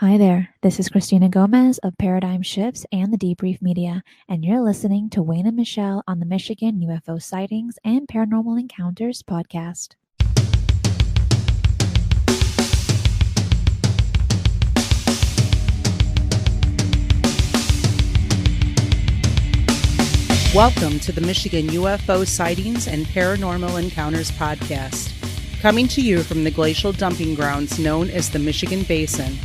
Hi there, this is Cristina Gomez of Paradigm Shifts and the Debrief Media, and you're listening to Wayne and Michelle on the Michigan UFO Sightings and Paranormal Encounters podcast. Welcome to the Michigan UFO Sightings and Paranormal Encounters podcast, coming to you from the glacial dumping grounds known as the Michigan Basin.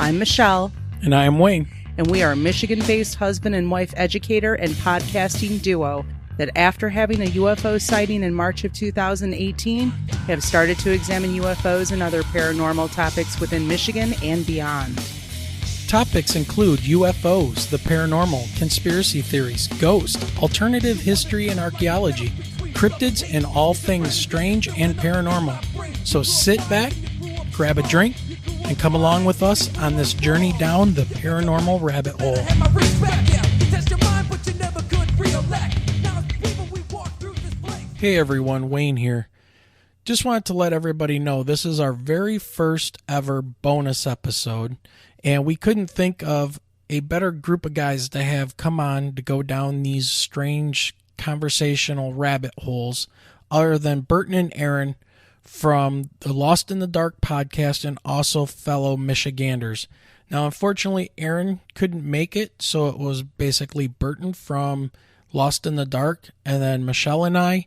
I'm Michelle. And I am Wayne. And we are a Michigan-based husband and wife educator and podcasting duo that after having a UFO sighting in March of 2018, have started to examine UFOs and other paranormal topics within Michigan and beyond. Topics include UFOs, the paranormal, conspiracy theories, ghosts, alternative history and archaeology, cryptids, and all things strange and paranormal. So sit back, grab a drink, and come along with us on this journey down the paranormal rabbit hole. Hey everyone, Wayne here. Just wanted to let everybody know this is our very first ever bonus episode, and we couldn't think of a better group of guys to have come on to go down these strange conversational rabbit holes other than Burton and Aaron from the Lost in the Dark podcast and also fellow Michiganders. Now, unfortunately, Aaron couldn't make it, so it was basically Burton from Lost in the Dark and then Michelle and I.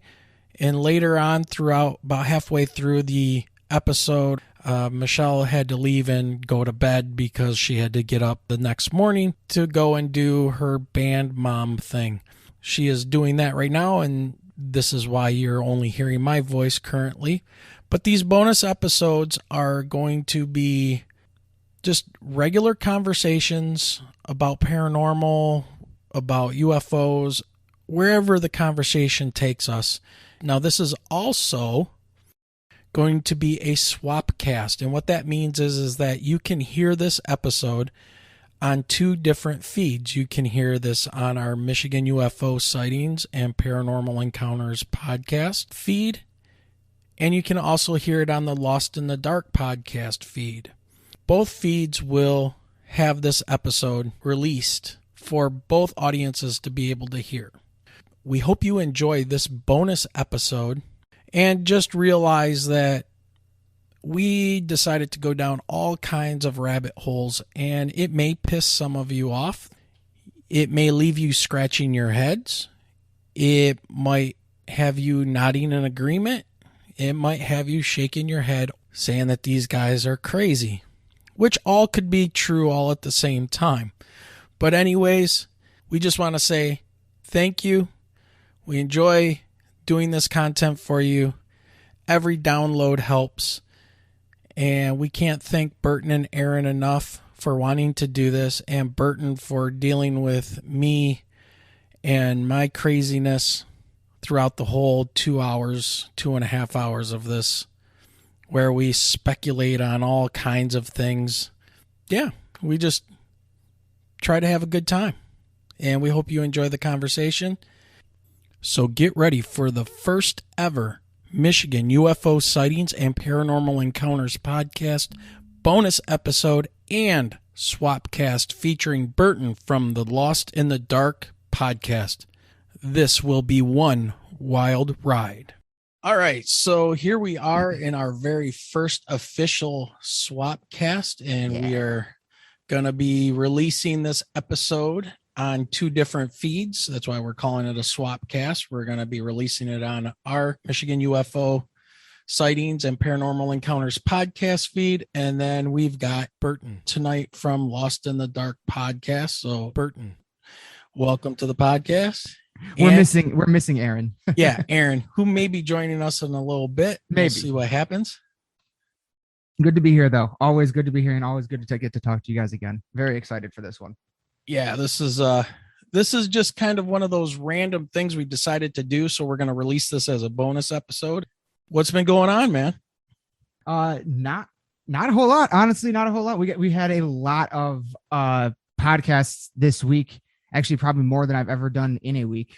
And later on, throughout about halfway through the episode, Michelle had to leave and go to bed because she had to get up the next morning to go and do her band mom thing. She is doing that right now, and this is why you're only hearing my voice currently. But these bonus episodes are going to be just regular conversations about paranormal, about UFOs, wherever the conversation takes us. Now, this is also going to be a Swapcast. And what that means is that you can hear this episode on two different feeds. You can hear this on our Michigan UFO Sightings and Paranormal Encounters podcast feed, and you can also hear it on the Lost in the Dark podcast feed. Both feeds will have this episode released for both audiences to be able to hear. We hope you enjoy this bonus episode and just realize that we decided to go down all kinds of rabbit holes, and it may piss some of you off. It may leave you scratching your heads. It might have you nodding in agreement. It might have you shaking your head saying that these guys are crazy, which all could be true all at the same time. But anyways, we just want to say thank you. We enjoy doing this content for you. Every download helps. And we can't thank Burton and Aaron enough for wanting to do this, and Burton for dealing with me and my craziness throughout the whole 2.5 hours of this, where we speculate on all kinds of things. Yeah, we just try to have a good time, and we hope you enjoy the conversation. So get ready for the first ever Michigan UFO Sightings and Paranormal Encounters podcast bonus episode and Swapcast featuring Burton from the Lost in the Dark podcast. This will be one wild ride. All right, so here we are in our very first official Swapcast, and we are going to be releasing this episode on two different feeds. That's why we're calling it a Swapcast. We're going to be releasing it on our Michigan UFO Sightings and Paranormal Encounters podcast feed, and then we've got Burton tonight from Lost in the Dark podcast. So Burton, welcome to the podcast. We're missing Aaron. Yeah, Aaron, who may be joining us in a little bit. Maybe. We'll see what happens. Good to be here, though. Always good to be here, and always good to get to talk to you guys again. Very excited for this one. Yeah, this is just kind of one of those random things we decided to do, so we're going to release this as a bonus episode. What's been going on, man? Not a whole lot. Honestly, not a whole lot. We had a lot of podcasts this week. Actually, probably more than I've ever done in a week.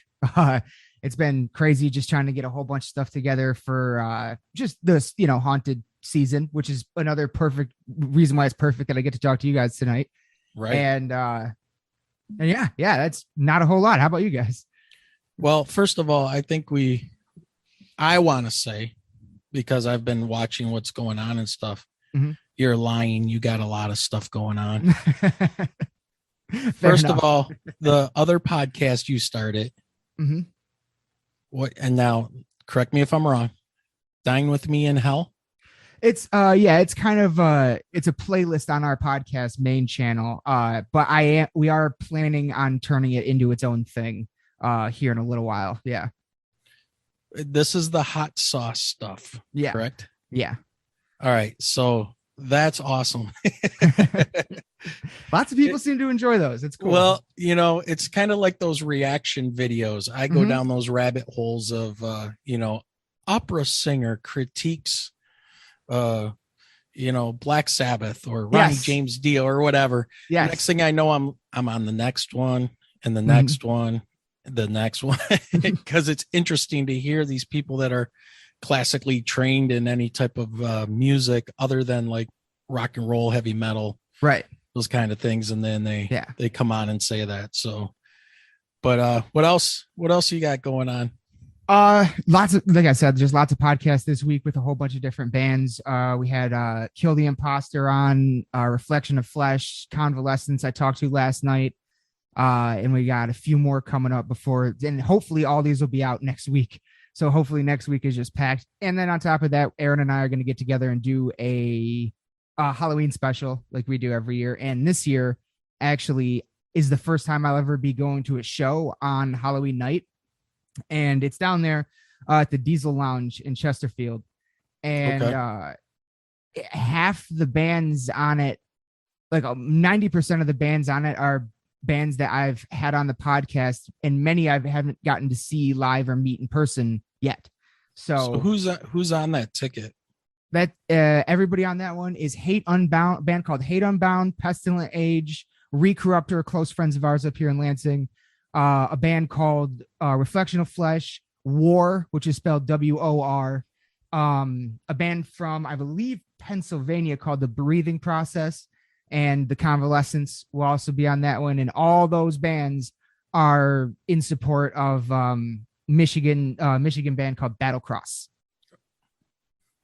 It's been crazy just trying to get a whole bunch of stuff together for just this, haunted season, which is another perfect reason why it's perfect that I get to talk to you guys tonight. Right. And yeah, that's not a whole lot. How about you guys? Well, first of all, I want to say, because I've been watching what's going on and stuff, you're lying. You got a lot of stuff going on. First of all, the other podcast you started, what? And now, correct me if I'm wrong. Dine with Me in Hell. It's it's kind of it's a playlist on our podcast main channel. But we are planning on turning it into its own thing here in a little while. Yeah. This is the hot sauce stuff. Yeah. Correct? Yeah. All right. So that's awesome. Lots of people seem to enjoy those. It's cool. Well, it's kind of like those reaction videos. I go down those rabbit holes of, opera singer critiques, Black Sabbath or Ronnie James Dio or whatever. Yes. Next thing I know, I'm on the next one and the next one, the next one, because it's interesting to hear these people that are classically trained in any type of music other than like rock and roll, heavy metal, right? Those kind of things, and then they come on and say that. So, but what else you got going on? Lots of, like I said, just lots of podcasts this week with a whole bunch of different bands. We had Kill the Imposter on, Reflection of Flesh, Convalescence I talked to last night, and we got a few more coming up before, and hopefully all these will be out next week. So hopefully next week is just packed. And then on top of that, Aaron and I are going to get together and do a Halloween special like we do every year. And this year actually is the first time I'll ever be going to a show on Halloween night. And it's down there at the Diesel Lounge in Chesterfield. And half the bands on it, like 90% of the bands on it are bands that I've had on the podcast, and many I haven't gotten to see live or meet in person yet. So who's on that ticket? That everybody on that one is Hate Unbound, band called Hate Unbound, Pestilent Age, Recorruptor, close friends of ours up here in Lansing. A band called Reflection of Flesh, War, which is spelled WOR. A band from, I believe, Pennsylvania called The Breathing Process, and The Convalescence will also be on that one. And all those bands are in support of Michigan band called Battlecross.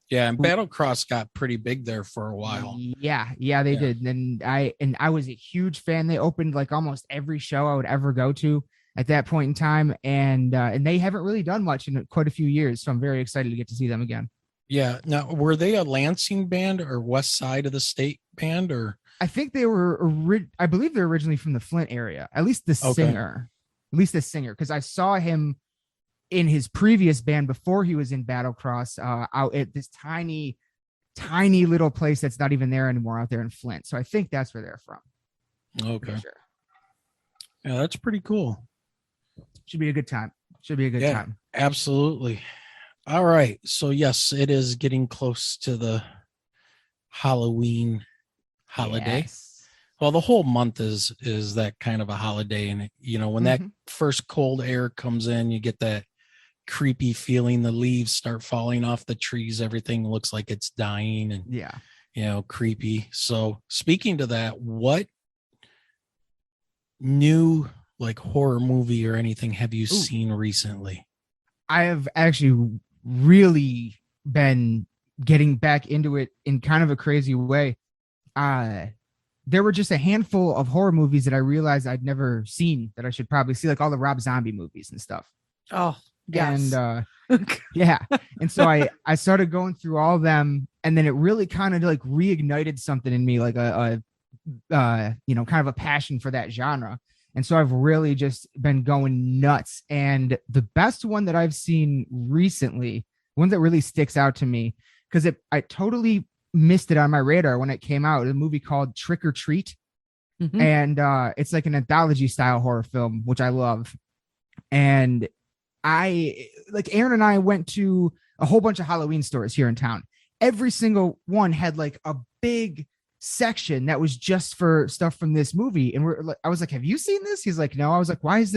Yeah, and Battlecross got pretty big there for a while. Yeah, they did. And I was a huge fan. They opened like almost every show I would ever go to at that point in time, and they haven't really done much in quite a few years. So I'm very excited to get to see them again. Yeah. Now, were they a Lansing band or west side of the state band, or? I think they were. I believe they're originally from the Flint area. At least the singer, because I saw him in his previous band before he was in Battlecross, out at this tiny little place that's not even there anymore out there in Flint. So I think that's where they're from. Okay. Sure. Yeah, that's pretty cool. Should be a good time. Time. Absolutely. All right. So yes, it is getting close to the Halloween holiday. Yes. Well, the whole month is that kind of a holiday. And when that first cold air comes in, you get that creepy feeling. The leaves start falling off the trees, everything looks like it's dying, and creepy. So speaking to that, what new like horror movie or anything have you seen recently? I have actually really been getting back into it in kind of a crazy way. There were just a handful of horror movies that I realized I'd never seen that I should probably see, like all the Rob Zombie movies and stuff. Oh, yes. And and so I started going through all of them, and then it really kind of like reignited something in me, like a kind of a passion for that genre. And so I've really just been going nuts. And the best one that I've seen recently, one that really sticks out to me, because I totally missed it on my radar when it came out, a movie called Trick or Treat. And it's like an anthology style horror film, which I love. And Aaron and I went to a whole bunch of Halloween stores here in town. Every single one had like a big section that was just for stuff from this movie. And I was like, have you seen this? He's like, no. I was like, why does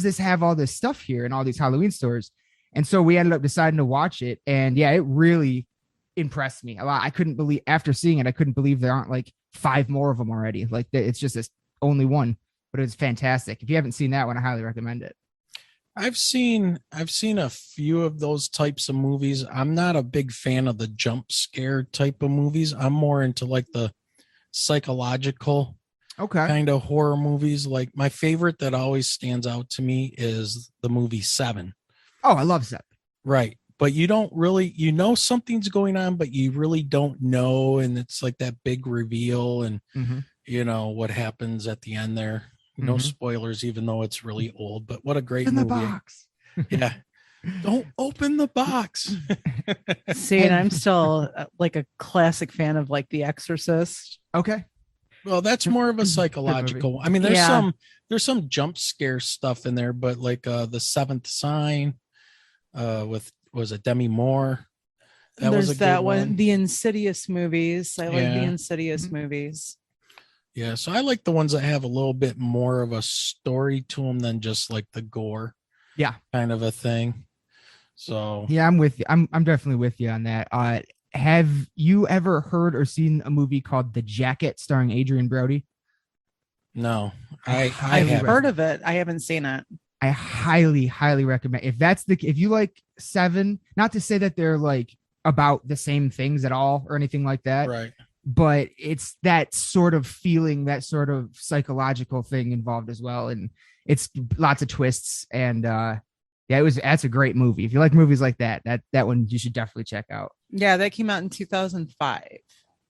this have all this stuff here in all these Halloween stores? And so we ended up deciding to watch it. And yeah, it really impressed me a lot. I couldn't believe, after seeing it, I couldn't believe there aren't like 5 more of them already. Like it's just this only one, but it's fantastic. If you haven't seen that one, I highly recommend it. I've seen a few of those types of movies. I'm not a big fan of the jump scare type of movies. I'm more into like the psychological kind of horror movies. Like my favorite that always stands out to me is the movie Seven. Oh, I love Seven. Right. But you don't really, something's going on, but you really don't know. And it's like that big reveal and, what happens at the end there. No spoilers, even though it's really old, but what a great movie. The box. Yeah. Don't open the box. See, and I'm still like a classic fan of like The Exorcist. Okay. Well, that's more of a psychological. I mean, there's some jump scare stuff in there, but like the Seventh Sign was it Demi Moore? There's that one. The Insidious movies. I like the Insidious movies. Yeah, so I like the ones that have a little bit more of a story to them than just like the gore, kind of a thing. So yeah, I'm with you. I'm definitely with you on that. Have you ever heard or seen a movie called The Jacket starring Adrian Brody? No, I've heard of it. I haven't seen it. I highly, highly recommend. If you like Seven, not to say that they're like about the same things at all or anything like that, right? But it's that sort of feeling, that sort of psychological thing involved as well. And it's lots of twists. And that's a great movie. If you like movies like that one you should definitely check out. Yeah, that came out in 2005.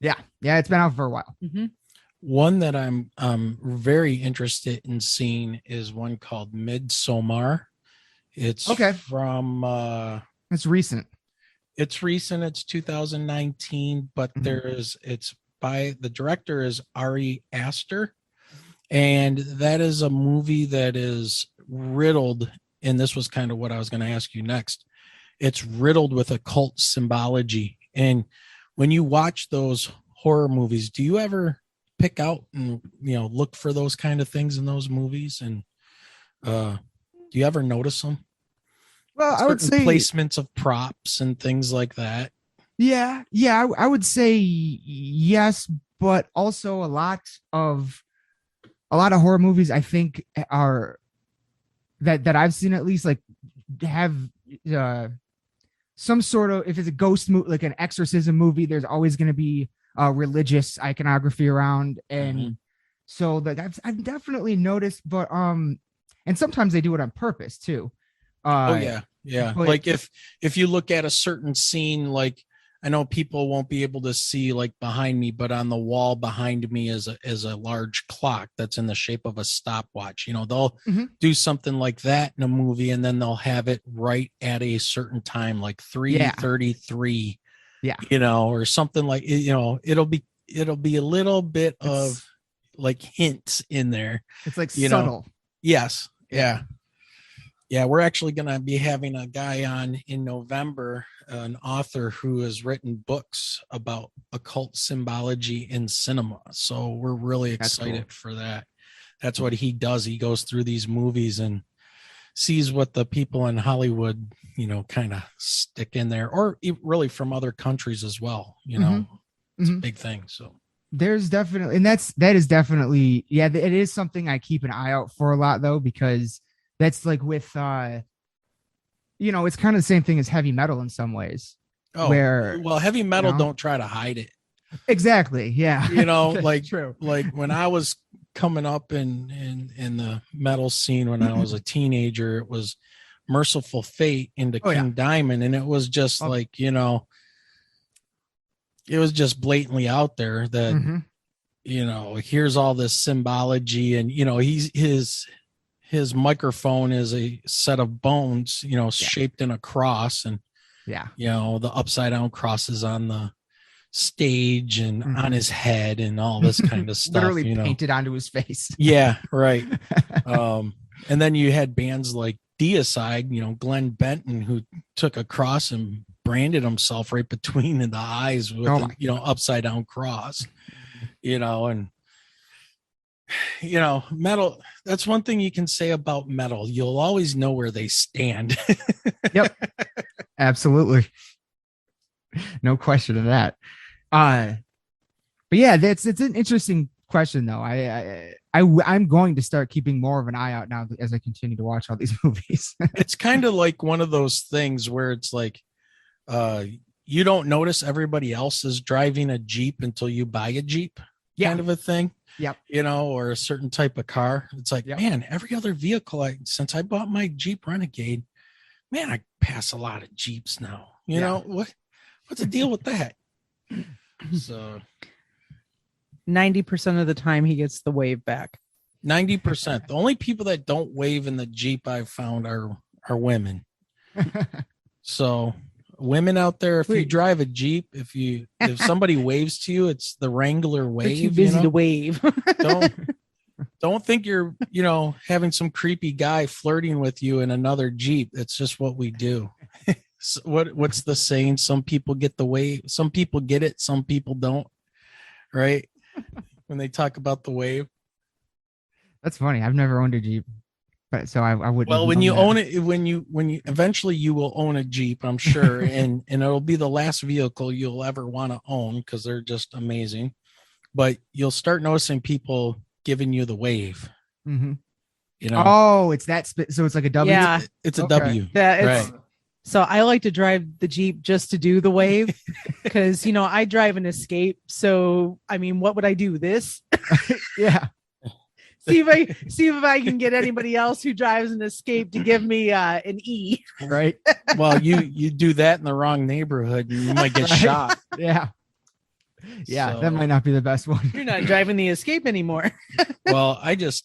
Yeah, it's been out for a while. One that I'm very interested in seeing is one called Midsomar. It's from it's recent. It's recent. It's 2019, but it's by the director is Ari Aster. And that is a movie that is riddled. And this was kind of what I was going to ask you next. It's riddled with occult symbology. And when you watch those horror movies, do you ever pick out and, look for those kind of things in those movies? And do you ever notice them? Well, I would say placements of props and things like that. Yeah, I would say yes, but also a lot of horror movies I think are that I've seen at least like have some sort of, if it's a ghost movie, like an exorcism movie, there's always going to be religious iconography around, and so that I've definitely noticed, but and sometimes they do it on purpose too. Yeah. But, like if you look at a certain scene, like I know people won't be able to see like behind me, but on the wall behind me is a large clock that's in the shape of a stopwatch. They'll do something like that in a movie, and then they'll have it right at a certain time, like 3:33. Or something like it'll be a little bit of like hints in there. It's like subtle. Yes. Yeah. Yeah, we're actually going to be having a guy on in November, an author who has written books about occult symbology in cinema. So we're really excited for that. That's what he does. He goes through these movies and sees what the people in Hollywood, kind of stick in there, or really from other countries as well. It's a big thing. So there's definitely, and that is definitely, it is something I keep an eye out for a lot though, because that's like with, it's kind of the same thing as heavy metal in some ways. Oh, well, heavy metal don't try to hide it. Exactly. Yeah. Like true. Like when I was coming up in the metal scene when I was a teenager, it was Merciful Fate into King Diamond, and it was just like it was just blatantly out there that here's all this symbology, and his microphone is a set of bones, shaped in a cross, and the upside down crosses on the stage and on his head and all this kind of stuff. Literally painted onto his face. Yeah, right. And then you had bands like Deicide, Glenn Benton, who took a cross and branded himself right between the eyes with upside down cross. And metal, that's one thing you can say about metal. You'll always know where they stand. Yep. Absolutely. No question of that. But yeah, it's an interesting question though. I'm going to start keeping more of an eye out now as I continue to watch all these movies. It's kind of like one of those things where it's like, you don't notice everybody else is driving a Jeep until you buy a Jeep, kind of a thing. Yep. Or a certain type of car. It's like, man, every other vehicle since I bought my Jeep Renegade, man, I pass a lot of Jeeps now. You know, what's the deal with that? So 90% of the time he gets the wave back. 90%. The only people that don't wave in the Jeep I've found are women. So women out there, if you drive a Jeep, if somebody waves to you, it's the Wrangler wave. They're too busy to wave. Don't think you're, having some creepy guy flirting with you in another Jeep. It's just what we do. So what's the saying? Some people get the wave. Some people get it. Some people don't. Right? When they talk about the wave. That's funny. I've never owned a Jeep, but so I wouldn't. Well, when you own it, when you eventually you will own a Jeep, I'm sure, and it'll be the last vehicle you'll ever want to own because they're just amazing. But you'll start noticing people giving you the wave. Mm-hmm. Oh, it's that. So it's like a W. Yeah, it's a W. Yeah, right. So I like to drive the Jeep just to do the wave because, I drive an Escape. So, I mean, what would I do? This? Yeah. See if I can get anybody else who drives an Escape to give me an E. Right. Well, you do that in the wrong neighborhood, and you might get shot. Yeah. Yeah, so, that might not be the best one. You're not driving the Escape anymore. Well, I just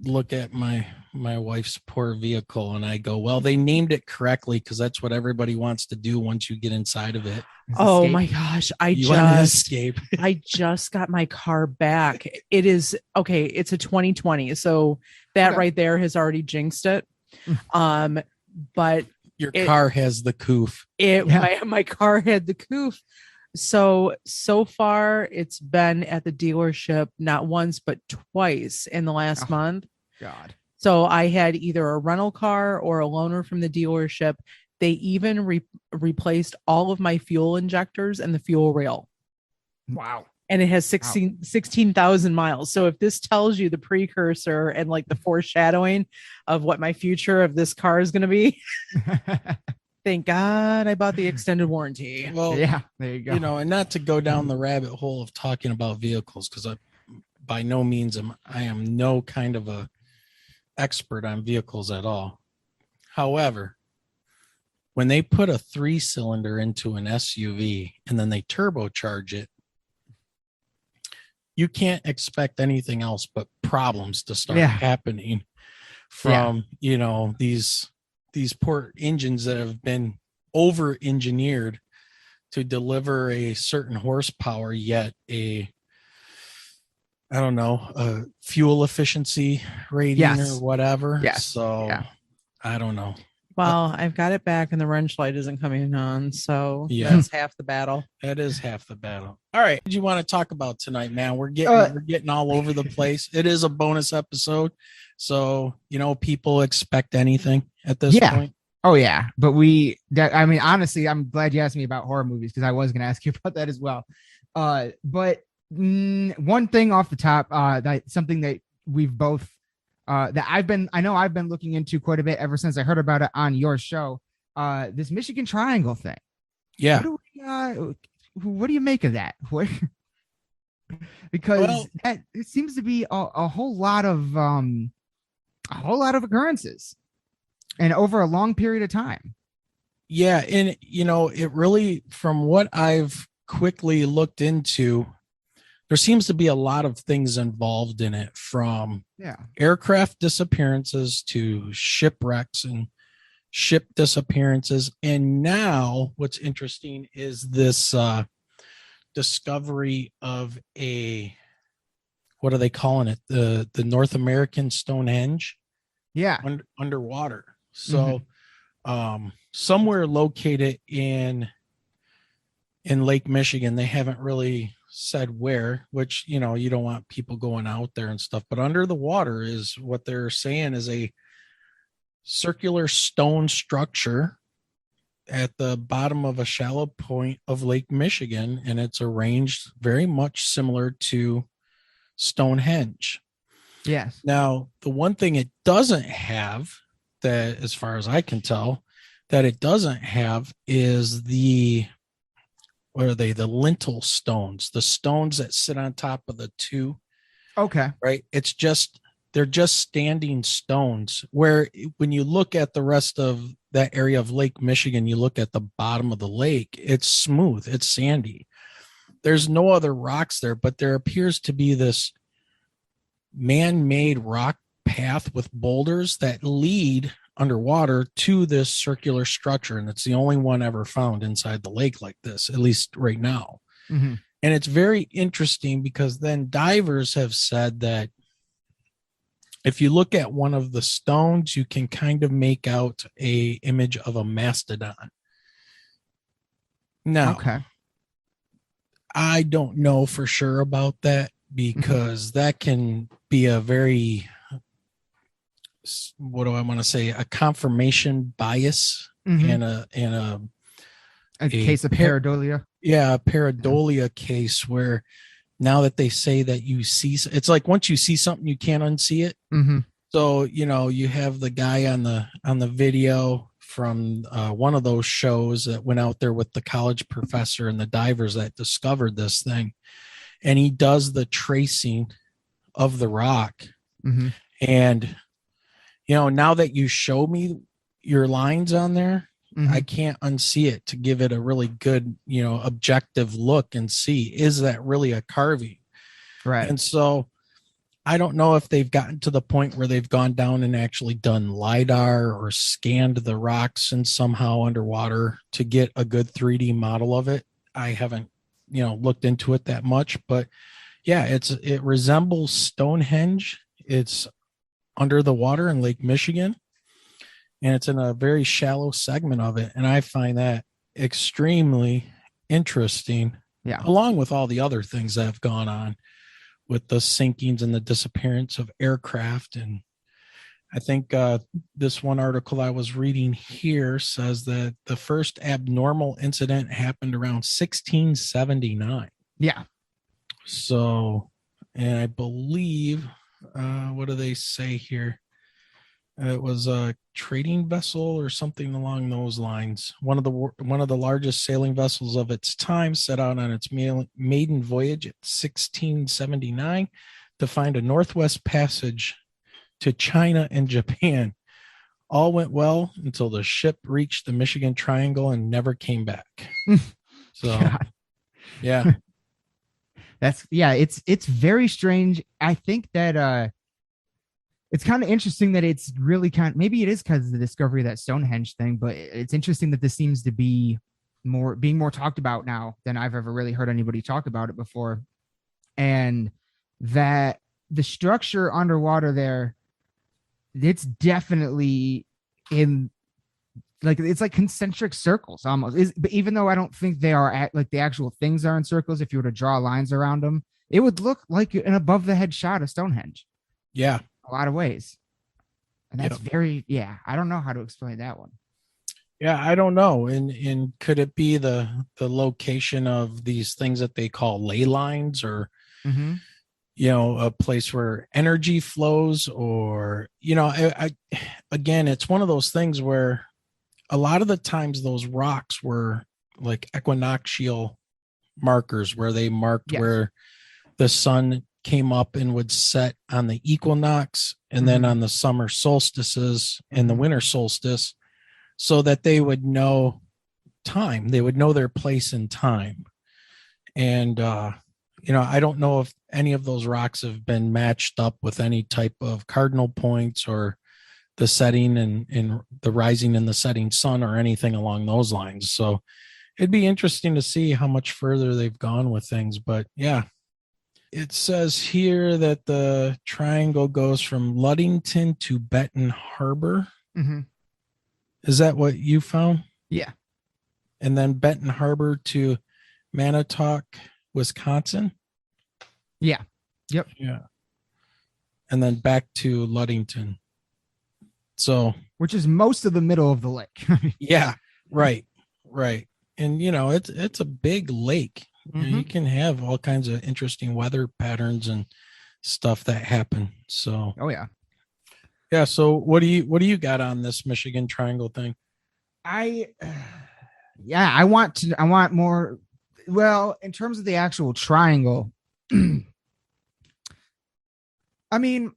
look at my wife's poor vehicle and I go, well, they named it correctly because that's what everybody wants to do once you get inside of it. Oh my gosh. I just got my car back. It is okay. It's a 2020. So that right there has already jinxed it. But your car has the coof. My car had the coof. So far it's been at the dealership not once but twice in the last month. God. So I had either a rental car or a loaner from the dealership. They even replaced all of my fuel injectors and the fuel rail. Wow. And it has 16,000 miles. So if this tells you the precursor and like the foreshadowing of what my future of this car is going to be, thank God I bought the extended warranty. Well, yeah, there you go. And not to go down the rabbit hole of talking about vehicles, because by no means I am no kind of a expert on vehicles at all. However, when they put a 3-cylinder into an SUV and then they turbocharge it, you can't expect anything else but problems to start happening from these poor engines that have been over engineered to deliver a certain horsepower, yet a fuel efficiency rating or whatever. Yes. So I don't know. Well, I've got it back and the wrench light isn't coming on. So that's half the battle. That is half the battle. All right. What do you want to talk about tonight, man? We're getting all over the place. It is a bonus episode. So, people expect anything at this point. Oh yeah. But honestly, I'm glad you asked me about horror movies because I was going to ask you about that as well. But one thing off the top, something that we've both, that I've been looking into quite a bit ever since I heard about it on your show, this Michigan Triangle thing. Yeah. What do you make of that? Because it seems to be a whole lot of occurrences and over a long period of time. Yeah. And, it really, from what I've quickly looked into, there seems to be a lot of things involved in it, from aircraft disappearances to shipwrecks and ship disappearances. And now what's interesting is this discovery of what are they calling it? The North American Stonehenge. Yeah. Underwater. So somewhere located in Lake Michigan, they haven't really said where, which, you don't want people going out there and stuff, but under the water is what they're saying is a circular stone structure at the bottom of a shallow point of Lake Michigan, and it's arranged very much similar to Stonehenge. Yes. Now, the one thing it doesn't have, that as far as I can tell, that it doesn't have is what are they? The Lentil Stones, the stones that sit on top of the two. Okay. Right. They're just standing stones, where when you look at the rest of that area of Lake Michigan, you look at the bottom of the lake, it's smooth, it's sandy. There's no other rocks there, but there appears to be this man-made rock path with boulders that lead underwater to this circular structure. And it's the only one ever found inside the lake like this, at least right now. Mm-hmm. And it's very interesting because then divers have said that if you look at one of the stones, you can kind of make out a image of a mastodon. Now, okay. I don't know for sure about that, because that can be a very, what do I want to say, a confirmation bias and a case of pareidolia. Yeah, a pareidolia case where now that they say that you see, it's like once you see something, you can't unsee it. Mm-hmm. So, you have the guy on the video from one of those shows that went out there with the college professor and the divers that discovered this thing. And he does the tracing of the rock. Mm-hmm. And, now that you show me your lines on there, I can't unsee it to give it a really good, objective look and see, is that really a carving? Right. And so I don't know if they've gotten to the point where they've gone down and actually done LiDAR or scanned the rocks and somehow underwater to get a good 3D model of it. I haven't, looked into it that much, but yeah, it resembles Stonehenge. It's under the water in Lake Michigan, and it's in a very shallow segment of it. And I find that extremely interesting. Yeah. Along with all the other things that have gone on with the sinkings and the disappearance of aircraft. And I think this one article I was reading here says that the first abnormal incident happened around 1679. Yeah. So, and I believe, what do they say here? It was a trading vessel or something along those lines. One of the largest sailing vessels of its time set out on its maiden voyage at 1679 to find a northwest passage to China and Japan. All went well until the ship reached the Michigan Triangle and never came back. So, God. Yeah. It's very strange. I think that it's kind of interesting that it's really maybe it is because of the discovery of that Stonehenge thing, but it's interesting that this seems to be being more talked about now than I've ever really heard anybody talk about it before. And that the structure underwater there, it's definitely it's like concentric circles almost. But even though I don't think they are like the actual things are in circles, if you were to draw lines around them, it would look like an above the head shot of Stonehenge. Yeah. A lot of ways. And that's I don't know how to explain that one. Yeah, I don't know. And could it be the location of these things that they call ley lines, or a place where energy flows, or I again, it's one of those things where a lot of the times those rocks were like equinoctial markers, where they marked where the sun came up and would set on the equinox, and then on the summer solstices and the winter solstice, so that they would know time. They would know their place in time. And, I don't know if any of those rocks have been matched up with any type of cardinal points, or the setting and the rising and the setting sun, or anything along those lines. So it'd be interesting to see how much further they've gone with things. But yeah, it says here that the triangle goes from Ludington to Benton Harbor. Is that what you found? Yeah. And then Benton Harbor to Manitowoc, Wisconsin? Yeah. Yep. Yeah. And then back to Ludington. So, which is most of the middle of the lake. Yeah, right. Right. And it's a big lake. You can have all kinds of interesting weather patterns and stuff that happen. So Oh yeah. yeah. So what do you got on this Michigan Triangle thing? I want more. Well, in terms of the actual triangle, I mean,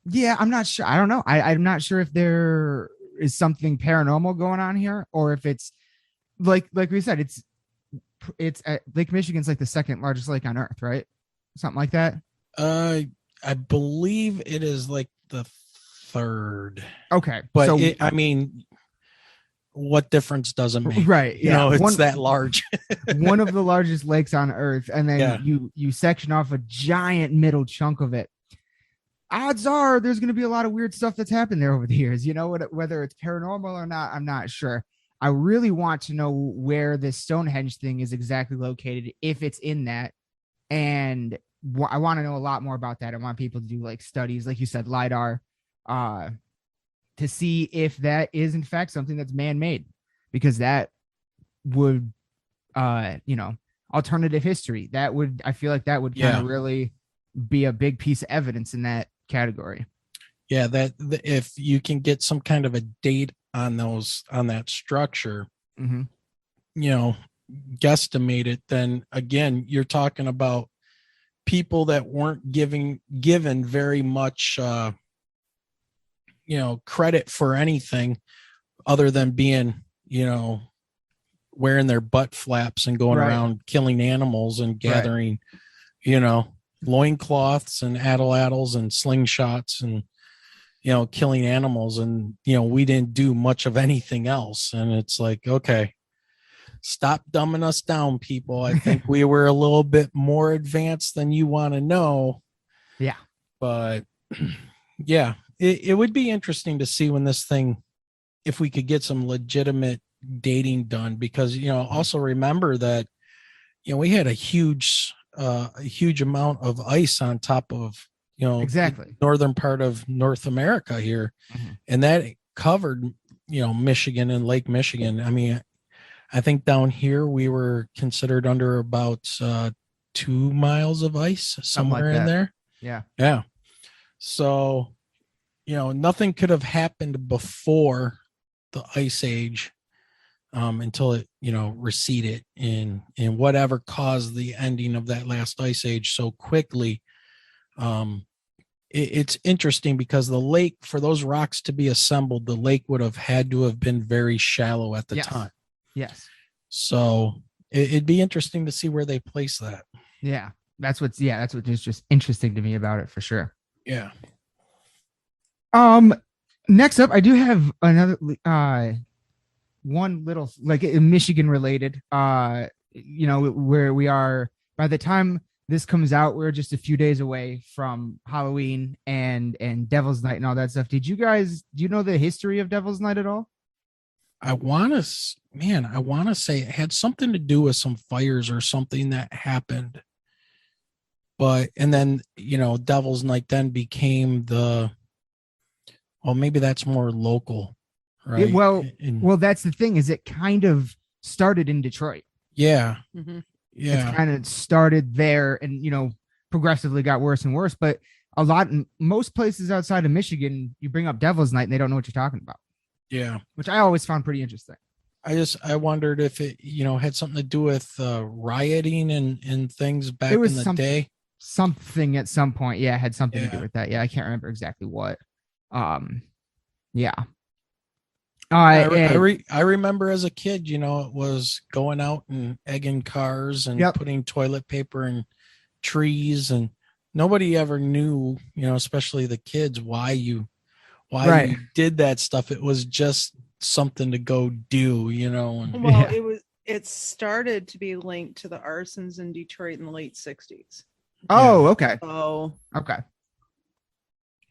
yeah, I'm not sure. I don't know. I'm not sure if there is something paranormal going on here, or if it's like we said, it's Lake Michigan's like the second largest lake on Earth, right? Something like that. I believe it is like the third. Okay, but so I mean, what difference does it make? Right, yeah, it's that large. One of the largest lakes on Earth, and then you section off a giant middle chunk of it. Odds are there's going to be a lot of weird stuff that's happened there over the years. Whether it's paranormal or not, I'm not sure. I really want to know where this Stonehenge thing is exactly located, if it's in that. And I want to know a lot more about that. I want people to do like studies, like you said, LiDAR, to see if that is in fact something that's man-made, because that would, alternative history. I feel like that would kind of really be a big piece of evidence in that category. Yeah, if you can get some kind of a date on that structure, guesstimate it, then again, you're talking about people that weren't given very much credit for anything other than being wearing their butt flaps and going around killing animals and gathering loincloths and addle-addles and slingshots and killing animals, and we didn't do much of anything else. And it's like, okay, stop dumbing us down, people. I think we were a little bit more advanced than you want to know. Yeah. But yeah, it would be interesting to see when this thing, if we could get some legitimate dating done, because also remember that we had a huge amount of ice on top of exactly the northern part of North America here, and that covered Michigan and Lake Michigan. I mean, I think down here we were considered under about 2 miles of ice, somewhere in there. Yeah. So nothing could have happened before the ice age, until it receded, and whatever caused the ending of that last ice age so quickly. It's interesting because the lake, for those rocks to be assembled, the lake would have had to have been very shallow at the time. Yes. So it'd be interesting to see where they place that. Yeah. That's what is just interesting to me about it, for sure. Yeah. Next up, I do have another one little, like, Michigan related, where we are, by the time this comes out, we're just a few days away from Halloween and Devil's Night and all that stuff. Do you know the history of Devil's Night at all? I want to say it had something to do with some fires or something that happened. And then, Devil's Night then became maybe that's more local, right? Well, that's the thing, is it kind of started in Detroit. Yeah. Mm-hmm. Yeah. It's kind of started there and, progressively got worse and worse. But most places outside of Michigan, you bring up Devil's Night and they don't know what you're talking about. Yeah. Which I always found pretty interesting. I wondered if it, had something to do with rioting and things back in the day. Something at some point. Yeah. Had something to do with that. Yeah. I can't remember exactly what. Yeah. I remember as a kid, it was going out and egging cars and putting toilet paper in trees, and nobody ever knew, especially the kids, why you did that stuff. It was just something to go do, it started to be linked to the arsons in Detroit in the late 60s. Oh, okay. Oh, okay.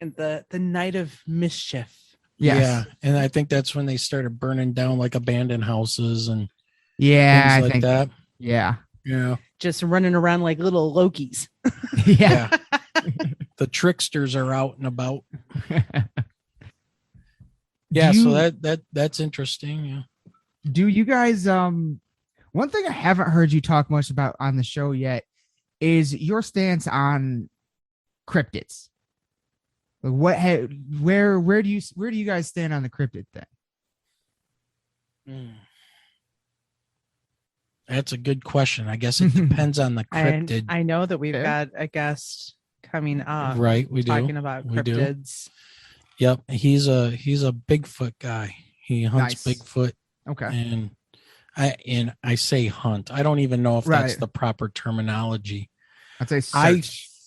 And the night of mischief. Yes. Yeah, and I think that's when they started burning down like abandoned houses and things like that. Yeah. Yeah. Just running around like little Lokis. Yeah. The tricksters are out and about. Yeah, so that's interesting. Yeah. Do you guys one thing I haven't heard you talk much about on the show yet is your stance on cryptids. Like where do you guys stand on the cryptid thing? That's a good question. I guess it depends on the cryptid. And I know that we've got a guest coming up. Right, we talking do. about We do. cryptids. Yep, he's a Bigfoot guy. He hunts Nice. Bigfoot. Okay. And I say hunt. I don't even know if that's the proper terminology. I'd say search. I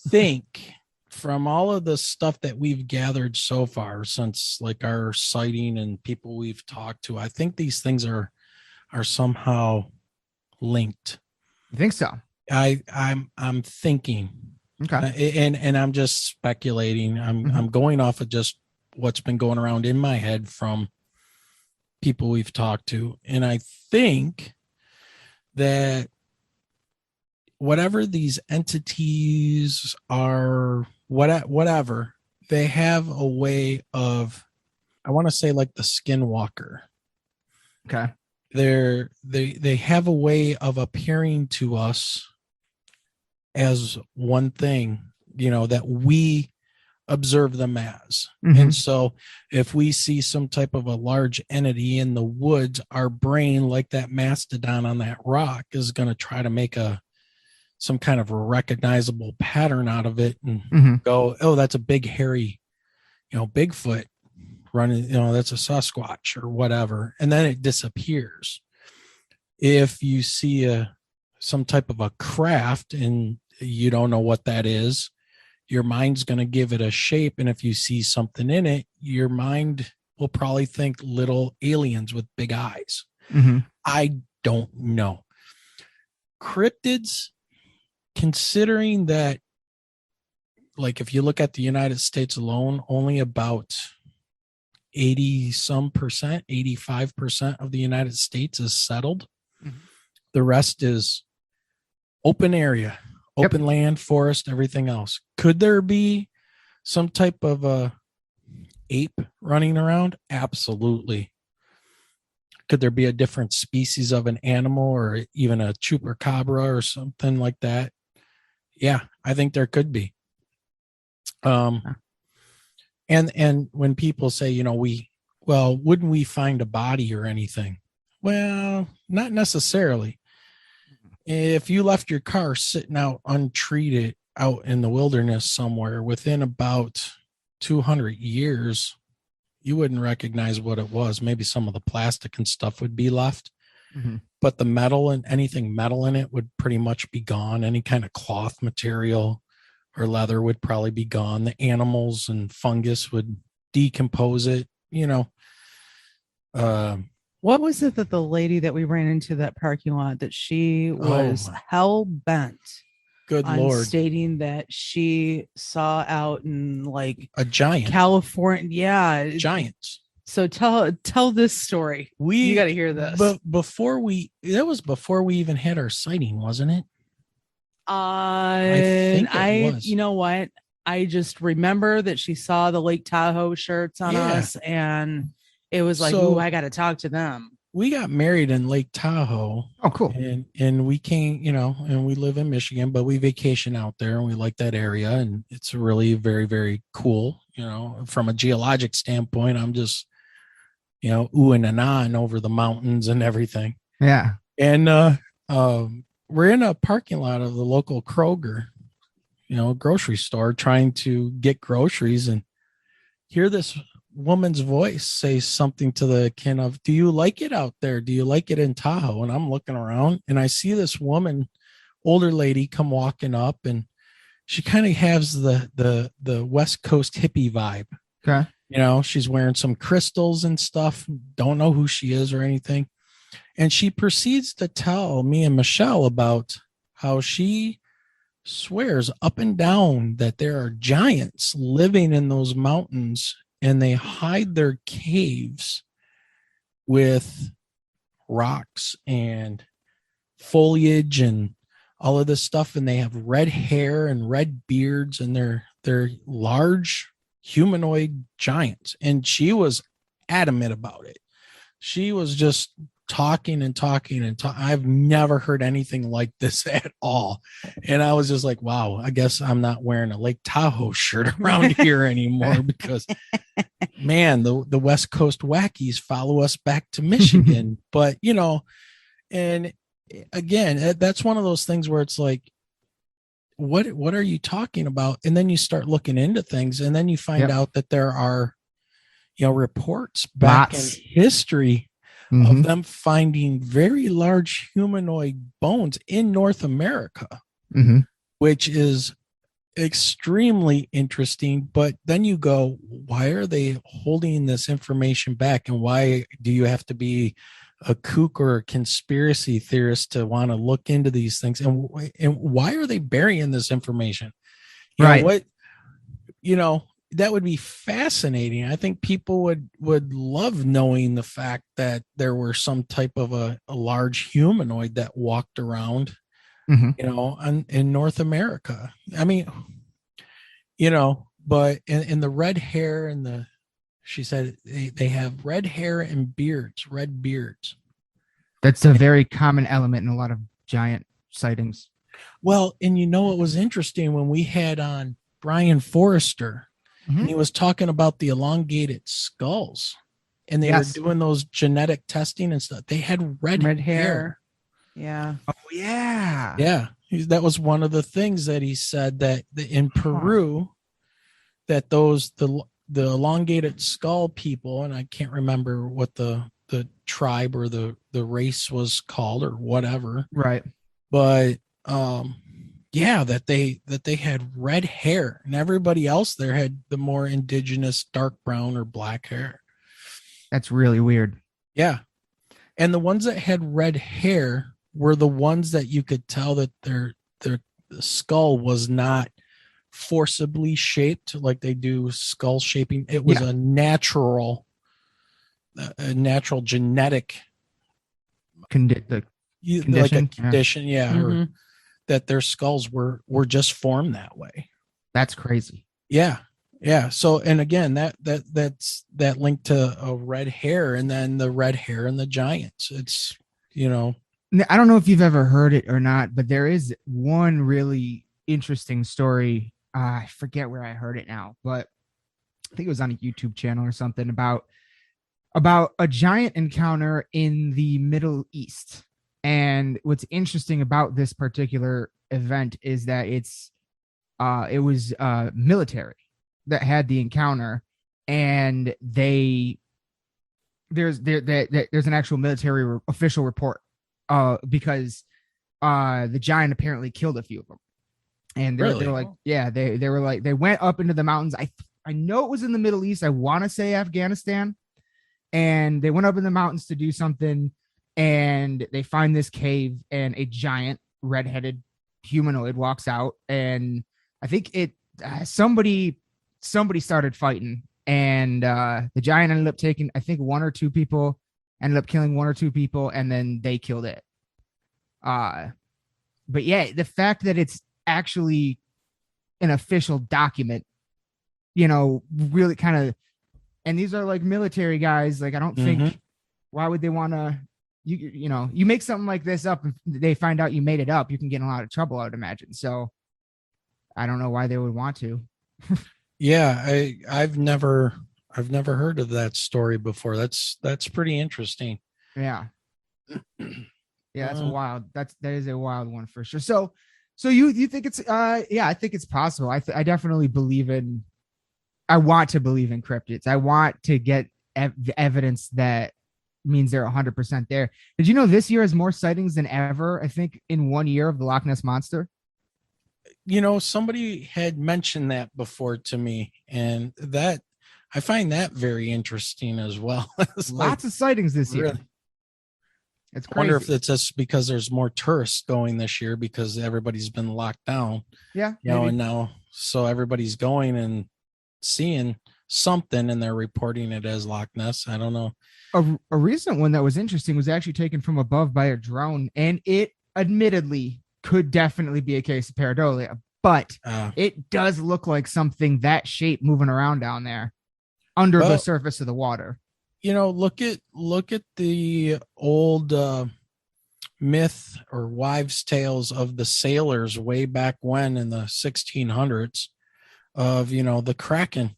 think from all of the stuff that we've gathered so far since like our sighting and people we've talked to, I think these things are somehow linked. You think so? I'm thinking. Okay. And I'm just speculating. I'm going off of just what's been going around in my head from people we've talked to. And I think that whatever these entities are, whatever, they have a way of, I want to say like the skinwalker. Okay. They have a way of appearing to us as one thing, that we observe them as. And so if we see some type of a large entity in the woods, our brain, like that mastodon on that rock, is going to try to make some kind of a recognizable pattern out of it and go, oh, that's a big hairy, Bigfoot running, that's a Sasquatch or whatever. And then it disappears. If you see some type of a craft and you don't know what that is, your mind's going to give it a shape. And if you see something in it, your mind will probably think little aliens with big eyes. I don't know. Cryptids, considering that, like, if you look at the United States alone, only about 85% of the United States is settled. The rest is open area. Open land, forest, everything else. Could there be some type of a ape running around? Absolutely. Could there be a different species of an animal or even a chupacabra or something like that? Yeah, I think there could be. And when people say, wouldn't we find a body or anything? Well, not necessarily. If you left your car sitting out untreated out in the wilderness somewhere, within about 200 years, you wouldn't recognize what it was. Maybe some of the plastic and stuff would be left, but the metal and anything metal in it would pretty much be gone. Any kind of cloth material or leather would probably be gone. The animals and fungus would decompose it, What was it that the lady that we ran into that parking lot, that she was hell bent Good on Lord. stating that she saw out in like a giant California? Yeah. Giants. So tell this story. You got to hear this. But before we even had our sighting, wasn't it? I think it was. You know what? I just remember that she saw the Lake Tahoe shirts on us, and it was like, ooh, I got to talk to them. We got married in Lake Tahoe. Oh, cool. And we came, and we live in Michigan, but we vacation out there and we like that area. And it's really very, very cool. From a geologic standpoint, I'm just, oohing and ahhing over the mountains and everything. Yeah. And we're in a parking lot of the local Kroger, grocery store, trying to get groceries, and hear this woman's voice say something to the kin of, do you like it out there? Do you like it in Tahoe? And I'm looking around and I see this woman, older lady, come walking up, and she kind of has the West Coast hippie vibe. Okay. She's wearing some crystals and stuff. Don't know who she is or anything. And she proceeds to tell me and Michelle about how she swears up and down that there are giants living in those mountains, and they hide their caves with rocks and foliage and all of this stuff. And they have red hair and red beards, and they're large humanoid giants. And she was adamant about it. She was just talking and talking and I've never heard anything like this at all. And I was just like, wow, I guess I'm not wearing a Lake Tahoe shirt around here anymore because man, the West Coast wackies follow us back to Michigan. But, you know, and again, that's one of those things where it's like, what are you talking about? And then you start looking into things, and then you find out that there are, you know, reports back in history of them finding very large humanoid bones in North America, which is extremely interesting. But then you go, why are they holding this information back? And why do you have to be a kook or a conspiracy theorist to want to look into these things? And why are they burying this information? You know, what, you know, that would be fascinating. I think people would love knowing the fact that there were some type of a large humanoid that walked around, you know, in North America. I mean, you know, but in the red hair and she said they have red hair and red beards. That's a very common element in a lot of giant sightings. Well, and you know, it was interesting when we had on Brian Forrester, and he was talking about the elongated skulls, and they were doing those genetic testing and stuff. They had red hair. Yeah. Oh yeah. Yeah. That was one of the things that he said, that in Peru, that the elongated skull people, and I can't remember what the tribe or the race was called or whatever. Right. But yeah, that they had red hair, and everybody else there had the more indigenous dark brown or black hair. That's really weird. Yeah. And the ones that had red hair were the ones that you could tell that their skull was not forcibly shaped like they do skull shaping. It was a natural genetic condition. Like a condition, or that their skulls were just formed that way. That's crazy. Yeah. So, and again, that's that link to a red hair, and then the red hair and the giants. It's, you know, I don't know if you've ever heard it or not, but there is one really interesting story. I forget where I heard it now, but I think it was on a YouTube channel or something about a giant encounter in the Middle East. And what's interesting about this particular event is that it was military that had the encounter, and there's an actual military official report because the giant apparently killed a few of them. And they were like, they were like, they went up into the mountains. I know it was in the Middle East. I want to say Afghanistan. And they went up in the mountains to do something, and they find this cave, and a giant redheaded humanoid walks out, and I think somebody started fighting, and the giant ended up taking, I think, killing one or two people, and then they killed it. But yeah, the fact that it's actually an official document, you know, really kind of. And these are like military guys. Like, I don't think, why would they want to, you know, you make something like this up, and they find out you made it up, you can get in a lot of trouble, I would imagine. So I don't know why they would want to. Yeah. I've never heard of that story before. That's pretty interesting. Yeah. Yeah. That's that is a wild one for sure. So you think it's, I think it's possible. I definitely I want to believe in cryptids. I want to get evidence that means they're 100% there. Did you know this year has more sightings than ever, I think, in 1 year of the Loch Ness Monster? You know, somebody had mentioned that before to me, and that I find that very interesting as well. Lots of sightings this year. Really? It's crazy. I wonder if it's just because there's more tourists going this year because everybody's been locked down. Yeah. You know, and now so everybody's going and seeing something, and they're reporting it as Loch Ness. I don't know. A recent one that was interesting was actually taken from above by a drone, and it admittedly could definitely be a case of pareidolia, but it does look like something that shape moving around down there under the surface of the water. look at the old myth or wives' tales of the sailors way back when in the 1600s of the Kraken.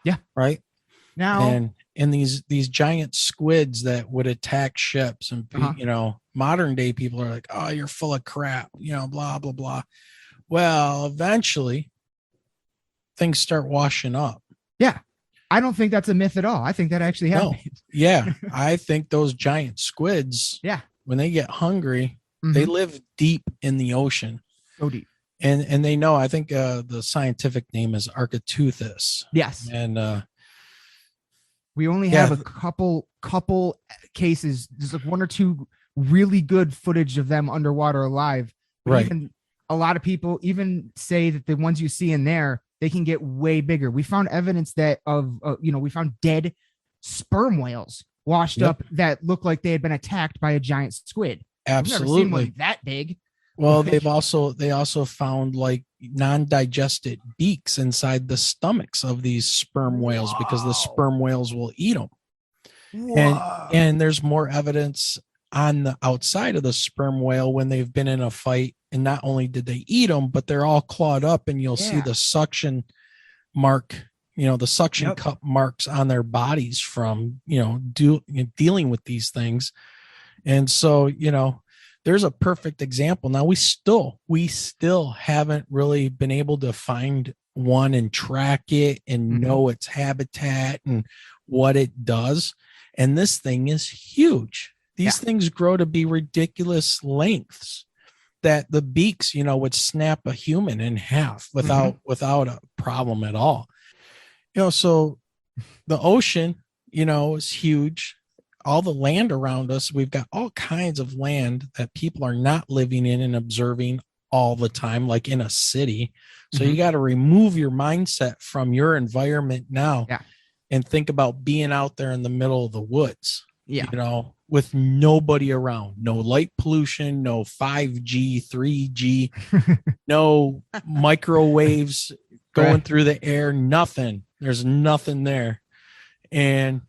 Yeah. Right. Now, and these giant squids that would attack ships, and modern day people are like, oh, you're full of crap, blah blah blah. Well, eventually things start washing up. Yeah. I don't think that's a myth at all. I think that actually happened. No. Yeah. I think those giant squids, yeah, when they get hungry, they live deep in the ocean. So deep. And they know, I think the scientific name is Architeuthis. Yes. And we only have a couple cases. There's like one or two really good footage of them underwater alive. But right. Even a lot of people even say that the ones you see in there, they can get way bigger. We found evidence that we found dead sperm whales washed up that looked like they had been attacked by a giant squid. Absolutely. I've never seen one that big. Well, they also found like non-digested beaks inside the stomachs of these sperm whales because the sperm whales will eat them. And there's more evidence on the outside of the sperm whale when they've been in a fight, and not only did they eat them, but they're all clawed up, and you'll see the suction mark, the suction cup marks on their bodies from dealing with these things. And so there's a perfect example. Now we still haven't really been able to find one and track it and know its habitat and what it does. And this thing is huge. These things grow to be ridiculous lengths that the beaks, would snap a human in half without a problem at all. So the ocean, is huge. All the land around us, we've got all kinds of land that people are not living in and observing all the time, like in a city. So you got to remove your mindset from your environment now and think about being out there in the middle of the woods, with nobody around, no light pollution, no 5G, 3G, no microwaves going through the air, nothing. There's nothing there. And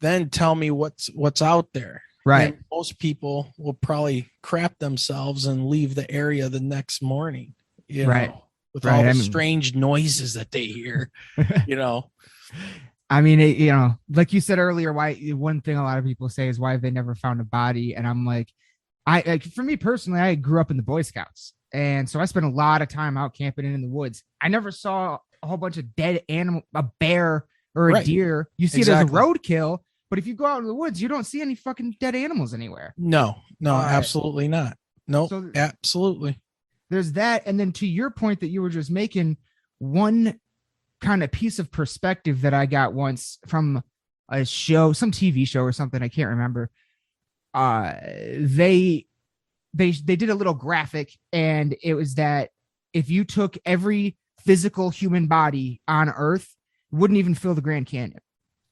then tell me what's out there. Right. And most people will probably crap themselves and leave the area the next morning, with all the strange noises that they hear, I mean, like you said earlier, one thing a lot of people say is why have they never found a body? And I'm like, for me personally, I grew up in the Boy Scouts. And so I spent a lot of time out camping in the woods. I never saw a whole bunch of dead animal, a bear or a deer. You see it as a roadkill. But if you go out in the woods, you don't see any fucking dead animals anywhere. No, absolutely not. No, absolutely. There's that. And then to your point that you were just making, one kind of piece of perspective that I got once from a show, some TV show or something, I can't remember. They did a little graphic, and it was that if you took every physical human body on Earth, it wouldn't even fill the Grand Canyon.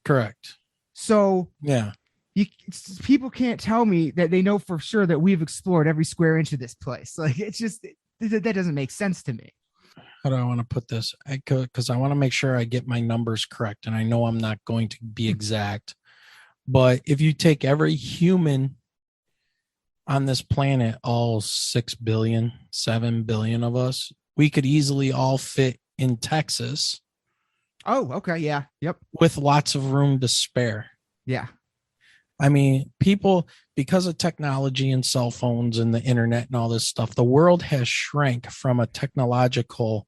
Correct. So people can't tell me that they know for sure that we've explored every square inch of this place. Like, it's just, that doesn't make sense to me. How do I want to put this? Because I want to make sure I get my numbers correct, and I know I'm not going to be exact. But if you take every human on this planet, all 6 billion, 7 billion of us, we could easily all fit in Texas. Oh, okay. Yeah. Yep. With lots of room to spare. Yeah. I mean, people, because of technology and cell phones and the internet and all this stuff, the world has shrank from a technological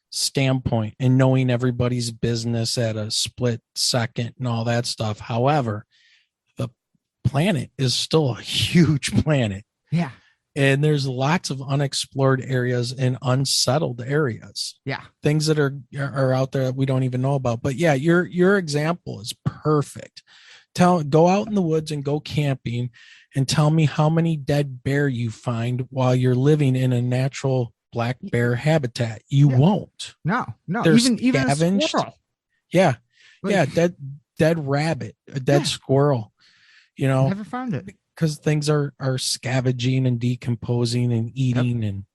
standpoint and knowing everybody's business at a split second and all that stuff. However, the planet is still a huge planet. Yeah. And there's lots of unexplored areas and unsettled areas. Yeah. Things that are out there that we don't even know about. But yeah, your example is perfect. Go out in the woods and go camping and tell me how many dead bear you find while you're living in a natural black bear habitat. You won't. No. They're even scavenged. A squirrel. Yeah. Like, dead rabbit, a dead squirrel. Never found it. Because things are scavenging and decomposing and eating.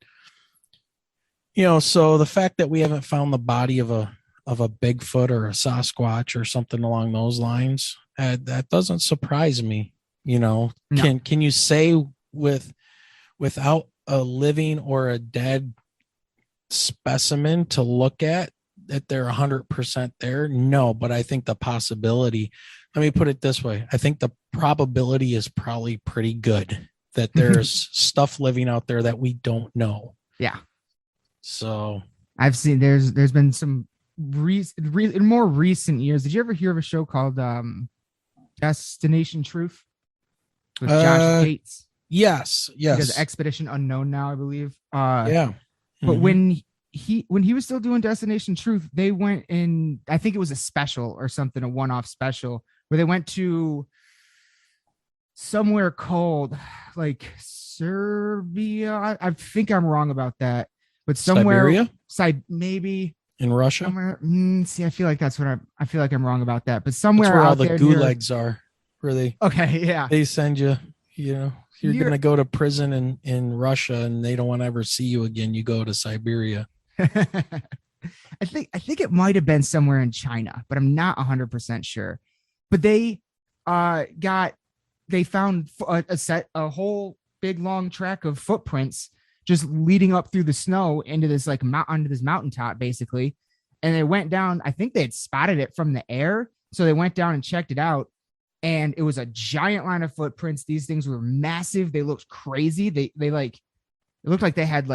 And so the fact that we haven't found the body of a a Bigfoot or a Sasquatch or something along those lines. That doesn't surprise me. No. Can you say without a living or a dead specimen to look at that they're 100% there? No, but I think the possibility, let me put it this way. I think the probability is probably pretty good that there's stuff living out there that we don't know. Yeah. So I've seen there's been some in more recent years. Did you ever hear of a show called Destination Truth with Josh Gates? Yes. He does Expedition Unknown now, I believe. Yeah. But when he was still doing Destination Truth, they went in, I think it was a special or something, a one-off special where they went to somewhere called like Serbia. I think I'm wrong about that, but somewhere maybe in Russia. See, I feel like I feel like I'm wrong about that, but somewhere where out all the there gulags are. Where they they send you. You're going to go to prison in Russia and they don't want to ever see you again. You go to Siberia. I think it might have been somewhere in China, but I'm not 100% sure. But they found a whole big long track of footprints just leading up through the snow into this onto this mountaintop basically. And they went down. I think they had spotted it from the air, so they went down and checked it out. And it was a giant line of footprints. These things were massive. They looked crazy. It looked like they had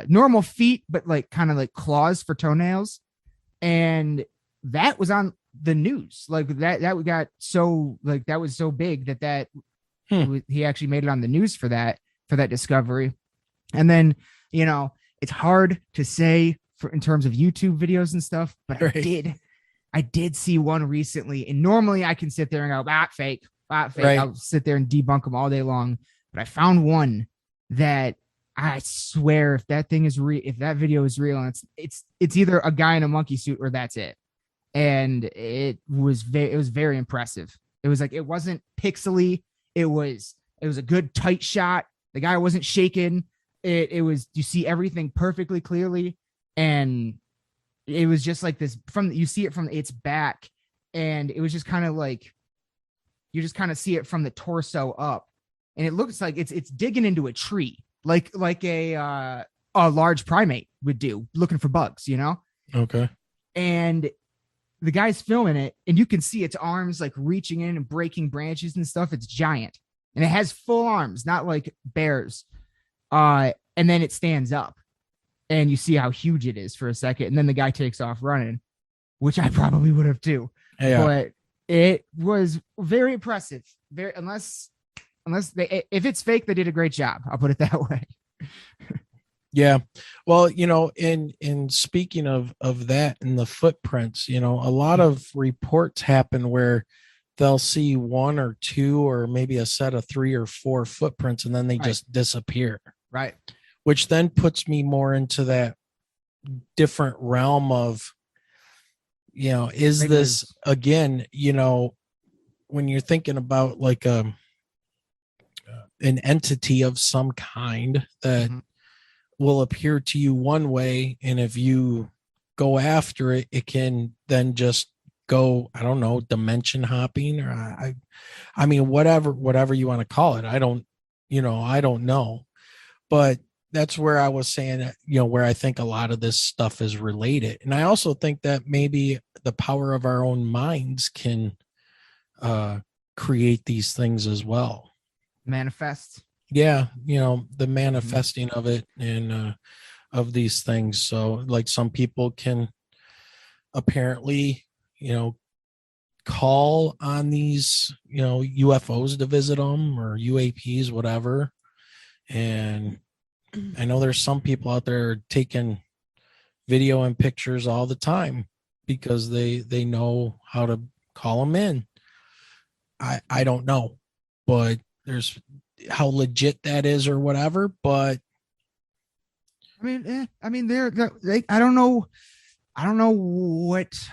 normal feet, but kind of claws for toenails. And that was on the news. That got so that was so big that he actually made it on the news for that discovery. And then, it's hard to say in terms of YouTube videos and stuff, but right. I did see one recently, and normally I can sit there and go, fake. Right. I'll sit there and debunk them all day long. But I found one that I swear, if that thing is real, if that video is real, and it's either a guy in a monkey suit or that's it. And it was very impressive. It was it wasn't pixely. It was a good tight shot. The guy wasn't shaking. It was, you see everything perfectly clearly, and it was just this you see it from its back, and it was just kind of you just kind of see it from the torso up, and it looks like it's digging into a tree, like a large primate would do, looking for bugs, Okay. And the guy's filming it, and you can see its arms reaching in and breaking branches and stuff. It's giant, and it has full arms, not like bears. And then it stands up. And you see how huge it is for a second. And then the guy takes off running, which I probably would have too. Yeah. But it was very impressive. Unless if it's fake, they did a great job. I'll put it that way. Yeah. Well, in speaking of that and the footprints, a lot of reports happen where they'll see one or two or maybe a set of 3 or 4 footprints, and then they just disappear. Right. Which then puts me more into that different realm of, is this again, when you're thinking about an entity of some kind that will appear to you one way, and if you go after it, it can then just go, I don't know, dimension hopping, or I mean, whatever you want to call it. I don't know, but that's where I was saying, where I think a lot of this stuff is related. And I also think that maybe the power of our own minds can create these things as well. Manifest. Yeah. The manifesting of it and of these things. So some people can apparently, call on these, UFOs to visit them, or UAPs, whatever. And I know there's some people out there taking video and pictures all the time because they know how to call them in. I don't know, but there's how legit that is or whatever. But I mean, they're I don't know what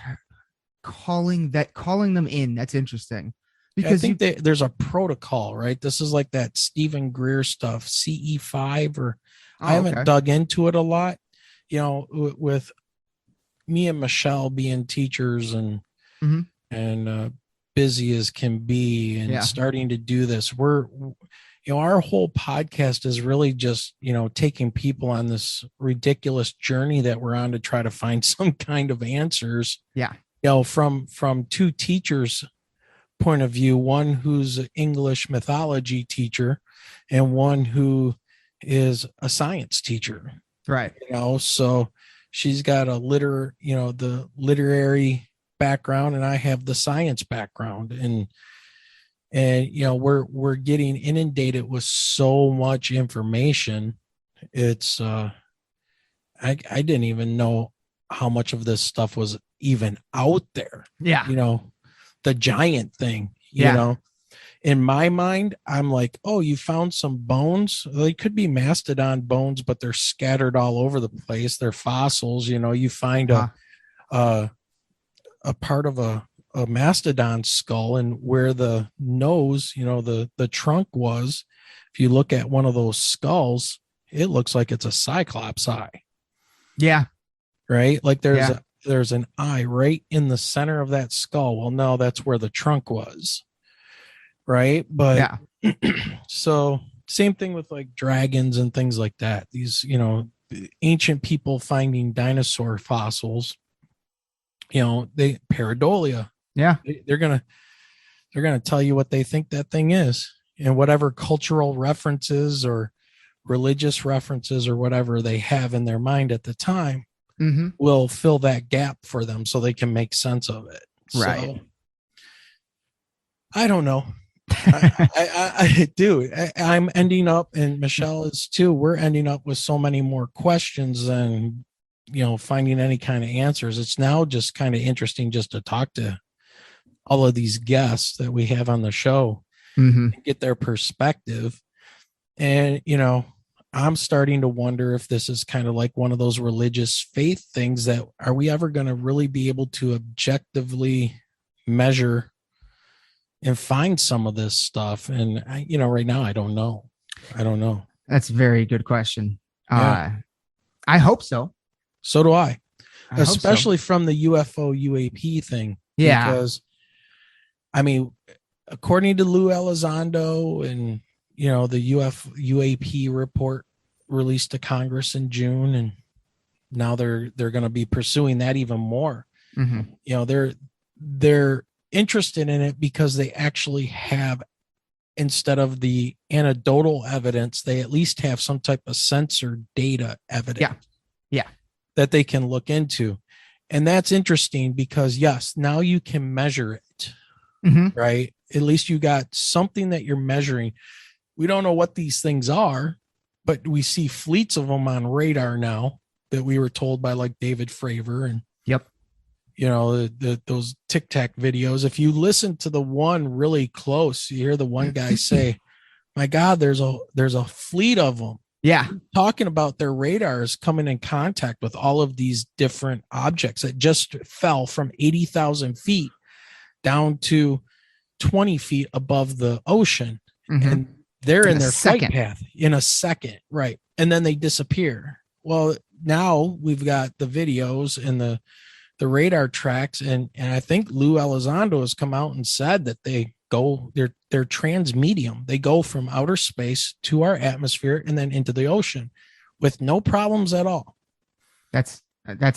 calling them in. That's interesting. Because I think there's a protocol, right? This is like that Stephen Greer stuff, CE5, or I haven't dug into it a lot, with me and Michelle being teachers and Mhm. busy as can be and starting to do this, our whole podcast is really just, taking people on this ridiculous journey that we're on to try to find some kind of answers. Yeah. From two teachers' point of view, one who's an English mythology teacher and one who is a science teacher. Right. So she's got the literary background and I have the science background, and we're getting inundated with so much information. It's I didn't even know how much of this stuff was even out there. Yeah. The giant thing, in my mind, I'm like, oh, you found some bones. They could be mastodon bones, but they're scattered all over the place. They're fossils. You find a part of a mastodon skull, and where the nose, the trunk was, if you look at one of those skulls, it looks like it's a cyclops eye. Yeah. Right. Like there's an eye right in the center of that skull. Well, no, that's where the trunk was. Right. But so same thing with like dragons and things like that. These, ancient people finding dinosaur fossils, pareidolia. Yeah. They're going to tell you what they think that thing is, and whatever cultural references or religious references or whatever they have in their mind at the time will fill that gap for them so they can make sense of it. Right. So, I don't know. I'm ending up, and Michelle is too, we're ending up with so many more questions than, finding any kind of answers. It's now just kind of interesting just to talk to all of these guests that we have on the show and get their perspective. And, I'm starting to wonder if this is kind of like one of those religious faith things that, are we ever going to really be able to objectively measure and find some of this stuff? And right now, I don't know. That's a very good question. Yeah. I hope so. So do I especially so. From the UFO UAP thing. Yeah. Because according to Lou Elizondo and, the UAP report released to Congress in June, and now they're going to be pursuing that even more. They're interested in it because they actually have, instead of the anecdotal evidence, they at least have some type of censored data evidence that they can look into. And that's interesting because, yes, now you can measure it, right? At least you got something that you're measuring. We don't know what these things are, but we see fleets of them on radar now that we were told by like David Fravor and those Tic Tac videos. If you listen to the one really close, you hear the one guy say, my God, there's a fleet of them. Yeah. Talking about their radars coming in contact with all of these different objects that just fell from 80,000 feet down to 20 feet above the ocean. And they're in their flight path in a second. Right. And then they disappear. Well, now we've got the videos and the radar tracks. And I think Lou Elizondo has come out and said that they're transmedium. They go from outer space to our atmosphere and then into the ocean with no problems at all. That's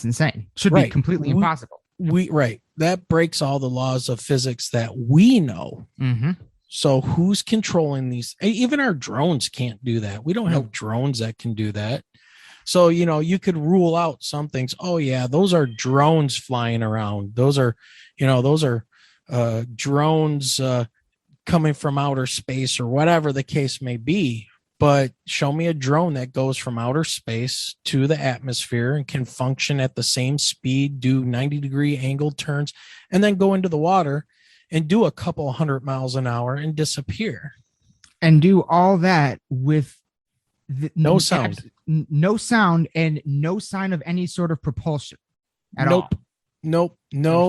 insane. Should be completely impossible. That breaks all the laws of physics that we know. So who's controlling these? Even our drones can't do that. We don't have drones that can do that. So, you could rule out some things. Oh yeah, those are drones flying around. Those are drones coming from outer space or whatever the case may be. But show me a drone that goes from outer space to the atmosphere and can function at the same speed, do 90-degree angle turns, and then go into the water and do a couple 100 miles an hour and disappear. And do all that with no sound. No sound and no sign of any sort of propulsion at all. No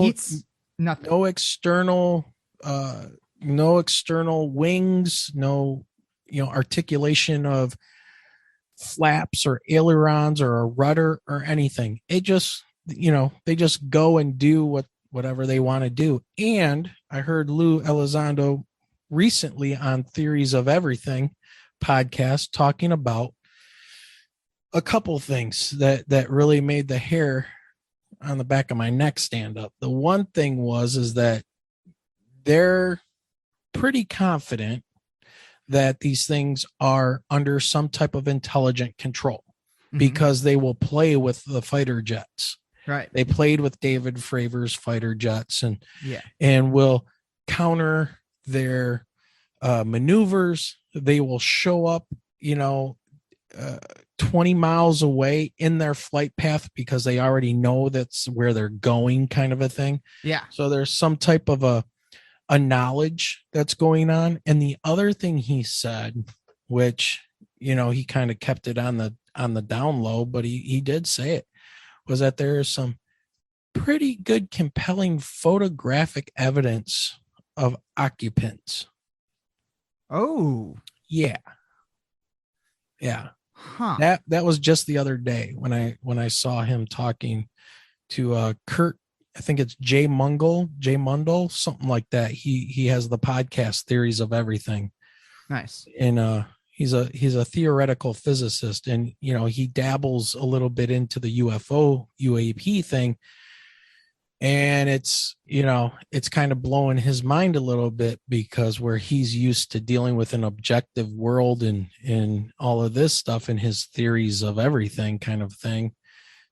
heats, nothing. No external wings, no articulation of flaps or ailerons or a rudder or anything. It just they just go and do whatever they want to do. And I heard Lou Elizondo recently on Theories of Everything podcast talking about a couple things that really made the hair on the back of my neck stand up. The one thing is that they're pretty confident that these things are under some type of intelligent control, because they will play with the fighter jets. Right. They played with David Fravor's fighter jets and will counter their maneuvers. They will show up, 20 miles away in their flight path because they already know that's where they're going, kind of a thing. Yeah. So there's some type of a knowledge that's going on. And the other thing he said, which, he kind of kept it on the down low, but he did say it, was that there is some pretty good, compelling photographic evidence of occupants. Oh, yeah. Huh. That was just the other day when I saw him talking to Kurt. I think it's Jay Mundell, something like that. He has the podcast Theories of Everything. Nice. And he's a theoretical physicist, and he dabbles a little bit into the UAP thing. And it's kind of blowing his mind a little bit, because where he's used to dealing with an objective world and all of this stuff and his theories of everything kind of thing.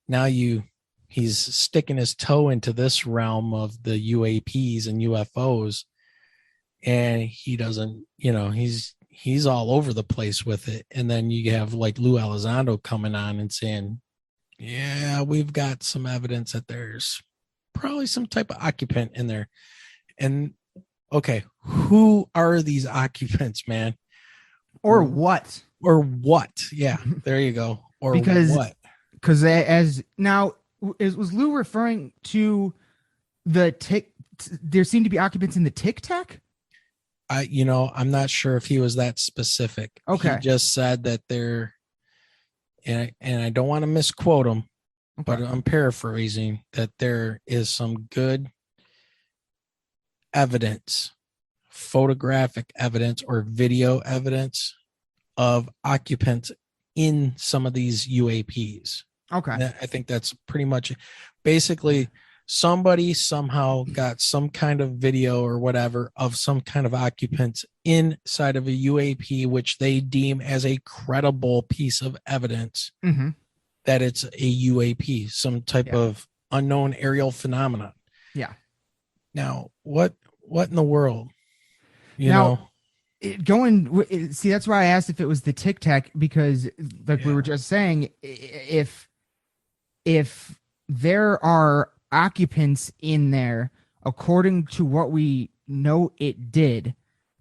Now he's sticking his toe into this realm of the UAPs and UFOs, and he doesn't, he's all over the place with it. And then you have like Lou Elizondo coming on and saying, yeah, we've got some evidence that there's probably some type of occupant in there. And okay, who are these occupants, man? Or what? Yeah, there you go. Or what? Because as now, was Lou referring to the there seem to be occupants in the Tic Tac? I'm not sure if he was that specific. Okay. He just said that they're, and I don't want to misquote him, but I'm paraphrasing, that there is some good evidence, photographic evidence or video evidence of occupants in some of these UAPs. Okay. And I think that's pretty much basically somebody somehow got some kind of video or whatever of some kind of occupants inside of a UAP, which they deem as a credible piece of evidence that it's a UAP, some type of unknown aerial phenomenon. Yeah. Now, what in the world? See, that's why I asked if it was the Tic Tac, because like we were just saying, if there are occupants in there, according to what we know it did,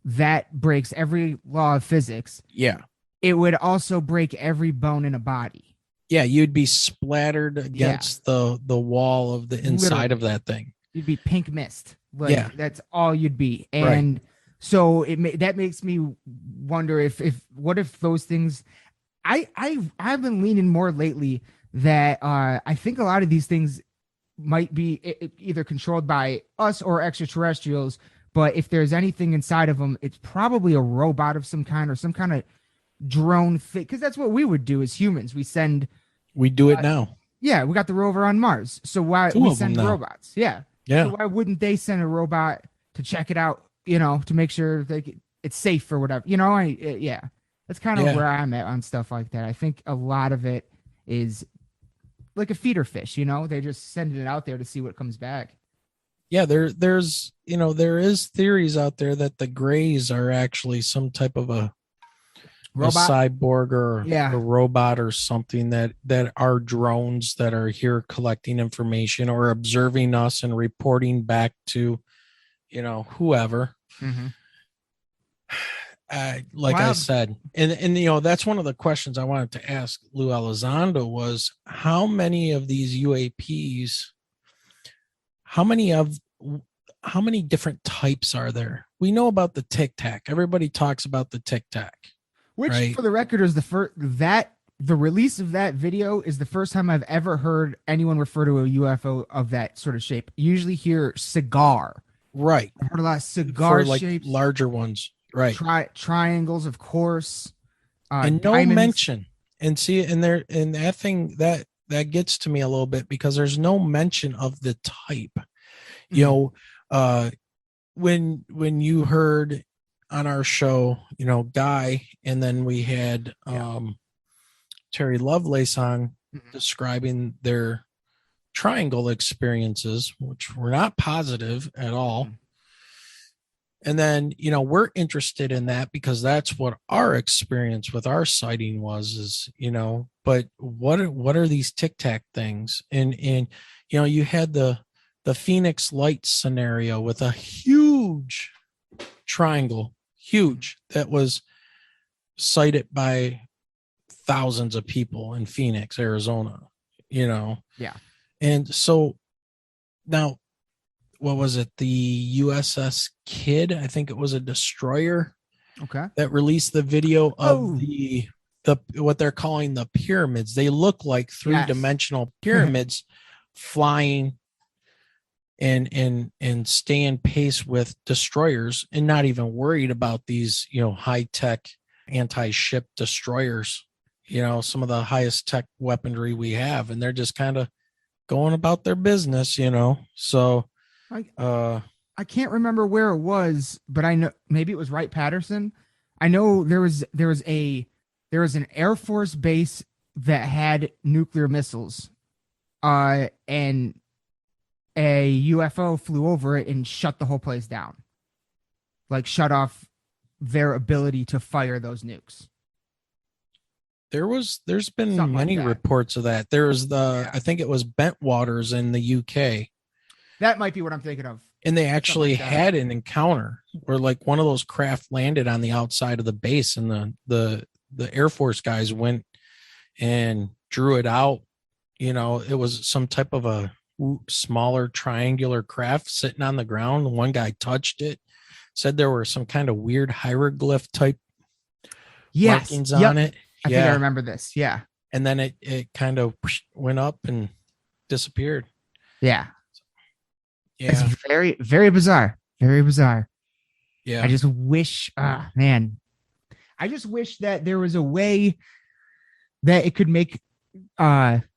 that breaks every law of physics. Yeah. It would also break every bone in a body. Yeah, you'd be splattered against the wall of the inside of that thing. You'd be pink mist. That's all you'd be. And so that makes me wonder what if those things. I've been leaning more lately that I think a lot of these things might be either controlled by us or extraterrestrials, but if there's anything inside of them, it's probably a robot of some kind or some kind of drone thing, because that's what we would do as humans. We do it now. Yeah, we got the rover on Mars, so why we send robots? Yeah. So why wouldn't they send a robot to check it out, to make sure it's safe or whatever? That's kind of where I'm at on stuff like that. I think a lot of it is like a feeder fish, they're just sending it out there to see what comes back. Yeah, there is theories out there that the Greys are actually some type of a cyborg or a robot or something, that are drones that are here collecting information or observing us and reporting back to, whoever. I said, and that's one of the questions I wanted to ask Lou Elizondo was, how many of these UAPs, how many different types are there? We know about the Tic Tac. Everybody talks about the Tic Tac, which for the record is the first, that the release of that video is the first time I've ever heard anyone refer to a UFO of that sort of shape. You usually hear cigar. Right. I've heard a lot of cigar For like shapes, larger ones. Right. triangles, of course. And no Diamonds. mention. And see, and there, and that thing that gets to me a little bit, because there's no mention of the type. You know, when you heard on our show, you know, Guy, and then we had Terry Lovelace on describing their triangle experiences, which were not positive at all. And then, you know, we're interested in that because that's what our experience with our sighting was, is, you know, but what are these Tic Tac things? And, you know, you had the Phoenix Lights scenario with a huge triangle, that was sighted by thousands of people in Phoenix, Arizona, you know? Yeah. And so now, what was it? The USS Kidd, I think it was a destroyer. Okay. That released the video of the what they're calling the pyramids. They look like three-dimensional pyramids flying and staying pace with destroyers, and not even worried about these, you know, high-tech anti-ship destroyers, you know, some of the highest tech weaponry we have, and they're just kind of going about their business, you know. So I can't remember where it was, but I know maybe it was Wright-Patterson. I know there was an Air Force base that had nuclear missiles, and a UFO flew over it and shut the whole place down, like shut off their ability to fire those nukes. There's been something many reports of that. There's I think it was Bentwaters in the UK. That might be what I'm thinking of. And they actually had an encounter where like one of those craft landed on the outside of the base, and the Air Force guys went and drew it out. You know, it was some type of a smaller triangular craft sitting on the ground. One guy touched it, said there were some kind of weird hieroglyph type markings on it. I think I remember this. Yeah. And then it kind of went up and disappeared. Yeah. Yeah. It's very, very bizarre. Very bizarre. Yeah. I just wish, man, I just wish that there was a way that it could make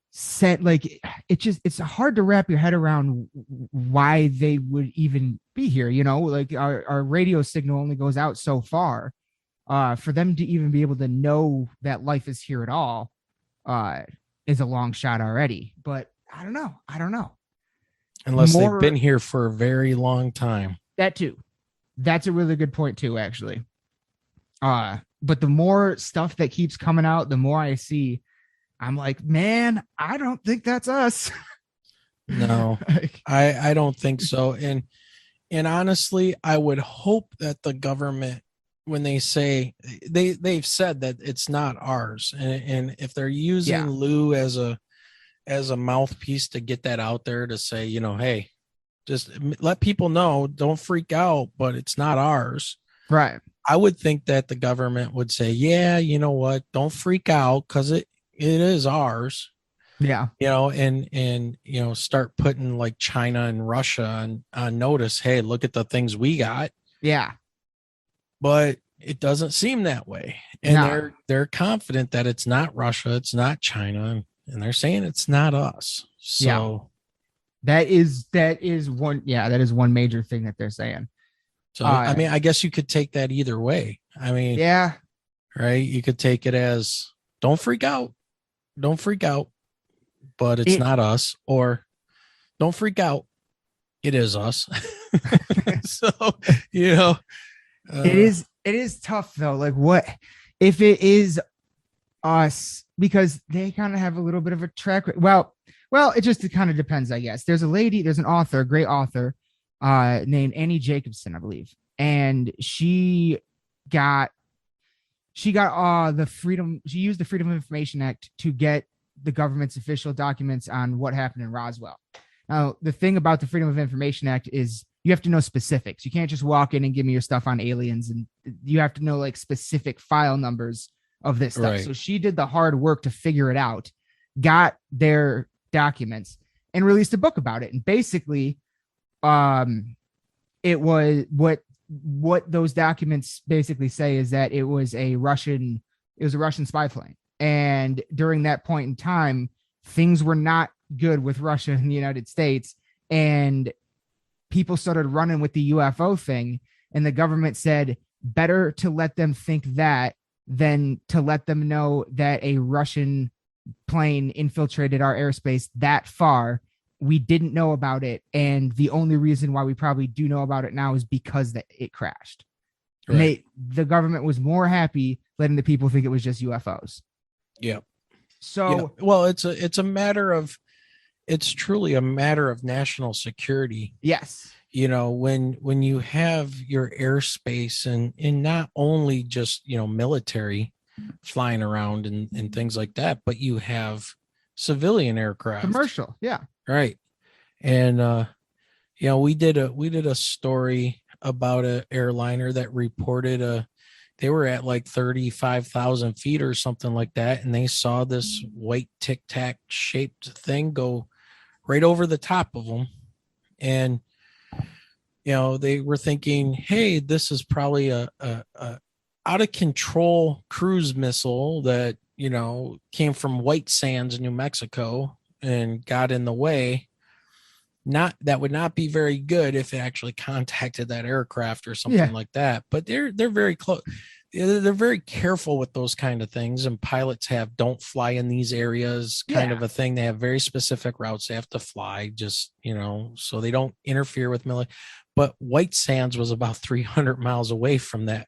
sense. Like it's hard to wrap your head around why they would even be here. You know, like our radio signal only goes out so far. For them to even be able to know that life is here at all is a long shot already. But I don't know. Unless they've been here for a very long time. That too. That's a really good point too, actually. But the more stuff that keeps coming out, the more I see, I'm like, man, I don't think that's us. No, I don't think so. And honestly, I would hope that the government, when they say they've said that it's not ours, and if they're using Lou as a mouthpiece to get that out there, to say, you know, hey, just let people know, don't freak out, but it's not ours. Right. I would think that the government would say, yeah, you know what, don't freak out, because it is ours. Yeah. You know, and you know, start putting like China and Russia on notice. Hey, look at the things we got. Yeah. But it doesn't seem that way. And they're confident that it's not Russia, it's not China, and they're saying it's not us. So that is one major thing that they're saying. So I mean, I guess you could take that either way. I mean, yeah. Right. You could take it as don't freak out, but it's not us, or don't freak out, it is us. So, you know, it is tough though. Like, what if it is us? Because they kind of have a little bit of a track. Well, it kind of depends, I guess. There's an author, a great author, named Annie Jacobson, I believe, and she used the Freedom of Information Act to get the government's official documents on what happened in Roswell. Now, the thing about the Freedom of Information Act is you have to know specifics. You can't just walk in and give me your stuff on aliens, and you have to know like specific file numbers of this stuff. Right. So she did the hard work to figure it out, got their documents, and released a book about it. And basically, it was what those documents basically say is that it was a Russian spy plane. And during that point in time, things were not good with Russia and the United States. And people started running with the UFO thing. And the government said, better to let them think that than to let them know that a Russian plane infiltrated our airspace that far. We didn't know about it. And the only reason why we probably do know about it now is because that it crashed. Right. The government was more happy letting the people think it was just UFOs. Yeah. So, well, it's truly a matter of national security. Yes. When you have your airspace and not only just, military flying around and things like that, but you have civilian aircraft, commercial. Yeah. Right. And, we did a story about an airliner that reported they were at like 35,000 feet or something like that. And they saw this white tic tac shaped thing go right over the top of them. And, they were thinking, hey, this is probably a out of control cruise missile that, came from White Sands, New Mexico, and got in the way. That would not be very good if it actually contacted that aircraft or something like that. But they're very close. They're very careful with those kind of things, and pilots have don't fly in these areas kind of a thing. They have very specific routes they have to fly, just so they don't interfere with military. But White Sands was about 300 miles away from that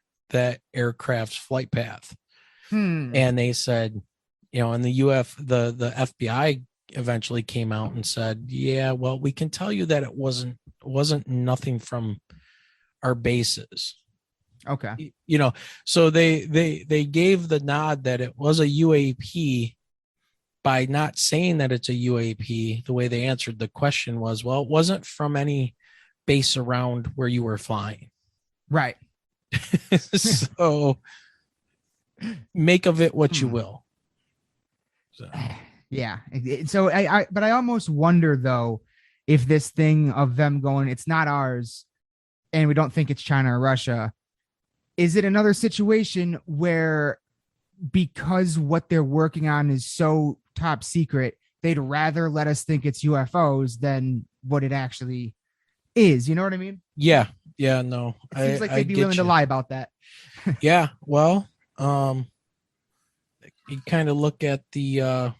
aircraft's flight path, and they said, and the FBI eventually came out and said, yeah, well, we can tell you that it wasn't nothing from our bases. Okay. So they gave the nod that it was a UAP by not saying that it's a UAP. The way they answered the question was, well, it wasn't from any base around where you were flying. Right. So make of it what you will. So. Yeah. So but I almost wonder though, if this thing of them going, it's not ours and we don't think it's China or Russia, is it another situation where because what they're working on is so top secret, they'd rather let us think it's UFOs than what it actually is? You know what I mean? Yeah. Yeah. No, it seems like they'd be willing to lie about that. Yeah. Well, you kind of look at the,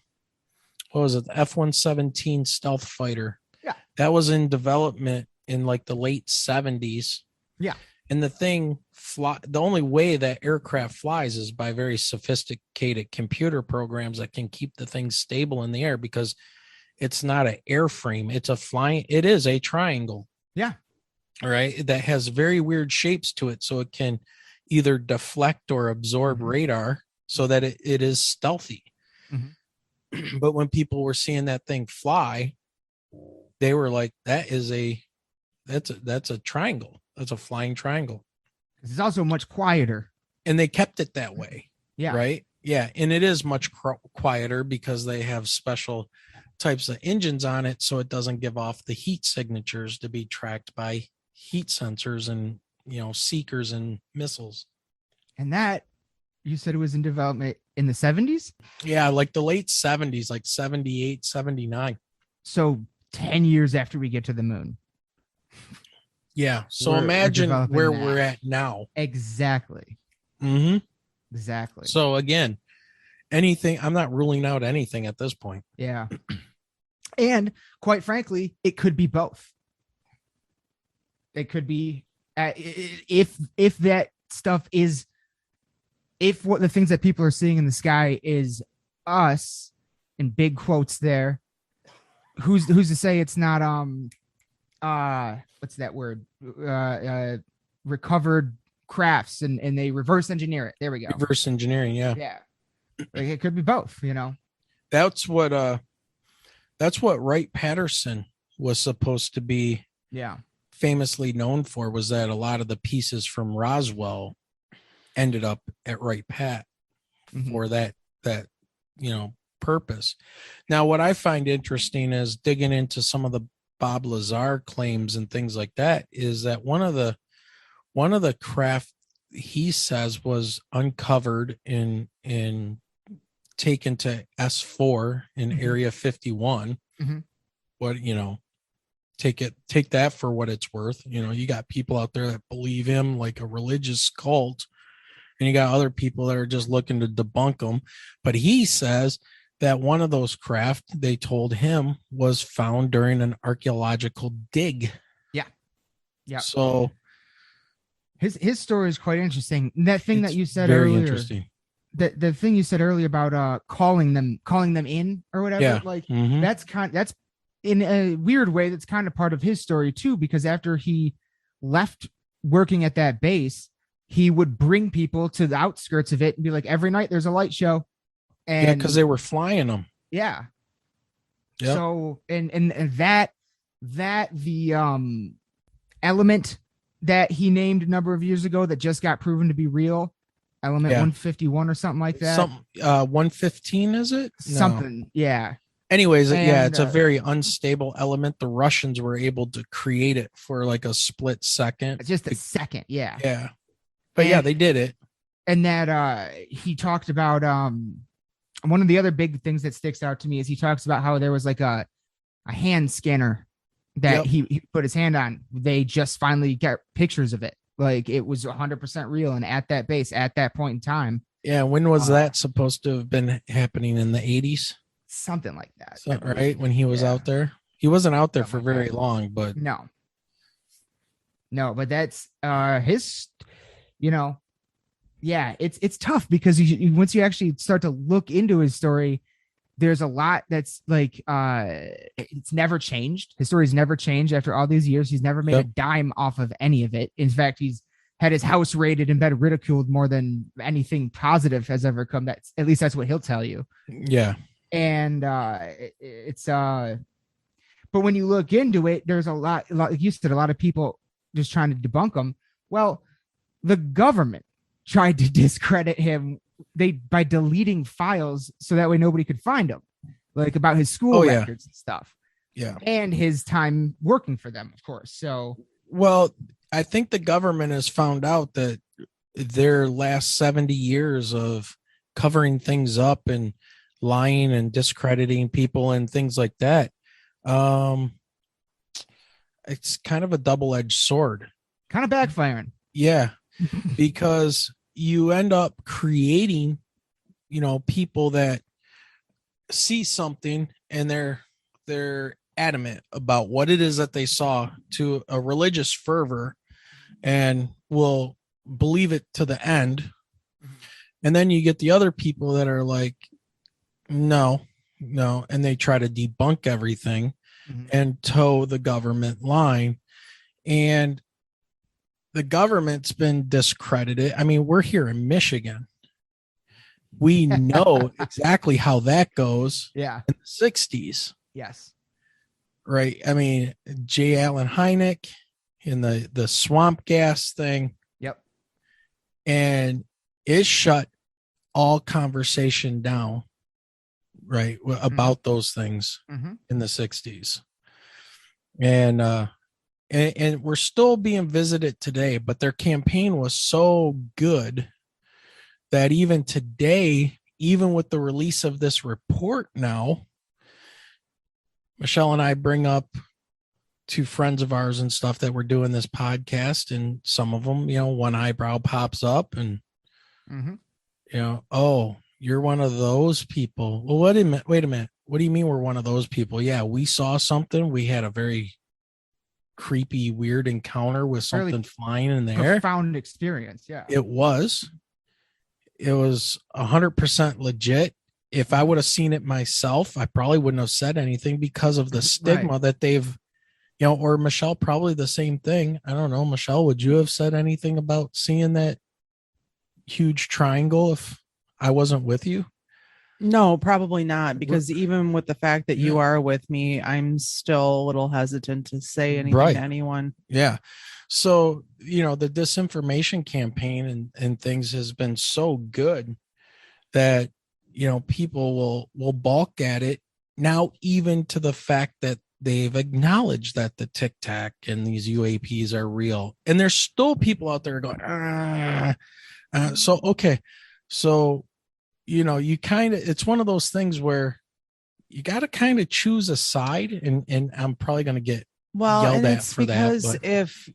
what was it? The F-117 stealth fighter. Yeah. That was in development in like the late 70s. Yeah. And the thing the only way that aircraft flies is by very sophisticated computer programs that can keep the thing stable in the air, because it's not an airframe. It is a triangle. Yeah. All right. That has very weird shapes to it. So it can either deflect or absorb radar so that it is stealthy. Mm-hmm. But when people were seeing that thing fly, they were like, that's a triangle. That's a flying triangle. It's also much quieter. And they kept it that way. Yeah. Right. Yeah. And it is much quieter because they have special types of engines on it. So it doesn't give off the heat signatures to be tracked by heat sensors and, seekers and missiles. And that, you said it was in development in the 70s? Yeah. Like the late 70s, like 78, 79. So 10 years after we get to the moon. Yeah. So imagine where we're at now. Exactly. Mm-hmm. Exactly. So again, I'm not ruling out anything at this point. Yeah. And quite frankly, it could be both. It could be if that stuff is, if what the things that people are seeing in the sky is us, in big quotes there, who's to say it's not what's that word? Recovered crafts and they reverse engineer it. There we go. Reverse engineering, yeah. Yeah. Like it could be both, That's what Wright-Patterson was supposed to be famously known for, was that a lot of the pieces from Roswell ended up at Wright-Pat for that purpose. Now, what I find interesting is digging into some of the Bob Lazar claims and things like that is that one of the craft he says was uncovered in taken to S4 in Area 51. What, take that for what it's worth. You got people out there that believe him like a religious cult, and you got other people that are just looking to debunk them. But he says that one of those craft, they told him, was found during an archaeological dig. Yeah. So his story is quite interesting. That thing that you said very earlier, interesting. The thing you said earlier about calling them in or whatever, that's in a weird way, that's kind of part of his story too, because after he left working at that base, he would bring people to the outskirts of it and be like, every night there's a light show. And because they were flying them. Yeah. Yep. So and that the element that he named a number of years ago that just got proven to be real, element 151 or something like that. 115, is it? Something, yeah. Anyways, it's a very unstable element. The Russians were able to create it for like a split second. Just a second, yeah. Yeah. But they did it. And that he talked about one of the other big things that sticks out to me is he talks about how there was like a hand scanner that he put his hand on. They just finally got pictures of it. Like it was 100% real. And at that base, at that point in time. Yeah. When was that supposed to have been happening? In the 80s? Something like that. Right? When he was out there? He wasn't out there for very long, but. No, but that's his, it's tough because once you actually start to look into his story, there's a lot that's like it's never changed. His story's never changed after all these years. He's never made a dime off of any of it. In fact, he's had his house raided and been ridiculed more than anything positive has ever come. That's at least that's what he'll tell you. Yeah. And but when you look into it, there's a lot, like you said, a lot of people just trying to debunk him. Well, the government tried to discredit him by deleting files so that way nobody could find him, like about his school records and stuff. Yeah. And his time working for them, of course. So, well, I think the government has found out that their last 70 years of covering things up and lying and discrediting people and things like that, it's kind of a double-edged sword. Kind of backfiring. Yeah. Because you end up creating, people that see something and they're adamant about what it is that they saw to a religious fervor and will believe it to the end. And then you get the other people that are like, no, and they try to debunk everything and toe the government line. And the government's been discredited. I mean, we're here in Michigan. We know exactly how that goes. Yeah. In the 60s. Yes. Right. I mean, J. Allen Hynek in the swamp gas thing. Yep. And it shut all conversation down, right, about those things in the 60s. And we're still being visited today, but their campaign was so good that even today, even with the release of this report now, Michelle and I bring up to friends of ours and stuff that we're doing this podcast, and some of them, one eyebrow pops up and, oh, you're one of those people. Well, wait a minute. What do you mean we're one of those people? Yeah, we saw something. We had a very creepy, weird encounter with something flying in the air. Profound experience. Yeah, it was 100% legit. If I would have seen it myself, I probably wouldn't have said anything because of the stigma that they've, or Michelle, probably the same thing. I don't know. Michelle, would you have said anything about seeing that huge triangle if I wasn't with you? No, probably not, because even with the fact that you are with me, I'm still a little hesitant to say anything to anyone. Yeah. So, the disinformation campaign and things has been so good that, people will balk at it now, even to the fact that they've acknowledged that the Tic Tac and these UAPs are real. And there's still people out there going, okay. So, you it's one of those things where you got to kind of choose a side, and I'm probably going to get yelled and at it's for because that. But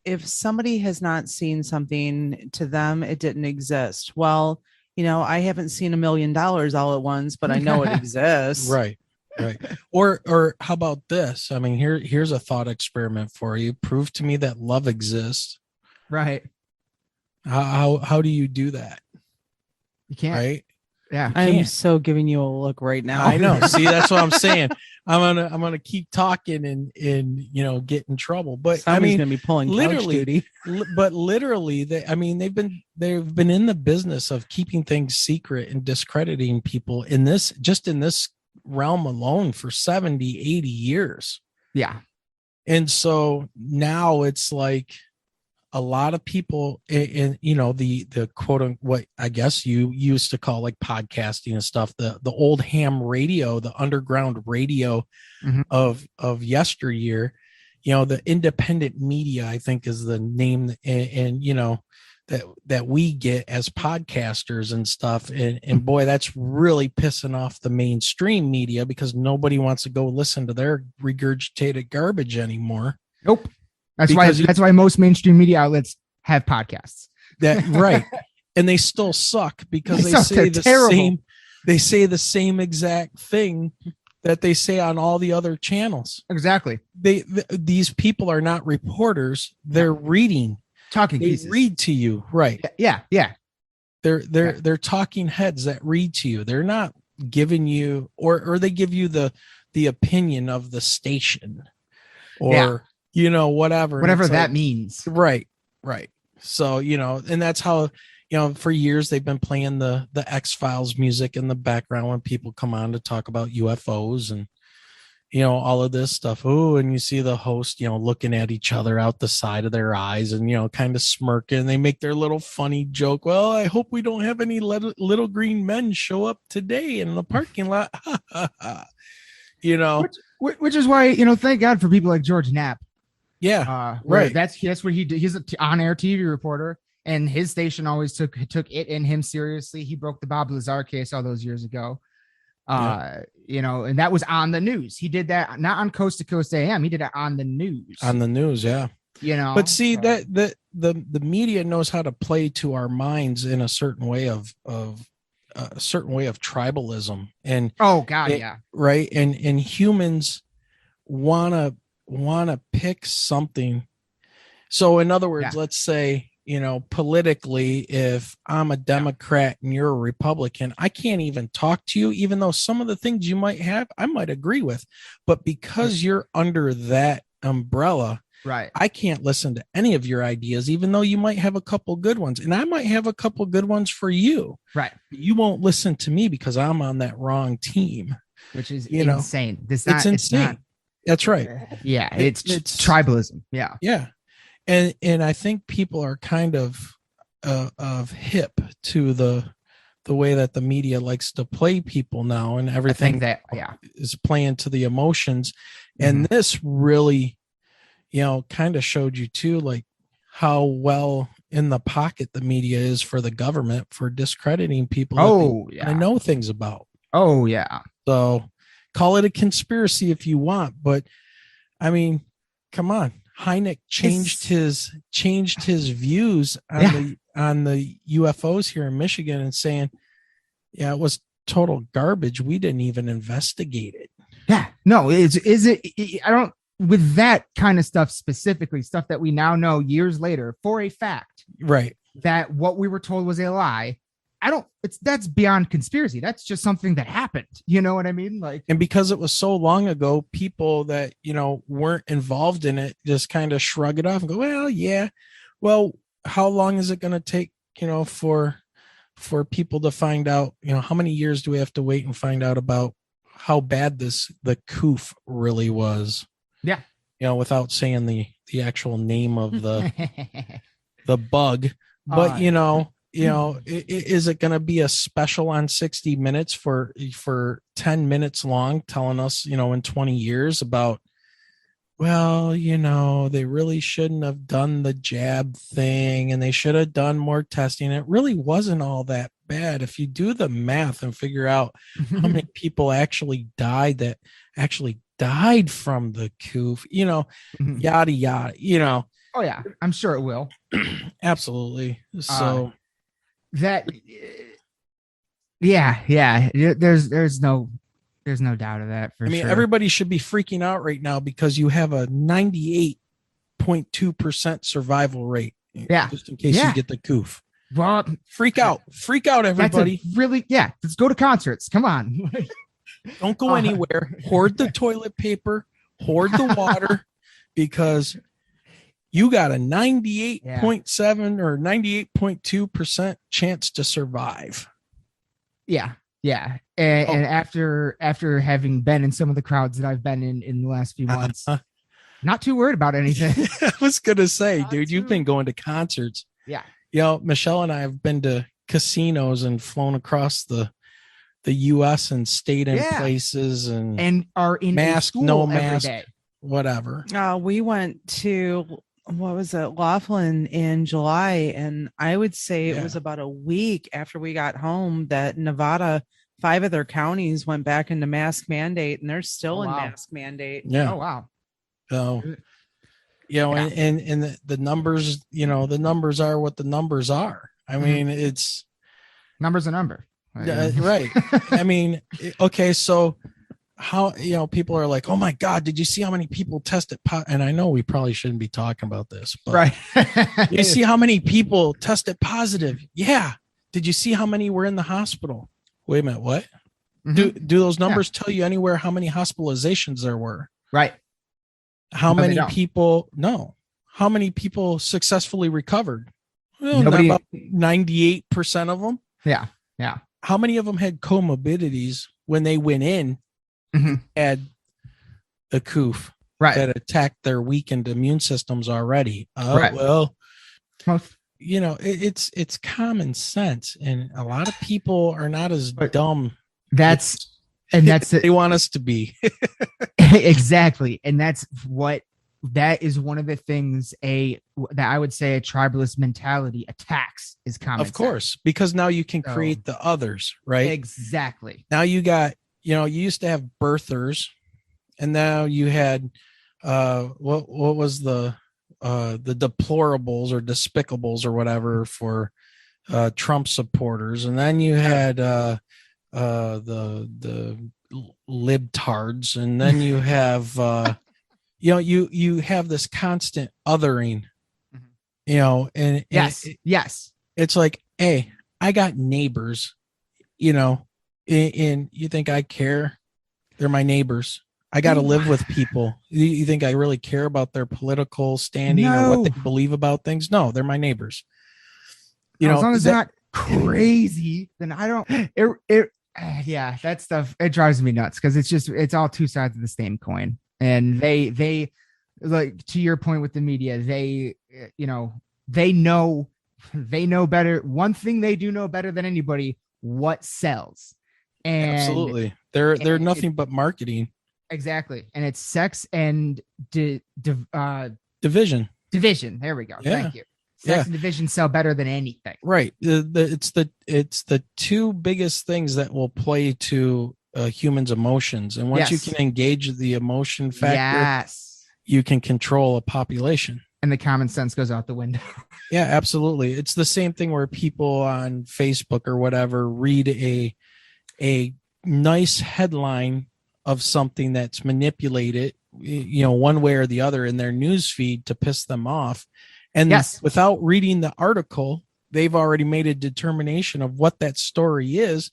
if somebody has not seen something, to them, it didn't exist. Well, I haven't seen $1 million all at once, but I know it exists. Right. Or how about this? I mean, here's a thought experiment for you. Prove to me that love exists. Right. How do you do that? You can't. Right. Yeah. I'm so giving you a look right now. I know. See, that's what I'm saying. I'm gonna keep talking and get in trouble. But somebody's gonna be pulling literally couch duty. But literally, they've been in the business of keeping things secret and discrediting people in this realm alone for 70, 80 years. Yeah. And so now it's like a lot of people in the quote unquote, what I guess you used to call like podcasting and stuff, the old ham radio, the underground radio of yesteryear, the independent media, I think is the name, and that we get as podcasters and stuff. And boy, that's really pissing off the mainstream media, because nobody wants to go listen to their regurgitated garbage anymore. Nope. That's why most mainstream media outlets have podcasts. Right. And they still suck, because they say the same exact thing that they say on all the other channels. Exactly. These people are not reporters. They're reading. Talking they pieces. Read to you. Right. Yeah. They're talking heads that read to you. They're not giving you, or they give you the opinion of the station, or whatever that means. Right. So, and that's how, for years they've been playing the X-Files music in the background when people come on to talk about UFOs and, all of this stuff. Oh, and you see the host, looking at each other out the side of their eyes and, kind of smirking. They make their little funny joke. Well, I hope we don't have any little green men show up today in the parking lot. Which is why, thank God for people like George Knapp. Yeah. Right. That's what he did. He's an on-air TV reporter, and his station always took it and him seriously. He broke the Bob Lazar case all those years ago. And that was on the news. He did that not on Coast to Coast AM. He did it on the news. Yeah. But see, that the media knows how to play to our minds in a certain way of tribalism. And right. And humans wanna pick something. So in other words, let's say, politically, if I'm a Democrat and you're a Republican, I can't even talk to you, even though some of the things you might have, I might agree with, but because you're under that umbrella, right, I can't listen to any of your ideas, even though you might have a couple good ones, and I might have a couple good ones for you. Right. You won't listen to me because I'm on that wrong team, which is insane. It's insane. That's right. Yeah. It's tribalism. Yeah. Yeah. And I think people are kind of hip to the way that the media likes to play people now, and everything is playing to the emotions. And this really, kind of showed you too, like how well in the pocket the media is for the government for discrediting people I know things about. Oh yeah. So call it a conspiracy if you want, but I mean, come on. Hynek changed his views on the UFOs here in Michigan and saying, it was total garbage. We didn't even investigate it. Yeah, no, I don't, with that kind of stuff, specifically stuff that we now know years later for a fact, right, that what we were told was a lie. That's beyond conspiracy. That's just something that happened. You know what I mean? Like, and because it was so long ago, people that, weren't involved in it just kind of shrug it off and go, well, yeah, well, how long is it going to take, for people to find out, how many years do we have to wait and find out about how bad the coof really was? Yeah. Without saying the actual name of the bug, but You know, is it going to be a special on 60 Minutes for 10 minutes long telling us, you know, in 20 years about, well, you know, they really shouldn't have done the jab thing and they should have done more testing. It really wasn't all that bad. If you do the math and figure out how many people actually died from the coof, you know, yada, yada, you know. Oh yeah, I'm sure it will. Absolutely. So there's no doubt of that. For sure. Everybody should be freaking out right now because you have a 98.2% survival rate. Yeah, just in case you get the coof. Well, freak out, everybody. Let's go to concerts. Come on. Don't go anywhere. Hoard the toilet paper, hoard the water, because you got a 98.7 or 98.2% chance to survive. Yeah. And after having been in some of the crowds that I've been in the last few months, not too worried about anything. I was going to say, dude, you've been going to concerts. Yeah. You know, Michelle and I have been to casinos and flown across the U.S. and stayed in places and are in mask, no mask, whatever. We went to, what was it, Laughlin in July, and I would say it was about a week after we got home that Nevada, 5 of their counties went back into mask mandate, and they're still in mask mandate. Yeah. Oh wow. So, you know, and the numbers, you know, the numbers are what the numbers are. I mean, it's number's a number. Right. I mean, okay, so how, you know, people are like, oh my God, did you see how many people tested and I know we probably shouldn't be talking about this, but right. You see how many people tested positive? Yeah. Did you see how many were in the hospital? Wait a minute, what? Do those numbers tell you anywhere how many hospitalizations there were? Right. How many people? No. How many people successfully recovered? Well, about 98% of them. Yeah. How many of them had comorbidities when they went in? Had the coof that attacked their weakened immune systems already. Well, you know, it's common sense, and a lot of people are not as dumb. That's they want us to be. Exactly, and that is one of the things that I would say a tribalist mentality attacks is common sense. Of course, because now you can create the others, right? Exactly. Now you got, you know, you used to have birthers, and now you had what was the deplorables or despicables or whatever for Trump supporters, and then you had the libtards, and then you have you know, you have this constant othering, you know, and yes, it's like, hey, I got neighbors, you know. And you think I care? They're my neighbors. I got to live with people. You think I really care about their political standing or what they believe about things? No, they're my neighbors. You know, as long as they're not crazy, then I don't. Yeah, that stuff, it drives me nuts because it's all two sides of the same coin. And they like, to your point with the media, they know better. One thing they do know better than anybody: what sells. And absolutely, they're nothing but marketing. Exactly, and it's sex and division. There we go. Yeah. Thank you. Sex and division sell better than anything. Right. It's the two biggest things that will play to humans' emotions, and once you can engage the emotion factor, you can control a population. And the common sense goes out the window. Yeah, absolutely. It's the same thing where people on Facebook or whatever read a nice headline of something that's manipulated, you know, one way or the other in their news feed to piss them off. And without reading the article, they've already made a determination of what that story is,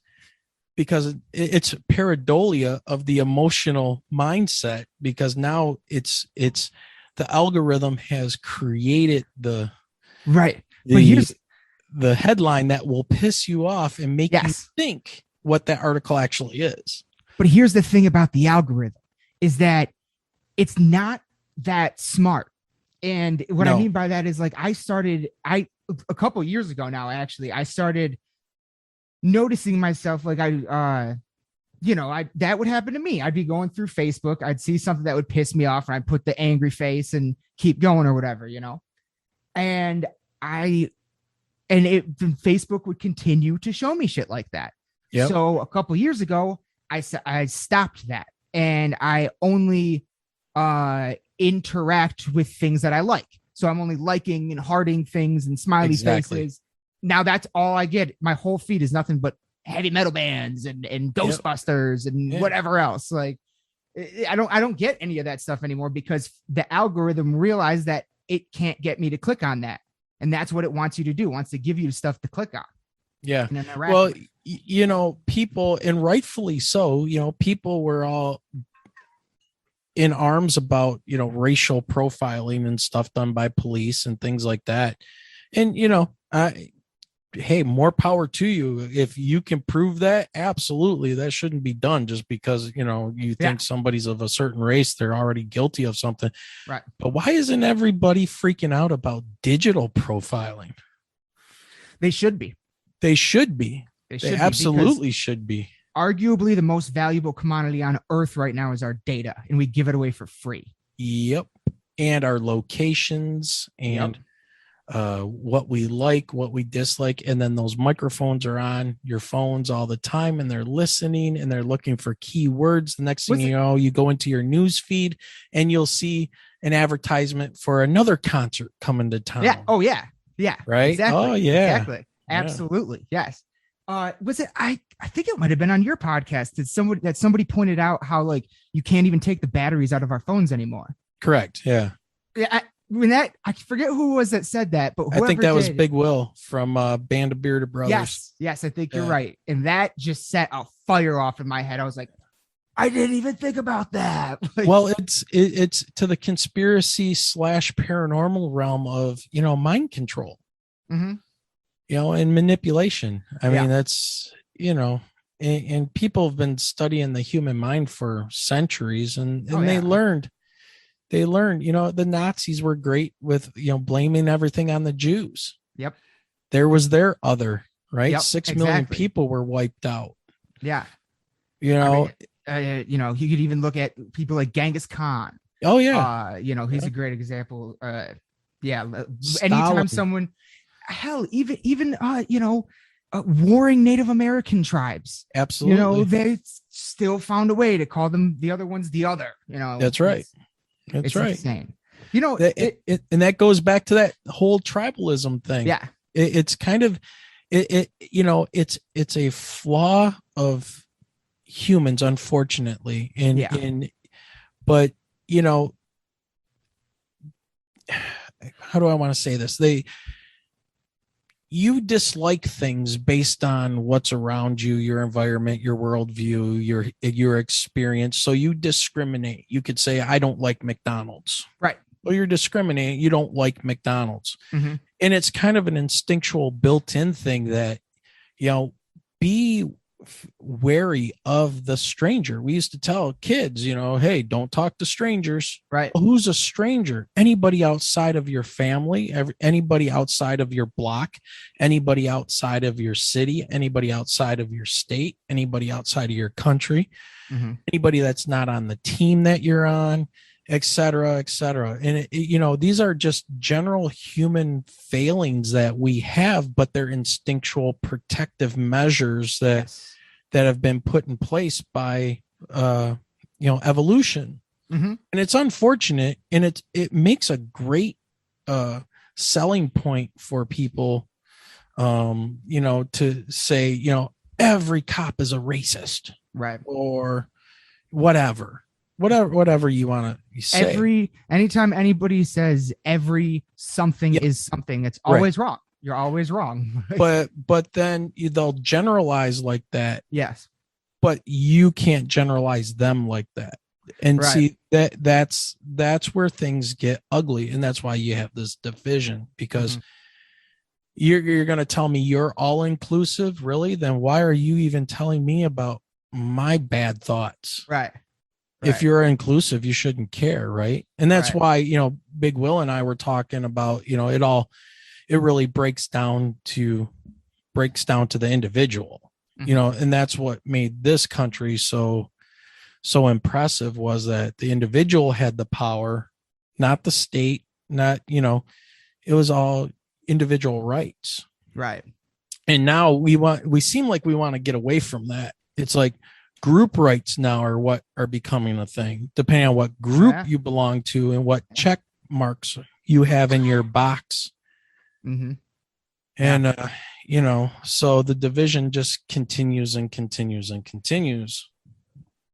because it's pareidolia of the emotional mindset, because now it's the algorithm has created the headline that will piss you off and make you think what that article actually is. But here's the thing about the algorithm is that it's not that smart. And what I mean by that is like a couple years ago now, actually, I started noticing myself like that would happen to me. I'd be going through Facebook, I'd see something that would piss me off, and I'd put the angry face and keep going or whatever, and Facebook would continue to show me shit like that. Yep. So a couple years ago, I stopped that, and I only interact with things that I like. So I'm only liking and hearting things and smiley faces. Now that's all I get. My whole feed is nothing but heavy metal bands and Ghostbusters and whatever else. Like I don't get any of that stuff anymore because the algorithm realized that it can't get me to click on that. And that's what it wants you to do. It wants to give you stuff to click on. Yeah. Well, people, and rightfully so, people were all in arms about, racial profiling and stuff done by police and things like that. And, hey, more power to you. If you can prove that, absolutely, that shouldn't be done just because, you think somebody's of a certain race, they're already guilty of something. Right. But why isn't everybody freaking out about digital profiling? They should be. They absolutely should be. Arguably the most valuable commodity on earth right now is our data, and we give it away for free. Yep. And our locations and what we like, what we dislike. And then those microphones are on your phones all the time, and they're listening and they're looking for keywords. The next thing you know, you go into your news feed and you'll see an advertisement for another concert coming to town. Yeah. Oh yeah. Yeah. Right. Exactly. Oh yeah. Exactly. Absolutely. Yes. Was it? I think it might have been on your podcast. That somebody pointed out how like you can't even take the batteries out of our phones anymore. Correct. Yeah. Yeah. I forget who it was that said that, but I think that was Big Will from Band of Bearded Brothers. Yes, I think you're right. And that just set a fire off in my head. I was like, I didn't even think about that. Well, it's to the conspiracy / paranormal realm of mind control. Mm-hmm. And manipulation. I mean, that's, and people have been studying the human mind for centuries and they learned, the Nazis were great with, blaming everything on the Jews. Yep. There was their other, right? Yep, 6 million people were wiped out. Yeah. You could even look at people like Genghis Khan. Oh yeah. He's a great example. Anytime someone, hell, even warring Native American tribes. Absolutely. They still found a way to call them the other ones the other. That's right. That's right. Insane. And that goes back to that whole tribalism thing. Yeah. It's kind of it's a flaw of humans, unfortunately. But how do I want to say this? You dislike things based on what's around you, your environment, your worldview, your experience. So you discriminate. You could say, I don't like McDonald's. Right. Well, you're discriminating. You don't like McDonald's. Mm-hmm. And it's kind of an instinctual built-in thing that, be wary of the stranger. We used to tell kids, hey, don't talk to strangers. Right. Well, who's a stranger? Anybody outside of your family, anybody outside of your block, anybody outside of your city, anybody outside of your state, anybody outside of your country, anybody that's not on the team that you're on, et cetera, et cetera. And, these are just general human failings that we have, but they're instinctual protective measures that have been put in place by, evolution. Mm-hmm. And it's unfortunate. And it makes a great selling point for people, to say, every cop is a racist. Right. Or whatever you want to say. Anytime anybody says every something is something, it's always wrong. You're always wrong. but then they'll generalize like that. Yes. But you can't generalize them like that. And see that's where things get ugly. And that's why you have this division, because you're going to tell me you're all inclusive. Really? Then why are you even telling me about my bad thoughts? Right. If you're inclusive, you shouldn't care, right? And that's why, Big Will and I were talking about, it really breaks down to the individual, and that's what made this country so impressive, was that the individual had the power, not the state, not, it was all individual rights. Right. And now we seem like we want to get away from that. It's like group rights now are what are becoming a thing, depending on what group you belong to and what check marks you have in your box. Mm-hmm. And, so the division just continues and continues and continues.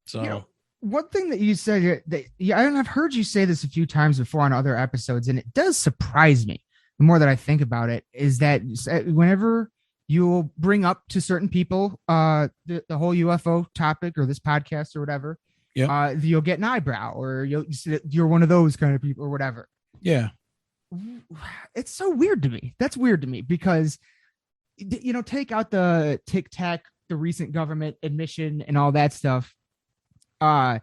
So one thing that you said that I've heard you say this a few times before on other episodes, and it does surprise me the more that I think about it, is that whenever you'll bring up to certain people the whole UFO topic or this podcast or whatever, you'll get an eyebrow, or you're one of those kind of people or whatever. Yeah. It's so weird to me. That's weird to me because, take out the Tic Tac, the recent government admission and all that stuff. Look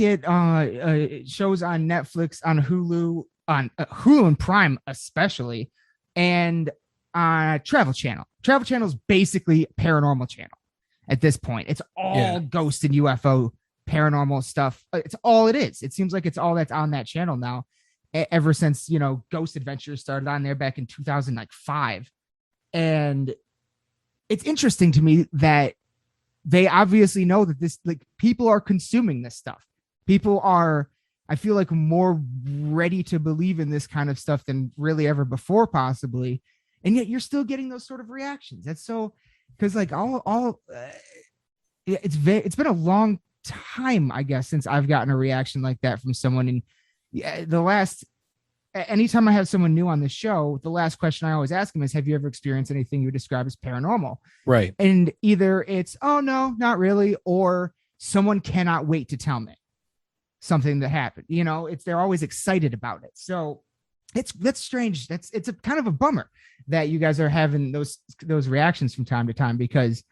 at shows on Netflix, on Hulu and Prime especially, and Travel Channel. Travel Channel is basically Paranormal Channel at this point. It's all ghost and UFO paranormal stuff. It's all it is. It seems like it's all that's on that channel now, ever since Ghost Adventures started on there back in 2005. And it's interesting to me that they obviously know that this, like, people are consuming this stuff. People are, I feel like, more ready to believe in this kind of stuff than really ever before, possibly. And yet you're still getting those sort of reactions. That's so, because like it's been a long time, I guess, since I've gotten a reaction like that from someone. And anytime I have someone new on the show, the last question I always ask them is, have you ever experienced anything you would describe as paranormal? Right. And either it's, oh no, not really, or someone cannot wait to tell me something that happened. They're always excited about it. So that's strange. It's a kind of a bummer that you guys are having those reactions from time to time, because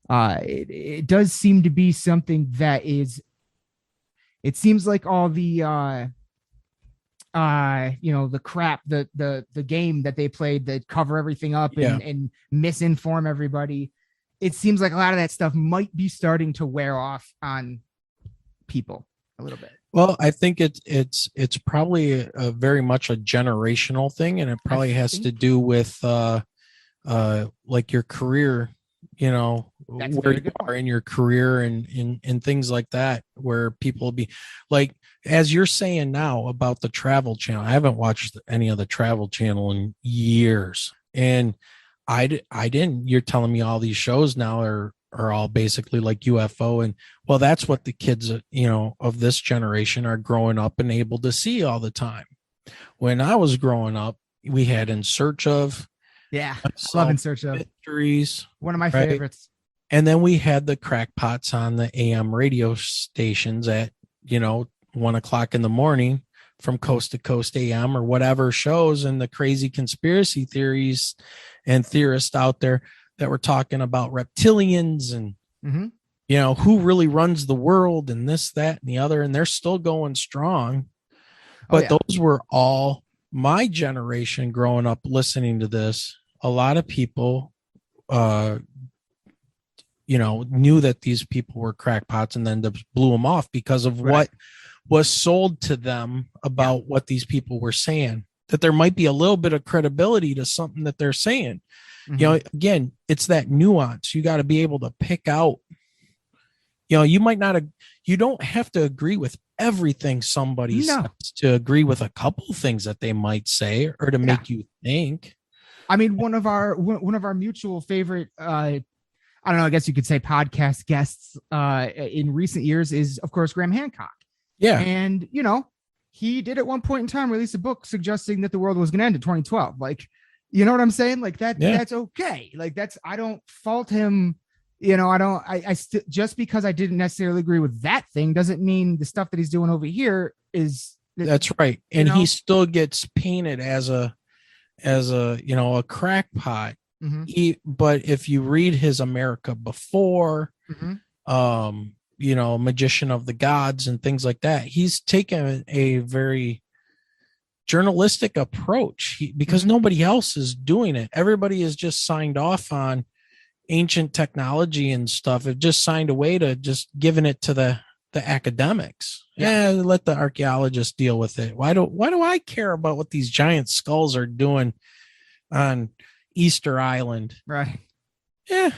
it does seem to be something that is, it seems like all the the crap, the game that they played that cover everything up and misinform everybody. It seems like a lot of that stuff might be starting to wear off on people a little bit. Well, I think it's probably a very much a generational thing, and it probably has to do with like your career, where you are in your career and things like that, where people be like, as you're saying now about the Travel Channel. I haven't watched any of the Travel Channel in years, and I didn't. You're telling me all these shows now are all basically like UFO, and well, that's what the kids, of this generation are growing up and able to see all the time. When I was growing up, we had In Search Of. Yeah, love In Search Of. Mysteries, one of my favorites. And then we had the crackpots on the AM radio stations at 1:00 in the morning from Coast to Coast AM or whatever shows, and the crazy conspiracy theories and theorists out there that were talking about reptilians and who really runs the world and this, that, and the other, and they're still going strong. But those were all my generation growing up listening to this. A lot of people knew that these people were crackpots, and then blew them off because of what was sold to them about what these people were saying, that there might be a little bit of credibility to something that they're saying. Again, it's that nuance. You got to be able to pick out, you might not, you don't have to agree with everything somebody says to agree with a couple things that they might say or to make you think. I mean, one of our mutual favorite, I don't know, I guess you could say podcast guests in recent years is, of course, Graham Hancock. Yeah. And, he did at one point in time release a book suggesting that the world was going to end in 2012. Like, you know what I'm saying? Like that's okay. Like I don't fault him. I still, just because I didn't necessarily agree with that thing doesn't mean the stuff that he's doing over here is. That's right. And he still gets painted as a crackpot. But if you read his America Before, magician of the gods and things like that. He's taken a very journalistic approach because nobody else is doing it. Everybody is just signed off on ancient technology and stuff. It just signed away to just giving it to the academics. Let the archaeologists deal with it. Why do I care about what these giant skulls are doing on Easter Island? Right. Yeah.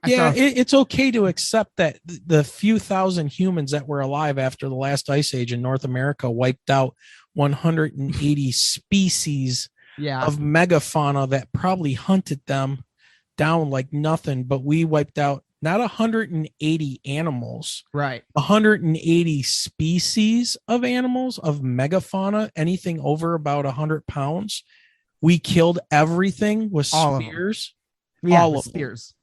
It's okay to accept that the few thousand humans that were alive after the last ice age in North America wiped out 180 species of megafauna that probably hunted them down like nothing, but we wiped out not 180 animals, right? 180 species of animals, of megafauna, anything over about 100 pounds. We killed everything with spears. All of spears.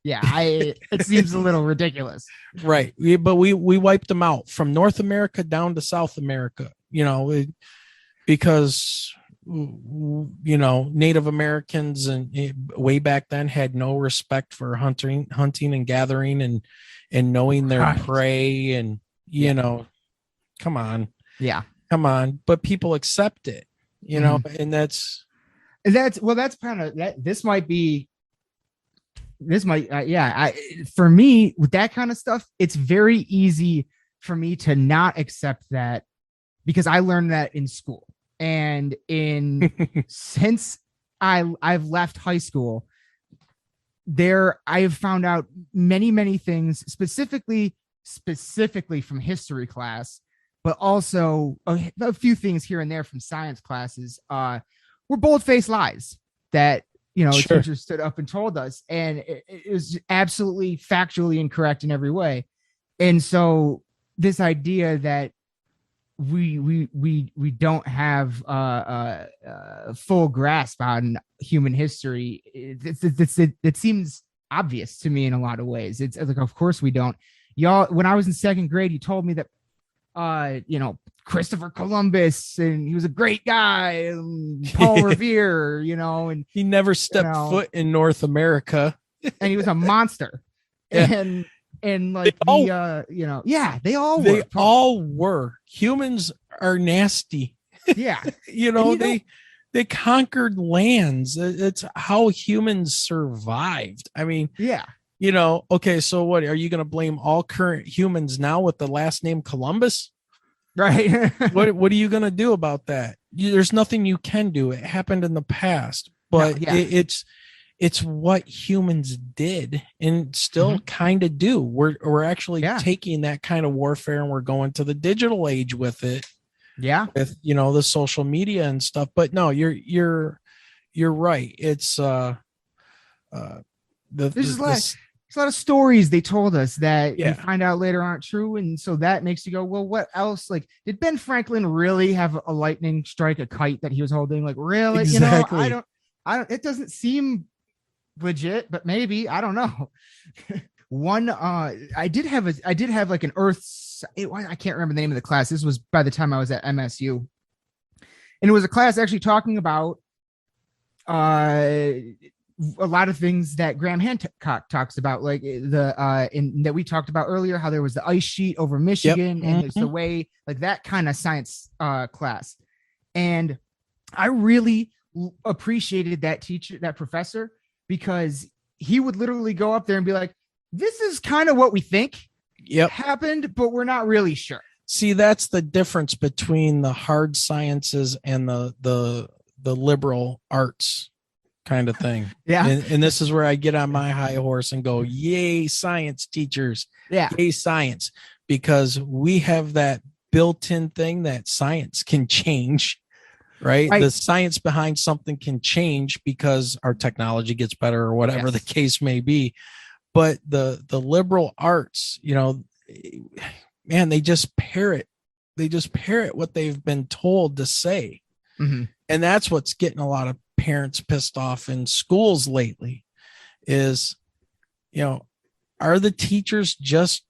It seems a little ridiculous. Right. But we wiped them out from North America down to South America, because Native Americans and way back then had no respect for hunting and gathering and knowing their prey, and come on. But people accept it, and that's kind of that. For me, with that kind of stuff, it's very easy for me to not accept that because I learned that in school. And since I've left high school, I've found out many things specifically from history class, but also a few things here and there from science classes were bold-faced lies that teachers stood up and told us, and it was absolutely factually incorrect in every way. And so this idea that we don't have full grasp on human history, it seems obvious to me in a lot of ways. It's like, of course we don't. Y'all, when I was in second grade, you told me that Christopher Columbus, and he was a great guy, Paul Revere, and he never stepped foot in North America, and he was a monster. And like they all were. Humans are nasty. Yeah. They conquered lands. It's how humans survived. I mean, okay, so what are you going to blame all current humans now with the last name Columbus? Right. What are you going to do about that? There's nothing you can do. It happened in the past, but it's what humans did and still kind of do. We're actually taking that kind of warfare and we're going to the digital age with it. Yeah. With, the social media and stuff. But no, you're right. It's there's a lot of stories they told us that you find out later aren't true. And so that makes you go, well, what else? Like, did Ben Franklin really have a lightning strike a kite that he was holding? Like, really? Exactly. I don't, it doesn't seem legit, but maybe, I don't know. I did have like an I can't remember the name of the class. This was by the time I was at MSU, and it was a class actually talking about a lot of things that Graham Hancock talks about, like that we talked about earlier, how there was the ice sheet over Michigan, and it's the way, like that kind of science class. And I really appreciated that teacher, that professor, because he would literally go up there and be like, this is kind of what we think happened, but we're not really sure. See, that's the difference between the hard sciences and the liberal arts kind of thing. And this is where I get on my high horse and go, yay, science teachers. Yay, science. Because we have that built-in thing that science can change, right? The science behind something can change because our technology gets better or whatever the case may be. But the liberal arts, man, they just parrot what they've been told to say. Mm-hmm. And that's what's getting a lot of parents pissed off in schools lately is, are the teachers just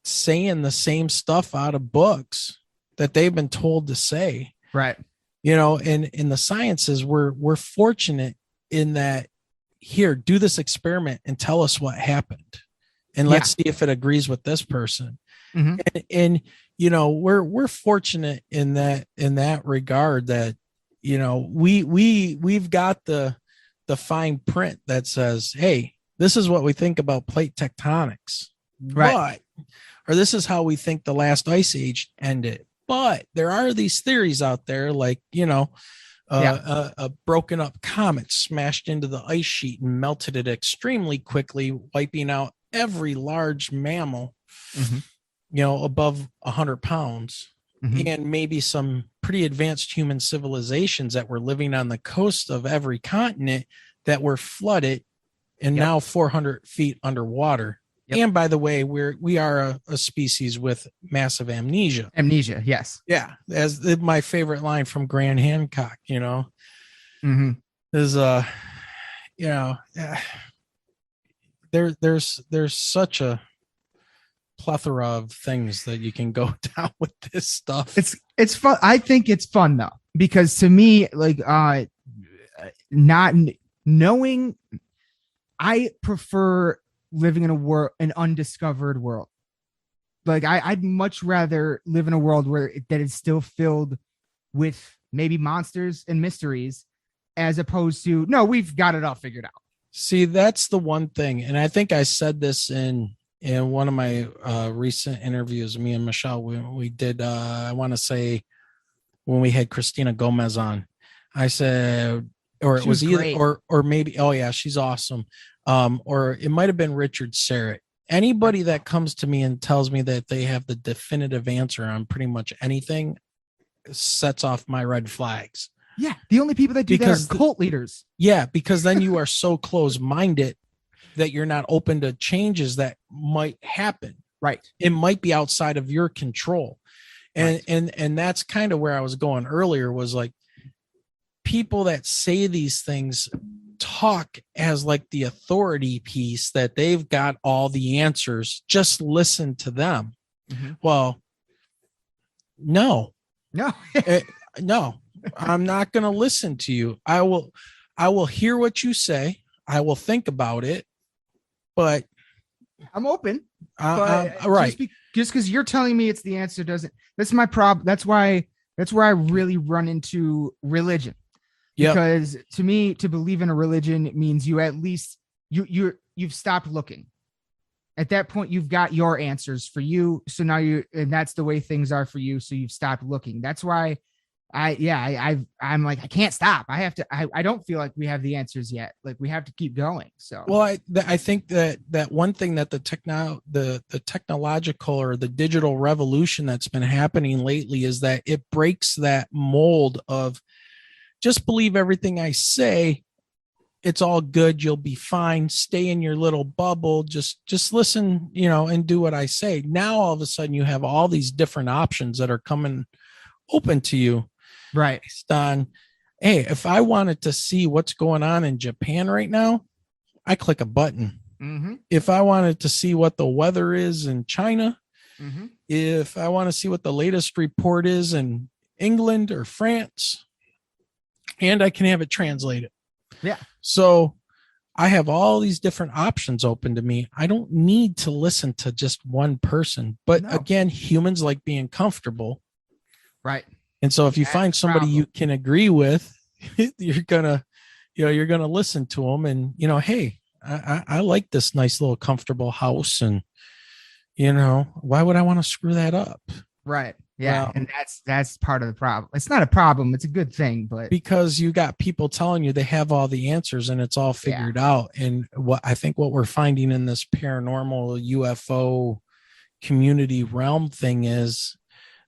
saying the same stuff out of books that they've been told to say? Right. And in the sciences, we're fortunate in that, here, do this experiment and tell us what happened. and let's see if it agrees with this person. And you know, we're fortunate in that regard that, you know, we've got the fine print that says, hey, this is what we think about plate tectonics, right? Or this is how we think the last ice age ended. But there are these theories out there, like, you know, a broken up comet smashed into the ice sheet and melted it extremely quickly, wiping out every large mammal, you know, above 100 pounds, and maybe some pretty advanced human civilizations that were living on the coast of every continent that were flooded and now 400 feet underwater. And by the way, we are a species with massive amnesia. Amnesia, yes. Yeah, as my favorite line from Grant Hancock, you know, is you know, there's such a plethora of things that you can go down with this stuff. It's fun. I think it's fun though, because to me, like, not knowing, I prefer living in an undiscovered world. Like I'd much rather live in a world that is still filled with maybe monsters and mysteries, as opposed to, no, we've got it all figured out. See, that's the one thing. And I think I said this in one of my recent interviews, me and Michelle, we did, I want to say when we had Cristina Gomez on, I said, or it was either, great. or maybe, oh yeah, she's awesome. Or it might've been Richard Serrett. Anybody that comes to me and tells me that they have the definitive answer on pretty much anything sets off my red flags. Yeah. The only people that do that are cult leaders. Yeah. Because then you are so close-minded that you're not open to changes that might happen. Right. It might be outside of your control. And, and that's kind of where I was going earlier, was like, people that say these things talk as like the authority piece, that they've got all the answers, just listen to them. Well, no, I'm not going to listen to you. I will hear what you say. I will think about it, but I'm open. Right. Just because you're telling me it's the answer doesn't, that's my problem. That's where I really run into religion. Because to me, to believe in a religion means you at least you've stopped looking. At that point, you've got your answers for you. So now and that's the way things are for you. So you've stopped looking. That's why I'm like, I can't stop. I don't feel like we have the answers yet. Like, we have to keep going. So, well, I think that one thing that the technological or the digital revolution that's been happening lately is that it breaks that mold of, just believe everything I say. It's all good. You'll be fine. Stay in your little bubble. Just listen, you know, and do what I say. Now, all of a sudden you have all these different options that are coming open to you. Right. Based on, hey, if I wanted to see what's going on in Japan right now, I click a button. If I wanted to see what the weather is in China, if I want to see what the latest report is in England or France, and I can have it translated. Yeah. So I have all these different options open to me. I don't need to listen to just one person. But again, humans like being comfortable. Right. And so if you find somebody you can agree with, you're gonna listen to them, and, you know, hey, I like this nice little comfortable house, and, you know, why would I want to screw that up? Right. Yeah. Well, and that's part of the problem. It's not a problem. It's a good thing, but because you got people telling you they have all the answers and it's all figured out. And what we're finding in this paranormal UFO community realm thing is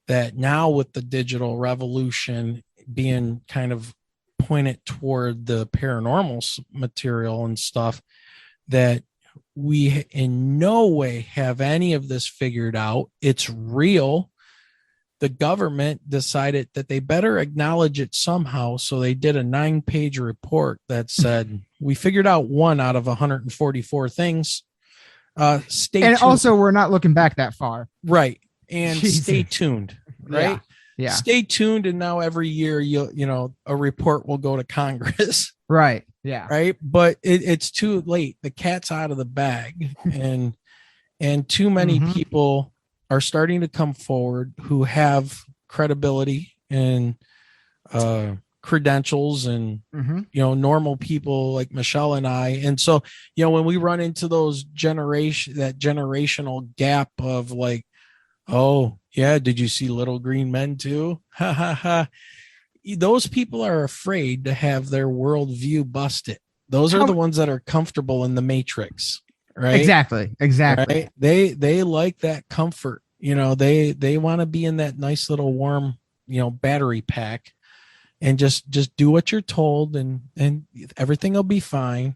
that now, with the digital revolution being kind of pointed toward the paranormal material and stuff, that we in no way have any of this figured out. It's real. The government decided that they better acknowledge it somehow. So they did a 9-page report that said, we figured out 1 out of 144 things. Stay tuned. Also, we're not looking back that far. Right. And stay tuned. Right. Yeah. Stay tuned. And now every year, a report will go to Congress. Right. Yeah. Right. But it's too late. The cat's out of the bag. And And too many people are starting to come forward who have credibility and credentials and, normal people like Michelle and I. And so, when we run into that generational gap of like, oh yeah, did you see Little Green Men too? Ha ha ha. Those people are afraid to have their worldview busted. Those are the ones that are comfortable in the matrix, right? Exactly. Right? They like that comfort. They want to be in that nice little warm, battery pack, and just do what you're told, and everything will be fine.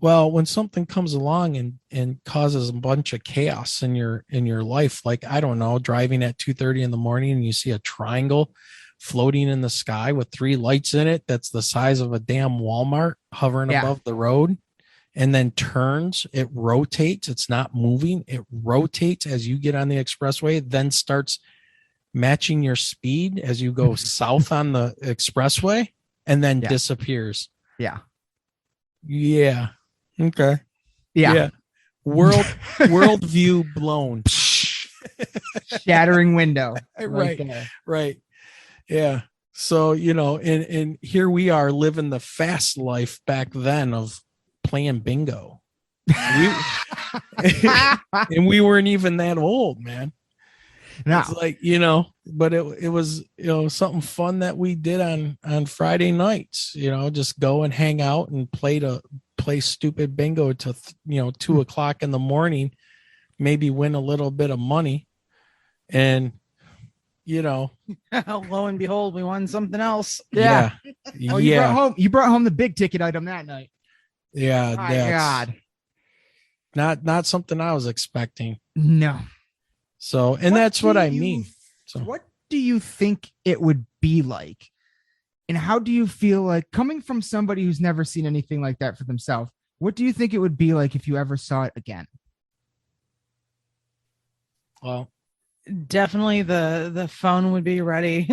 Well, when something comes along and causes a bunch of chaos in your life, like, I don't know, driving at 2:30 in the morning and you see a triangle floating in the sky with 3 lights in it that's the size of a damn Walmart hovering above the road, and then turns, it rotates, it's not moving, it rotates as you get on the expressway, then starts matching your speed as you go south on the expressway, and then disappears. Yeah. Okay. Yeah. Worldview blown. Shattering window. Right. Yeah. So, and here we are living the fast life back then of playing bingo. And we weren't even that old, man. No. It's like, but it was, something fun that we did on Friday nights, just go and hang out and play stupid bingo to 2:00 in the morning, maybe win a little bit of money. And, lo and behold, we won something else. Yeah. Oh, you brought home the big ticket item that night. Yeah. My God. Not something I was expecting. No. So, and that's what I mean. So, what do you think it would be like? And how do you feel like, coming from somebody who's never seen anything like that for themselves, what do you think it would be like if you ever saw it again? Well, definitely the phone would be ready.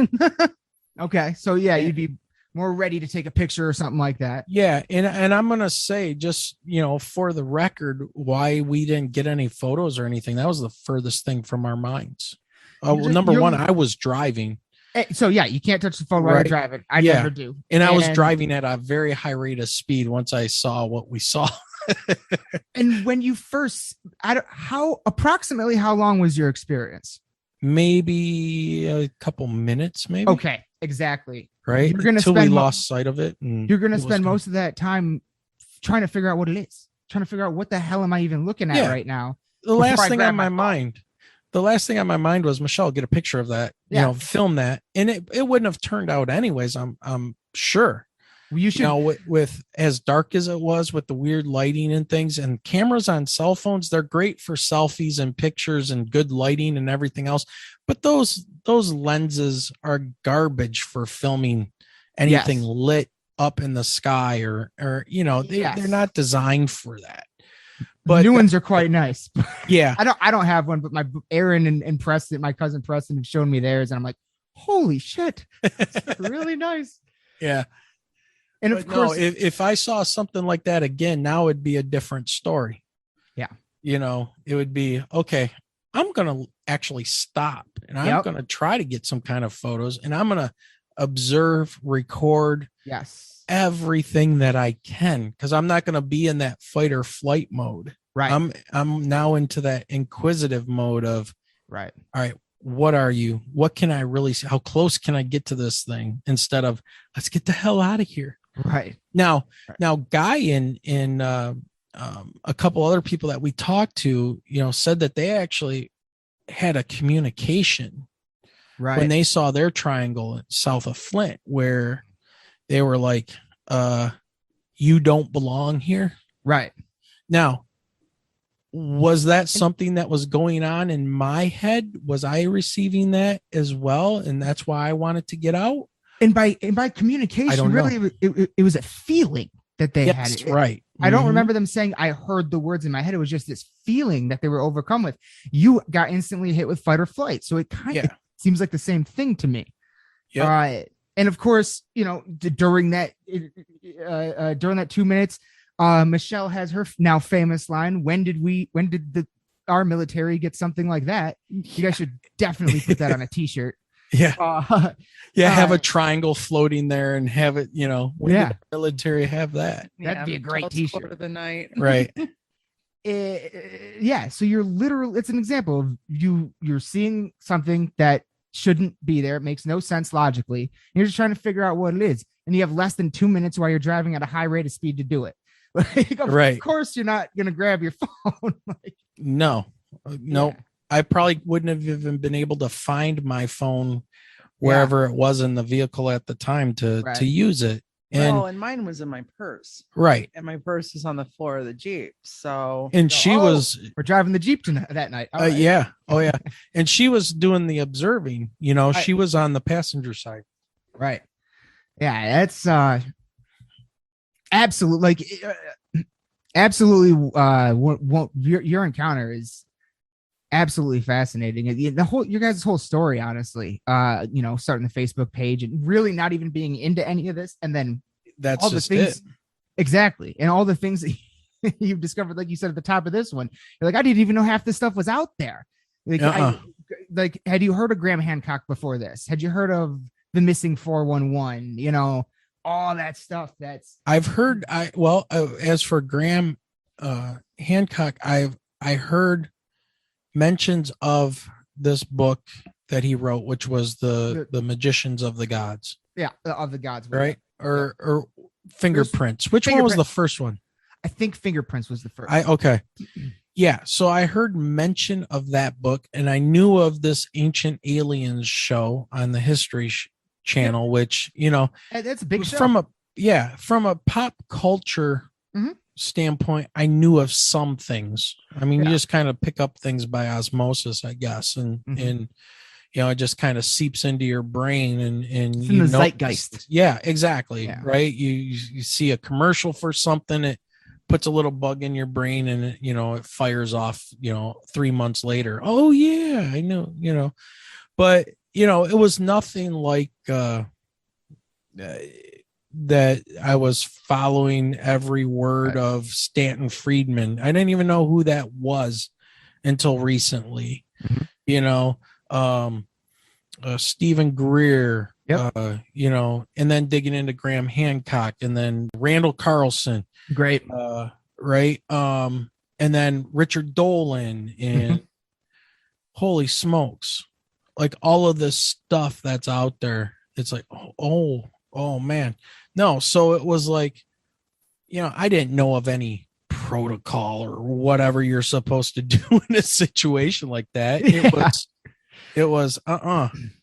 Okay. So you'd be more ready to take a picture or something like that. Yeah. And I'm going to say, just, for the record, why we didn't get any photos or anything. That was the furthest thing from our minds. Number one, I was driving. So you can't touch the phone while you're driving. I never do. And I was driving at a very high rate of speed once I saw what we saw. And when you first, approximately how long was your experience? Maybe a couple minutes, maybe. Okay, exactly. Right. You're gonna until we lost sight of it. And you're going to spend most of that time trying to figure out what it is, trying to figure out what the hell am I even looking at right now? The last thing on my mind was, Michelle, get a picture of that, film that. And it wouldn't have turned out anyways. I'm sure. You should, with as dark as it was, with the weird lighting and things, and cameras on cell phones, they're great for selfies and pictures and good lighting and everything else. But those lenses are garbage for filming anything lit up in the sky or they're not designed for that. But new ones are quite nice. Yeah. I don't have one, but my Aaron and Preston, my cousin Preston, had shown me theirs, and I'm like, holy shit, that's really nice. Yeah. And of course, if I saw something like that again, now it'd be a different story. Yeah. It would be, okay, I'm going to actually stop, and I'm going to try to get some kind of photos, and I'm going to observe, record everything that I can, because I'm not going to be in that fight or flight mode. Right. I'm now into that inquisitive mode of, right. All right, what are you? What can I really see? How close can I get to this thing, instead of let's get the hell out of here. Right. Now, Guy and a couple other people that we talked to, said that they actually had a communication when they saw their triangle south of Flint, where they were like, you don't belong here. Right. Now, was that something that was going on in my head? Was I receiving that as well? And that's why I wanted to get out? And by communication, really, it was a feeling that they had. Right. I don't remember them saying, I heard the words in my head. It was just this feeling that they were overcome with. You got instantly hit with fight or flight. So it kind of seems like the same thing to me. Yeah. And of course, during that 2 minutes, Michelle has her now famous line. When did the our military gets something like that, you guys should definitely put that on a t-shirt. Yeah. Have a triangle floating there and have it, when did the military have that? That'd be a great t-shirt of the night. Right. So you're literally, it's an example of you're seeing something that shouldn't be there. It makes no sense logically. And you're just trying to figure out what it is. And you have less than 2 minutes while you're driving at a high rate of speed to do it. Of course you're not going to grab your phone. No. I probably wouldn't have even been able to find my phone wherever it was in the vehicle at the time to use it. And mine was in my purse. Right. And my purse is on the floor of the Jeep. So we're driving the Jeep that night. Right. Yeah. Oh yeah. And she was doing the observing, she was on the passenger side. Right. Yeah. That's absolutely your encounter is absolutely fascinating. Your guys' whole story, honestly, starting the Facebook page and really not even being into any of this. And then that's all just the things. It. Exactly. And all the things that you've discovered, like you said at the top of this one, you're like, I didn't even know half this stuff was out there. Had you heard of Graham Hancock before this? Had you heard of the missing 411? All that stuff I've heard. As for Graham Hancock, I heard mentions of this book that he wrote, which was the Magicians of the Gods. Yeah, of the Gods, right? Or Fingerprints. Which one was the first one? I think Fingerprints was the first. Okay. Yeah, so I heard mention of that book, and I knew of this Ancient Aliens show on the History Channel, which that's a big show. From a pop culture standpoint, I knew of some things. I mean, you just kind of pick up things by osmosis, I guess, and it just kind of seeps into your brain, and it's in the zeitgeist. Yeah, exactly. Yeah. Right. You see a commercial for something, it puts a little bug in your brain, and it fires off 3 months later. Oh yeah, I know. But it was nothing like that I was following every word of Stanton Friedman. I didn't even know who that was until recently. Stephen Greer, and then digging into Graham Hancock, and then Randall Carlson. Great. Right. And then Richard Dolan, and holy smokes, like all of this stuff that's out there. It's like, oh man. No. So it was like, I didn't know of any protocol or whatever you're supposed to do in a situation like that. It was,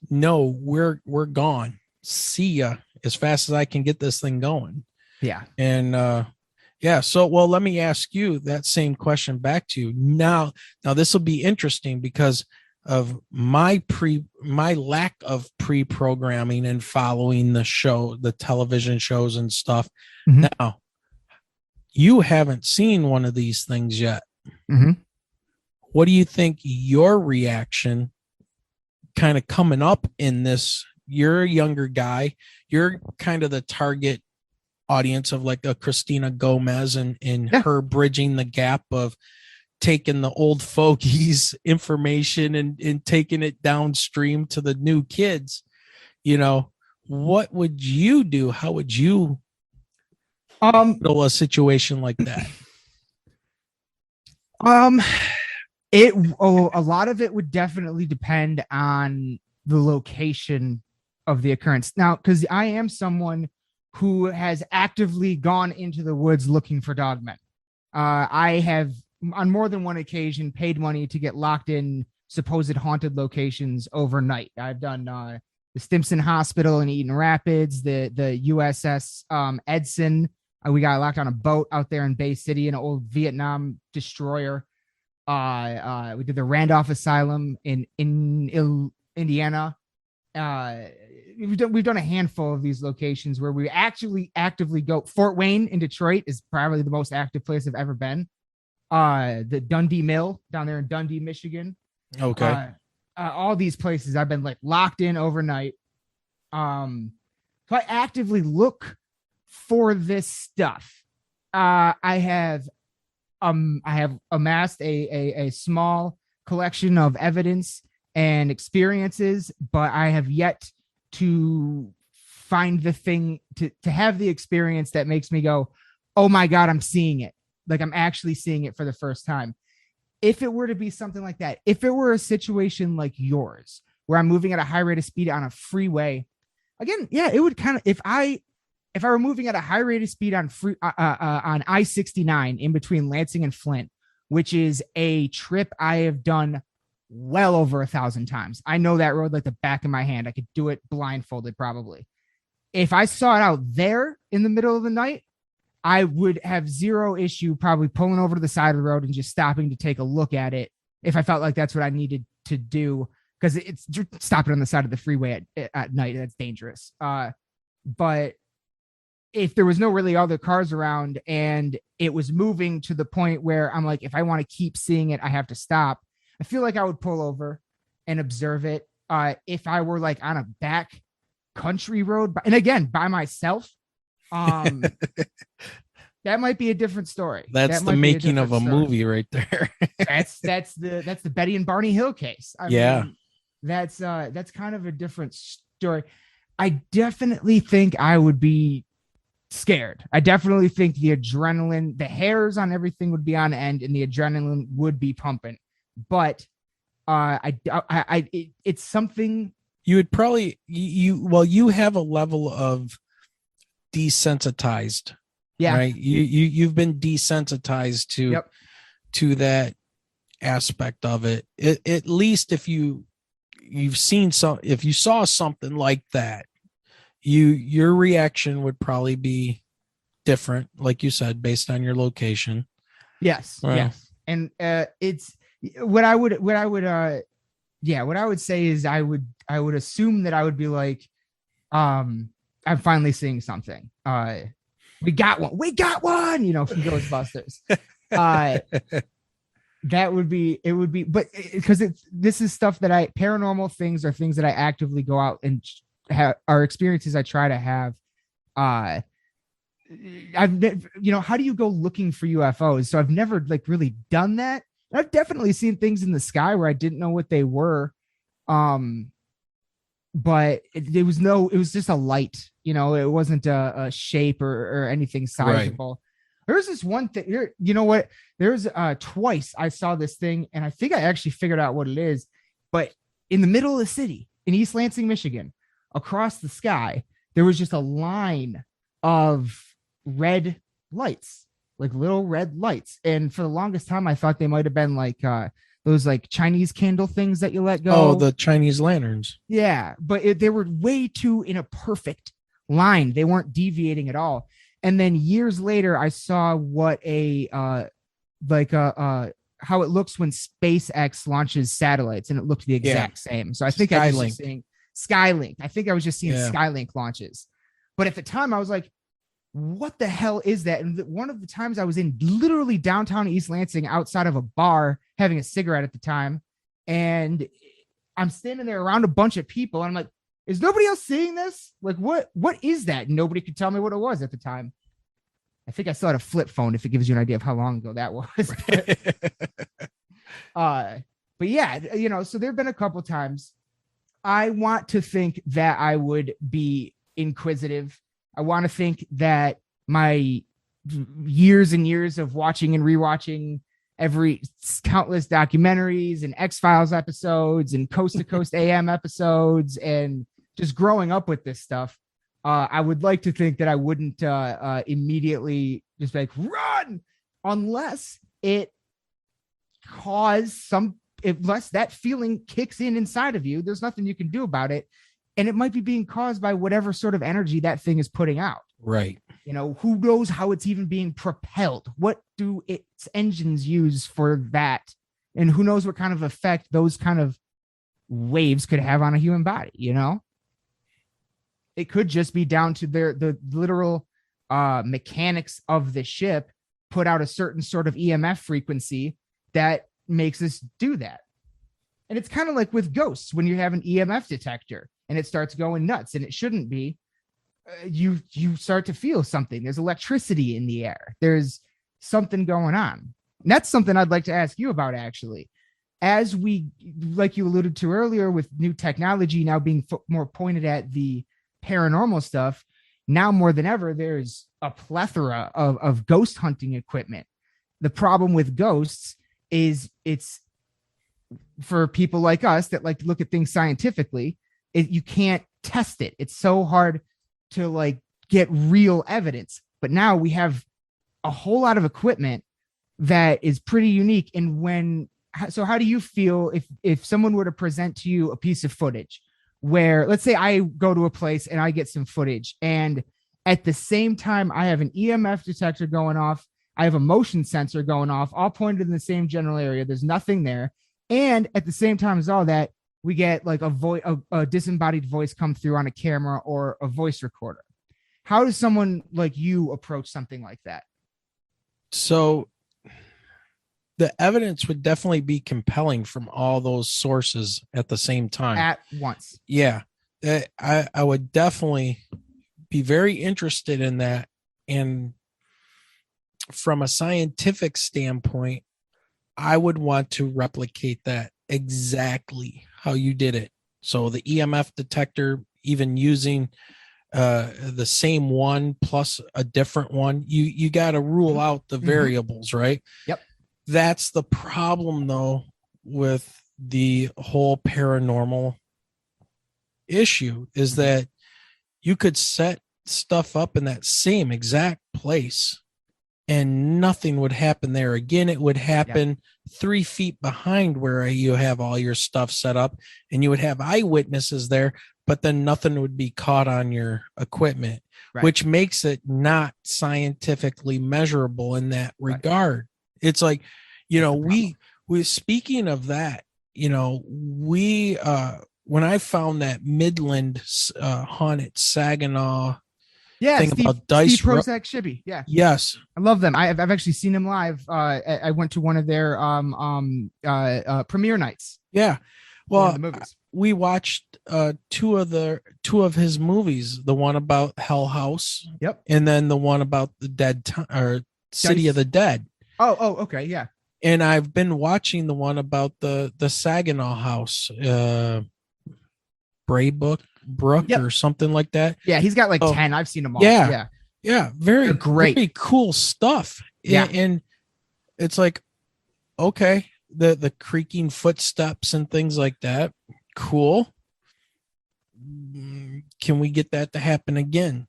no, we're gone. See ya as fast as I can get this thing going. Yeah. And, so, well, let me ask you that same question back to you now. Now this will be interesting because of my lack of pre-programming and following the television shows and stuff. Now, you haven't seen one of these things yet. What do you think your reaction kind of coming up in this? You're a younger guy. You're kind of the target audience of like a Cristina Gomez and her bridging the gap of taking the old fogies information and taking it downstream to the new kids. What would you do? How would you handle a situation like that? A lot of it would definitely depend on the location of the occurrence. Now, because I am someone who has actively gone into the woods looking for dogmen. I have on more than one occasion paid money to get locked in supposed haunted locations overnight. I've done the Stimson Hospital in Eaton Rapids, the USS Edson. We got locked on a boat out there in Bay City, an old Vietnam destroyer. We did the Randolph Asylum in Indiana. We've done a handful of these locations where we actually actively go. Fort Wayne in Detroit is probably the most active place I've ever been. The Dundee Mill down there in Dundee, Michigan. Okay. All these places I've been like locked in overnight. So I actively look for this stuff. I have I have amassed a small collection of evidence and experiences, but I have yet to find the thing to have the experience that makes me go, oh my God, I'm seeing it. Like I'm actually seeing it for the first time. If it were to be something like that, if it were a situation like yours, where I'm moving at a high rate of speed on a freeway, again, yeah, it would kind of, if I were moving at a high rate of speed on on I-69 in between Lansing and Flint, which is a trip I have done well over 1,000 times. I know that road like the back of my hand. I could do it blindfolded probably. If I saw it out there in the middle of the night, I would have zero issue probably pulling over to the side of the road and just stopping to take a look at it if I felt like that's what I needed to do, because it's stopping on the side of the freeway at night. That's dangerous. But if there was no really other cars around and it was moving to the point where I'm like, if I want to keep seeing it, I have to stop. I feel like I would pull over and observe it. If I were like on a back country road, and again, by myself, that might be a different story. That's the making of a movie right there. that's the Betty and Barney Hill case. I mean, that's kind of a different story. I definitely think I would be scared. I definitely think the adrenaline, the hairs on everything would be on end, and the adrenaline would be pumping. But it's something you would probably you have a level of desensitized, right? You've been desensitized to that aspect of it. At least if you saw something like that, your reaction would probably be different, like you said, based on your location. Yes. And it's what I would say is I would assume that I would be like, I'm finally seeing something. We got one, from Ghostbusters. That would be, but because this is stuff that paranormal things are things that I actively go out and are experiences I try to have. How do you go looking for UFOs? So I've never like really done that. I've definitely seen things in the sky where I didn't know what they were. But it was just a light, it wasn't a shape or anything sizable. Right. There's this one thing here, there's twice I saw this thing, and I think I actually figured out what it is, but in the middle of the city in East Lansing, Michigan, across the sky, there was just a line of red lights, like little red lights. And for the longest time, I thought they might've been like, those like Chinese candle things that you let go. Oh, the Chinese lanterns. Yeah, but they were way too in a perfect line. They weren't deviating at all. And then years later, I saw what how it looks when SpaceX launches satellites, and it looked the exact same. So I think I was just seeing Skylink. I think I was just seeing Skylink launches. But at the time, I was like, what the hell is that? And one of the times I was in literally downtown East Lansing outside of a bar having a cigarette at the time. And I'm standing there around a bunch of people. And I'm like, is nobody else seeing this? Like, what is that? And nobody could tell me what it was at the time. I think I still had a flip phone, if it gives you an idea of how long ago that was. But yeah, so there've been a couple times. I want to think that I would be inquisitive. I want to think that my years and years of watching and rewatching every countless documentaries and X-Files episodes and Coast to Coast AM episodes and just growing up with this stuff, I would like to think that I wouldn't immediately just be like, run, unless unless that feeling kicks in inside of you. There's nothing you can do about it. And it might be being caused by whatever sort of energy that thing is putting out. Right. Who knows how it's even being propelled? What do its engines use for that? And who knows what kind of effect those kind of waves could have on a human body, It could just be down to the literal mechanics of the ship put out a certain sort of EMF frequency that makes us do that. And it's kind of like with ghosts, when you have an EMF detector and it starts going nuts, and it shouldn't be, you start to feel something. There's electricity in the air. There's something going on. And that's something I'd like to ask you about, actually. As we, like you alluded to earlier, with new technology now being more pointed at the paranormal stuff, now more than ever, there's a plethora of ghost hunting equipment. The problem with ghosts is it's for people like us that like to look at things scientifically, you can't test it. It's so hard to like get real evidence. But now we have a whole lot of equipment that is pretty unique. And so how do you feel if someone were to present to you a piece of footage where, let's say I go to a place and I get some footage, and at the same time I have an EMF detector going off, I have a motion sensor going off, all pointed in the same general area, there's nothing there, and at the same time as all that, we get like a disembodied voice come through on a camera or a voice recorder. How does someone like you approach something like that? So the evidence would definitely be compelling from all those sources at the same time. At once. Yeah. I would definitely be very interested in that. And from a scientific standpoint, I would want to replicate that exactly how you did it. So the EMF detector, even using the same one plus a different one, you got to rule out the variables, right? Yep. That's the problem, though, with the whole paranormal issue, is that you could set stuff up in that same exact place and nothing would happen there. Again, it would happen 3 feet behind where you have all your stuff set up, and you would have eyewitnesses there, but then nothing would be caught on your equipment, which makes it not scientifically measurable in that regard. It's like, we speaking of that, we when I found that Midland haunted Saginaw thing about Dice Steve Prozac Shibby. Yeah. Yes. I love them. I've actually seen them live. I went to one of their premiere nights. Yeah. Well, we watched two of his movies, the one about Hell House. Yep. And then the one about the City of the Dead. Oh, okay. Yeah. And I've been watching the one about the Saginaw house, Braybrook or something like that. Yeah, he's got like 10. I've seen them all. Yeah. Very They're great. Very cool stuff. Yeah. And it's like, okay, the creaking footsteps and things like that. Cool. Can we get that to happen again?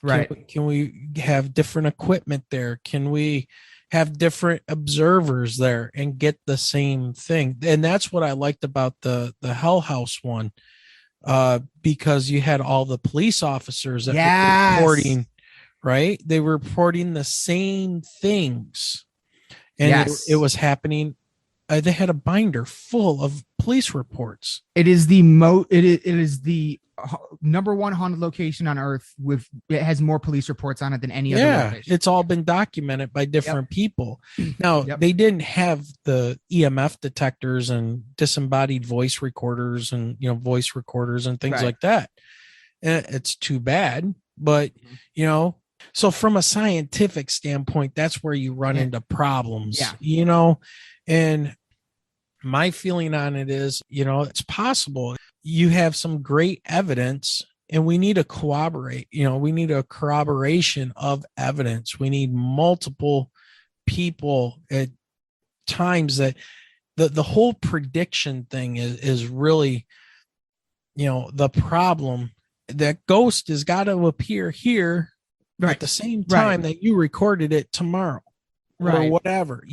Right. Can we have different equipment there? Can we have different observers there and get the same thing? And that's what I liked about the Hell House one, because you had all the police officers that were reporting, right? They were reporting the same things, and it was happening. They had a binder full of police reports. It is the number one haunted location on Earth. It has more police reports on it than any other location. It's all been documented by different people. Now, they didn't have the EMF detectors and disembodied voice recorders and voice recorders and things like that. And it's too bad, but so from a scientific standpoint, that's where you run into problems. And my feeling on it is, it's possible. You have some great evidence, and we need to corroborate. We need a corroboration of evidence. We need multiple people at times. That the whole prediction thing is really, the problem. That ghost has got to appear here at the same time that you recorded it tomorrow. Or whatever,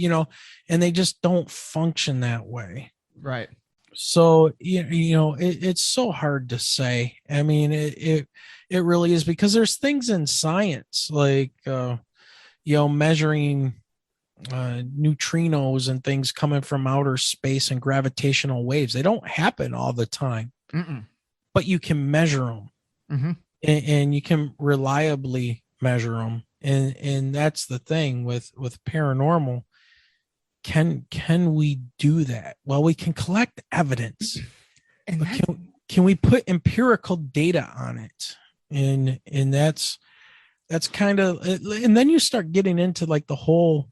and they just don't function that way. Right. So, it's so hard to say. I mean, it really is, because there's things in science like, measuring neutrinos and things coming from outer space and gravitational waves. They don't happen all the time, but you can measure them, and you can reliably measure them. And that's the thing with paranormal. Can we do that? Well, we can collect evidence, but can we put empirical data on it? And that's kind of, and then you start getting into like the whole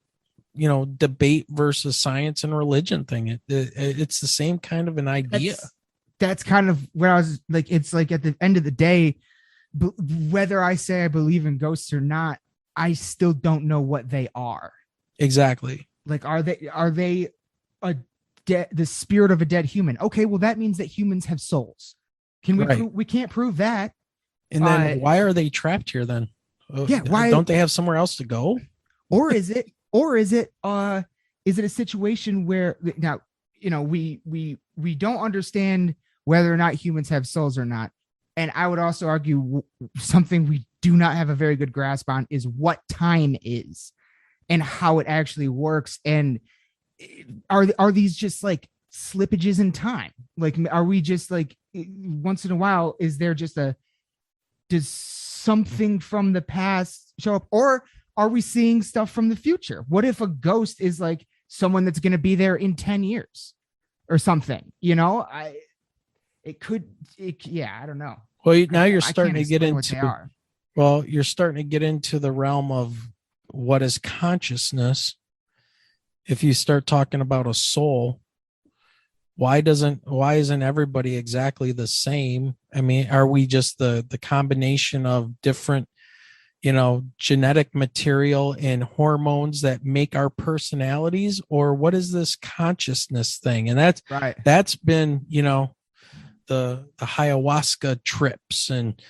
debate versus science and religion thing. It's the same kind of an idea. That's kind of what I was like. It's like at the end of the day, whether I say I believe in ghosts or not, I still don't know what they are. Exactly. Like, are they the spirit of a dead human? Okay, well, that means that humans have souls. Can we prove? We can't prove that. And then why are they trapped here then? Yeah, why don't they have somewhere else to go? Or is it a situation where now, we don't understand whether or not humans have souls or not. And I would also argue something we do not have a very good grasp on is what time is and how it actually works. And are these just like slippages in time? Like, are we just like once in a while, does something from the past show up, or are we seeing stuff from the future? What if a ghost is like someone that's going to be there in 10 years or something? I don't know. Well, now you're starting to get into, you're starting to get into the realm of what is consciousness. If you start talking about a soul, why isn't everybody exactly the same? I mean, are we just the combination of different, genetic material and hormones that make our personalities, or what is this consciousness thing? And that's been, the ayahuasca trips and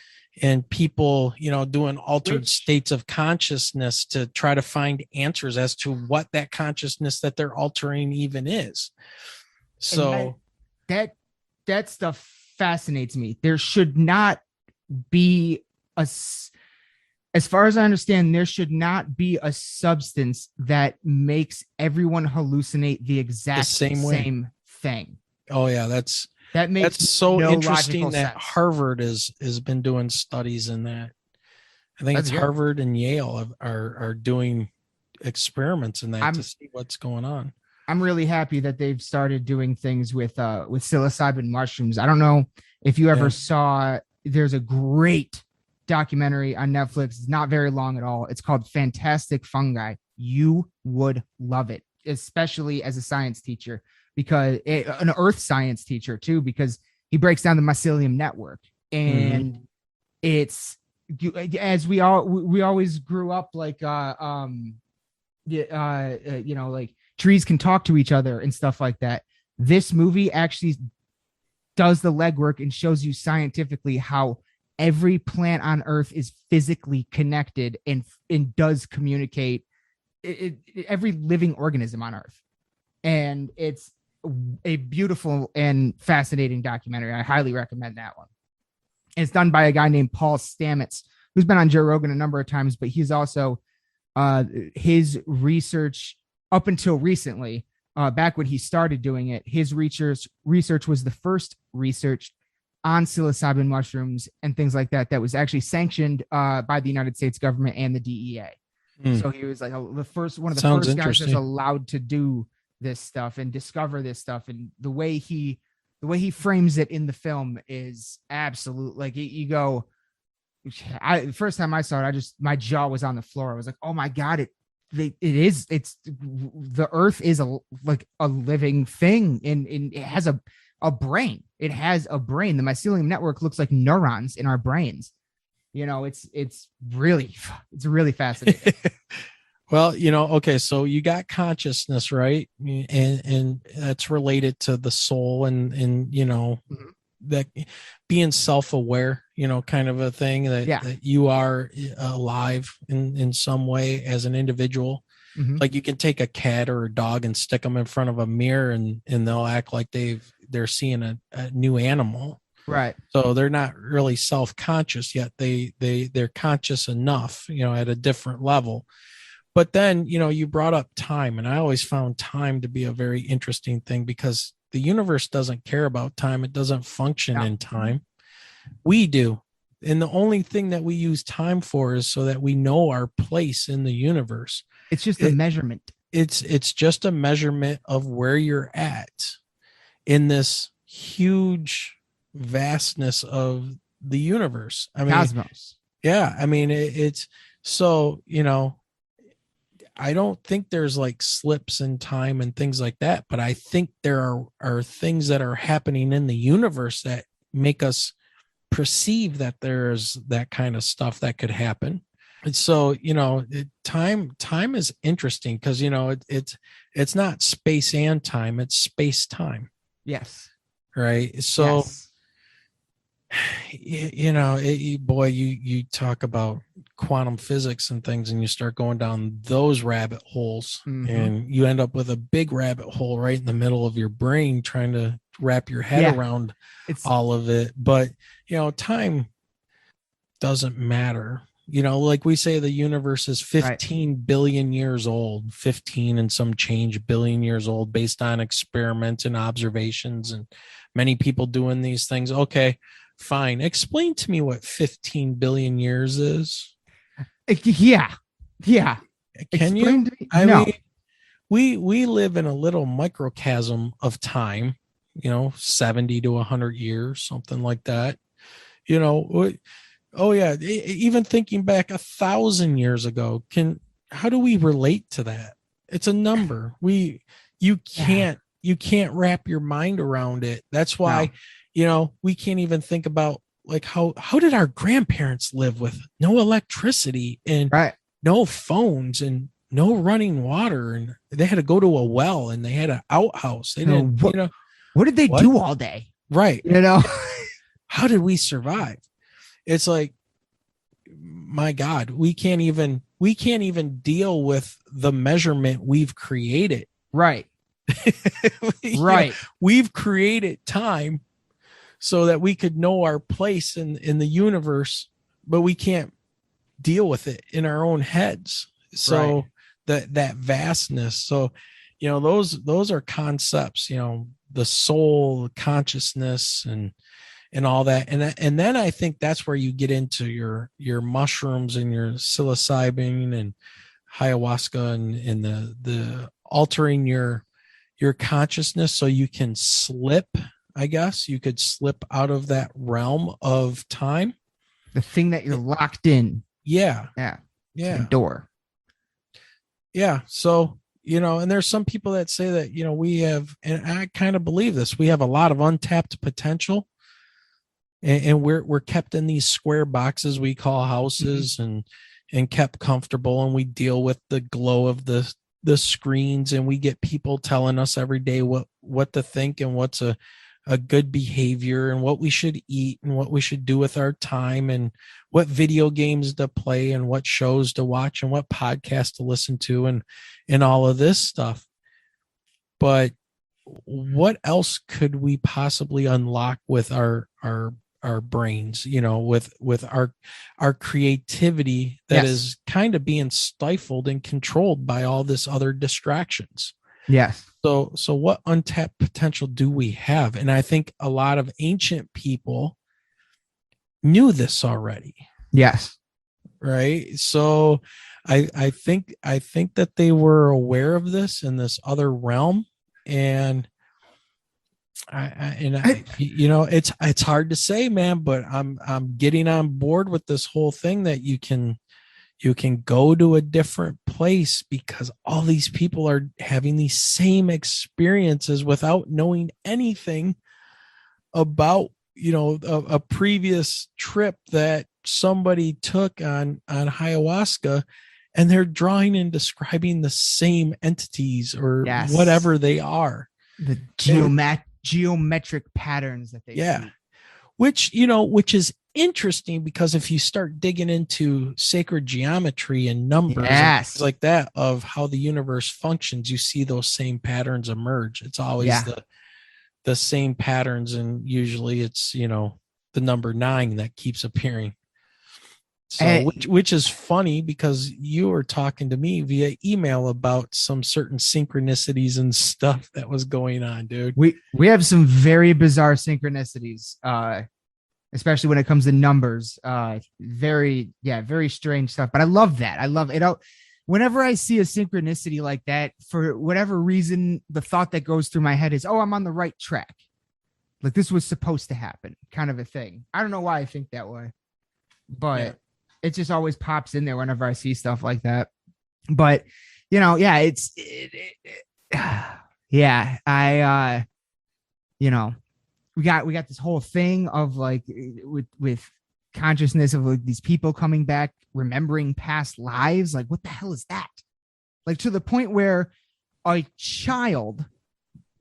people, doing altered states of consciousness to try to find answers as to what that consciousness that they're altering even is. So that stuff fascinates me. There should not be as far as I understand, there should not be a substance that makes everyone hallucinate the exact same thing. Oh yeah, that's so interesting that sense. Harvard has been doing studies in that. I think it's Harvard and Yale are doing experiments in that to see what's going on. I'm really happy that they've started doing things with psilocybin mushrooms. I don't know if you ever saw, there's a great documentary on Netflix. It's not very long at all. It's called Fantastic Fungi. You would love it, especially as a science teacher, because an earth science teacher too, because he breaks down the mycelium network. And it's, as we always grew up like like trees can talk to each other and stuff like that. This movie actually does the legwork and shows you scientifically how every plant on earth is physically connected and does communicate. Every living organism on earth. And it's a beautiful and fascinating documentary. I highly recommend that one. It's done by a guy named Paul Stamets, who's been on Joe Rogan a number of times, but he's also his research up until recently, back when he started doing it, his research was the first research on psilocybin mushrooms and things like that was actually sanctioned by the United States government and the DEA. So he was like one of the first guys that's allowed to do this stuff and discover this stuff. And the way he frames it in the film is absolute. Like you go, the first time I saw it, my jaw was on the floor. I was like, oh my God, the earth is a living thing, and it has a brain. It has a brain. The mycelium network looks like neurons in our brains. It's really fascinating. Well, okay, so you got consciousness, right? And that's related to the soul and that being self-aware, kind of a thing that you are alive in some way as an individual. Like you can take a cat or a dog and stick them in front of a mirror and they'll act like they're seeing a new animal. Right. So they're not really self-conscious yet. They're conscious enough, at a different level. But then, you brought up time, and I always found time to be a very interesting thing because the universe doesn't care about time. It doesn't function in time. We do. And the only thing that we use time for is so that we know our place in the universe. It's just a measurement. It's just a measurement of where you're at in this huge vastness of the universe. I mean, cosmos. Yeah. I mean, it's so, I don't think there's like slips in time and things like that, but I think there are things that are happening in the universe that make us perceive that there's that kind of stuff that could happen. And so, time is interesting because, it's not space and time, it's space time. Yes. Right. So, yes. you talk about quantum physics and things, and you start going down those rabbit holes, and you end up with a big rabbit hole right in the middle of your brain trying to wrap your head around all of it. But, time doesn't matter. Like we say, the universe is 15 billion years old, 15 and some change billion years old, based on experiments and observations and many people doing these things. Okay, fine. Explain to me what 15 billion years is. Yeah. Can you? I mean, we live in a little microcosm of time, 70 to 100 years, something like that. Oh yeah, even thinking back 1,000 years ago, how do we relate to that? It's a number. You can't wrap your mind around it. That's why, we can't even think about like how did our grandparents live with no electricity and no phones and no running water, and they had to go to a well and they had an outhouse. They didn't, what did they do all day? Right. How did we survive? It's like, my God, we can't even deal with the measurement we've created. Right. Right. We've created time so that we could know our place in the universe, but we can't deal with it in our own heads. So that vastness. So, those are concepts, the soul, consciousness, and all that. And then I think that's where you get into your mushrooms and your psilocybin and ayahuasca and the altering your consciousness so you can slip, I guess you could slip out of that realm of time. The thing that you're locked in. Yeah. The door. Yeah. So, and there's some people that say that, we have, and I kind of believe this, we have a lot of untapped potential. And we're kept in these square boxes we call houses, and kept comfortable, and we deal with the glow of the screens, and we get people telling us every day what to think and what's a good behavior and what we should eat and what we should do with our time and what video games to play and what shows to watch and what podcasts to listen to and all of this stuff. But what else could we possibly unlock with our brains, with our creativity that is kind of being stifled and controlled by all this other distractions? Yes. So what untapped potential do we have? And I think a lot of ancient people knew this already. Yes. Right. So I think that they were aware of this in this other realm, and it's hard to say, man, but I'm getting on board with this whole thing that you can go to a different place because all these people are having these same experiences without knowing anything about, a previous trip that somebody took on ayahuasca, and they're drawing and describing the same entities or whatever they are. The geometric patterns that they see. Which is interesting, because if you start digging into sacred geometry and numbers and things like that of how the universe functions, you see those same patterns emerge. It's always the same patterns, and usually it's the number 9 that keeps appearing. So, which is funny because you were talking to me via email about some certain synchronicities and stuff that was going on, dude. We have some very bizarre synchronicities, especially when it comes to numbers. Very strange stuff. But I love that. I love it. Whenever I see a synchronicity like that, for whatever reason, the thought that goes through my head is, oh, I'm on the right track. Like this was supposed to happen, kind of a thing. I don't know why I think that way, but it just always pops in there whenever I see stuff like that. But yeah, yeah, we got this whole thing of like with consciousness of like these people coming back, remembering past lives. Like, what the hell is that? Like, to the point where a child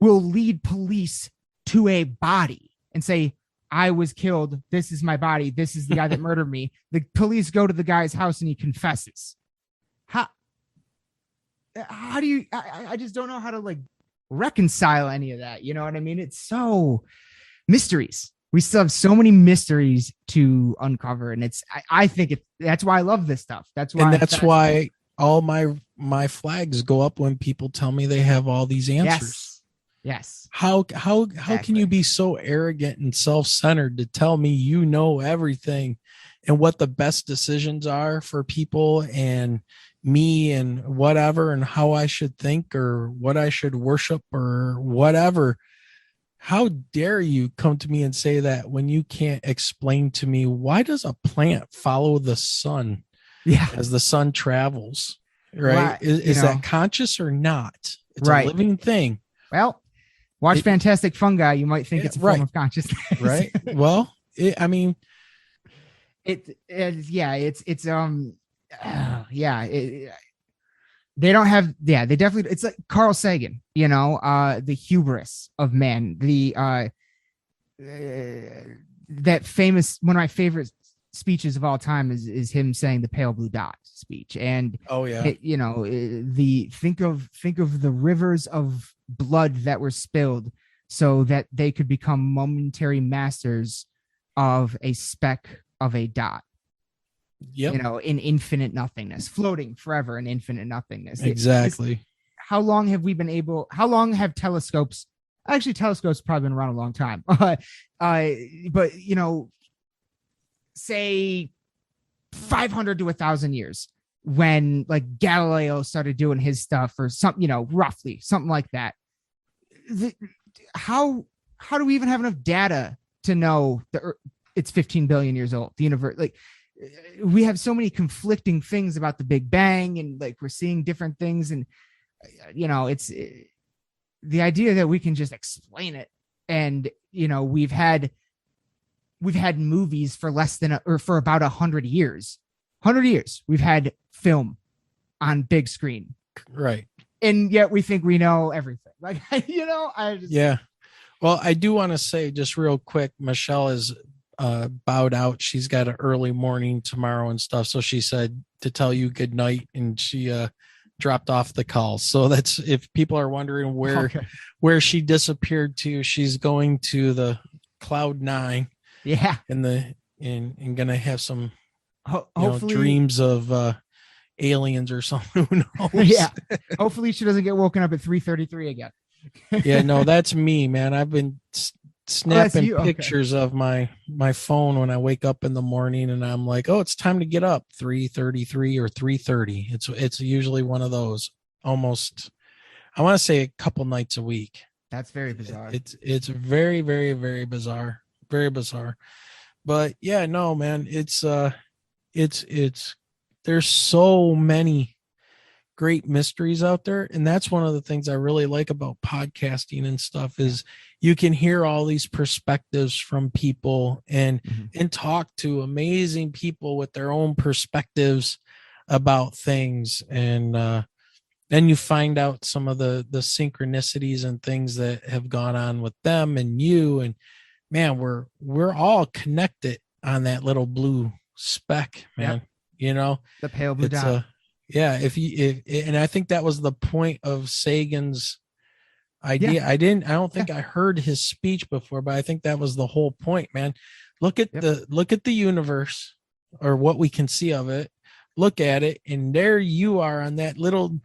will lead police to a body and say, I was killed. This is my body. This is the guy that murdered me. The police go to the guy's house and he confesses. How do you, I just don't know how to like reconcile any of that. You know what I mean? It's so mysteries. We still have so many mysteries to uncover. And I think that's why I love this stuff. That's why all my flags go up when people tell me they have all these answers. Yes. How can you be so arrogant and self-centered to tell me you know everything and what the best decisions are for people and me and whatever and how I should think or what I should worship or whatever? How dare you come to me and say that when you can't explain to me why does a plant follow the sun as the sun travels? Right? Well, is that conscious or not? It's right. a living thing. Well, watch Fantastic Fungi. You might think it's a form of consciousness. Right. Well, they don't have, they definitely, it's like Carl Sagan, the hubris of man, that famous, one of my favorite speeches of all time is him saying the pale blue dot speech. And think of the rivers of blood that were spilled so that they could become momentary masters of a speck of a dot. Yep. In infinite nothingness, floating forever in infinite nothingness. Exactly. How long have telescopes, actually telescopes probably been around a long time, but say 500 to 1,000 years when like Galileo started doing his stuff or something, roughly something like that. How do we even have enough data to know it's 15 billion years old, the universe? Like, we have so many conflicting things about the Big Bang, and like we're seeing different things, and it's the idea that we can just explain it. And we've had movies for for about 100 years. 100 years we've had film on big screen, right? And yet we think we know everything. Like, Well, I do want to say just real quick, Michelle is bowed out. She's got an early morning tomorrow and stuff. So she said to tell you good night, and she dropped off the call. So that's, if people are wondering where she disappeared to, she's going to the Cloud 9. Yeah. And gonna have some hopefully dreams of aliens or something. Who knows? Yeah. Hopefully she doesn't get woken up at 3:33 again. Yeah, no, that's me, man. I've been snapping pictures of my phone when I wake up in the morning, and I'm like, oh, it's time to get up. 3:33 or 3:30. It's usually one of those, almost, I want to say, a couple nights a week. That's very bizarre. It's very, very, very bizarre. Very bizarre. But yeah, no, man, it's there's so many great mysteries out there, and that's one of the things I really like about podcasting and stuff is you can hear all these perspectives from people and talk to amazing people with their own perspectives about things, and then you find out some of the synchronicities and things that have gone on with them and you, and man, we're all connected on that little blue speck, man. Yep. The pale blue dot. Yeah, and I think that was the point of Sagan's idea. Yeah. I don't think I heard his speech before, but I think that was the whole point, man. Look at the universe, or what we can see of it. Look at it, and there you are on that little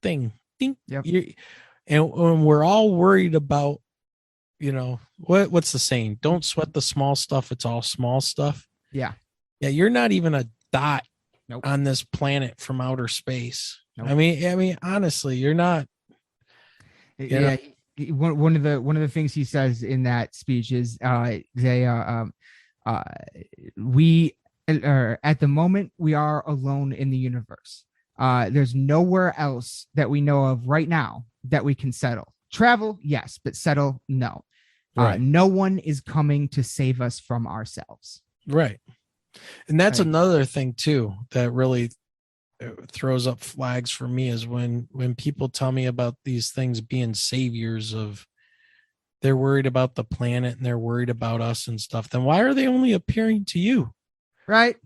thing. Yep. And we're all worried about, what's the saying? Don't sweat the small stuff. It's all small stuff. Yeah. Yeah. You're not even a dot Nope. on this planet from outer space. Nope. I mean, honestly, you're not. Yeah. One of the things he says in that speech is we at the moment we are alone in the universe. There's nowhere else that we know of right now that we can settle. Travel, yes, but settle, no. Right. No one is coming to save us from ourselves. Right. And that's Right. another thing too that really throws up flags for me is when people tell me about these things being saviors of, they're worried about the planet and they're worried about us and stuff. Then why are they only appearing to you? Right.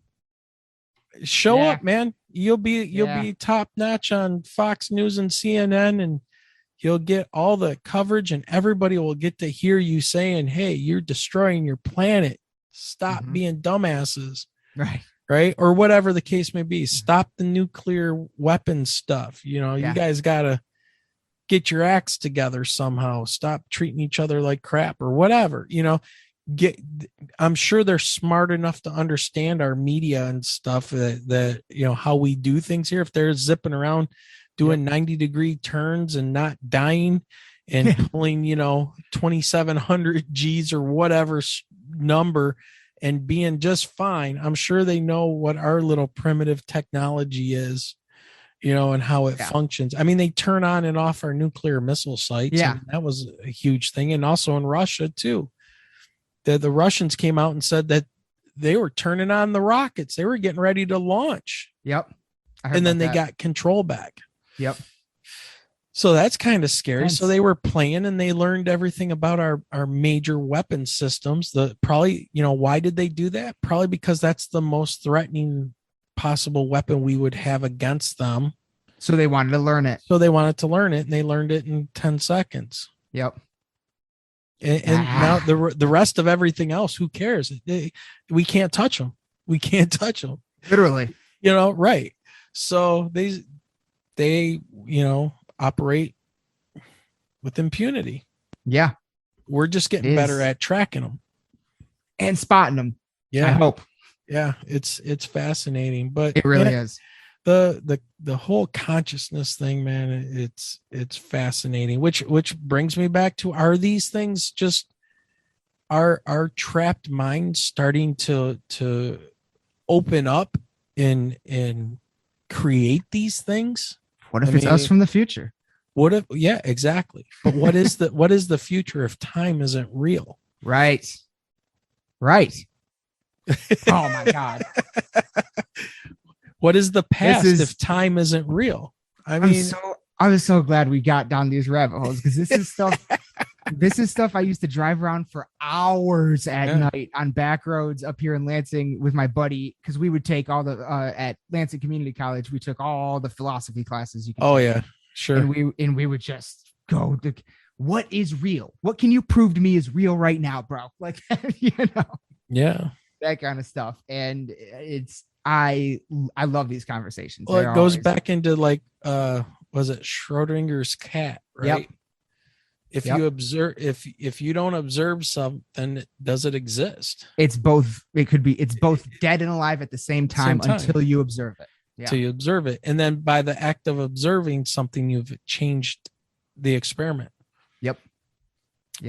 Show up, man. You'll be top notch on Fox News and CNN, and you'll get all the coverage, and everybody will get to hear you saying, hey, you're destroying your planet. Stop being dumbasses. Right. Or whatever the case may be. Stop the nuclear weapons stuff. You guys got to get your acts together somehow. Stop treating each other like crap or whatever, I'm sure they're smart enough to understand our media and stuff that how we do things here. If they're zipping around doing 90-degree turns and not dying and pulling, 2,700 G's or whatever number and being just fine, I'm sure they know what our little primitive technology is, and how it functions. I mean, they turn on and off our nuclear missile sites. Yeah. I mean, that was a huge thing. And also in Russia too. The Russians came out and said that they were turning on the rockets. They were getting ready to launch. Yep. And then they got control back. Yep. So that's kind of scary. Hence. So they were playing and they learned everything about our major weapon systems. Why did they do that? Probably because that's the most threatening possible weapon we would have against them. So they wanted to learn it. And they learned it in 10 seconds. Yep. And now the rest of everything else, who cares? We can't touch them. Literally. Right. So they operate with impunity. Yeah. We're just getting better at tracking them and spotting them. Yeah. I hope. Yeah. It's fascinating, but it really is. The whole consciousness thing, man, it's fascinating, which brings me back to, are these things just our trapped minds starting to open up and create these things? What if it's us from the future? What if, yeah, exactly. But what is the future if time isn't real? Right. Oh my God. What is the past if time isn't real? I was so glad we got down these rabbit holes, because this is stuff. This is stuff I used to drive around for hours at night on back roads up here in Lansing with my buddy, because we would take all the at Lansing Community College. We took all the philosophy classes. You can take. Sure. And we would just go. What is real? What can you prove to me is real right now, bro? Like, Yeah. That kind of stuff. And I love these conversations. Well, it goes back into like, was it Schrodinger's cat, right? Yep. If you observe, if you don't observe something, does it exist? It's both. It's both dead and alive at the same time. Until you observe it. Yeah. Until you observe it. And then by the act of observing something, you've changed the experiment. Yep.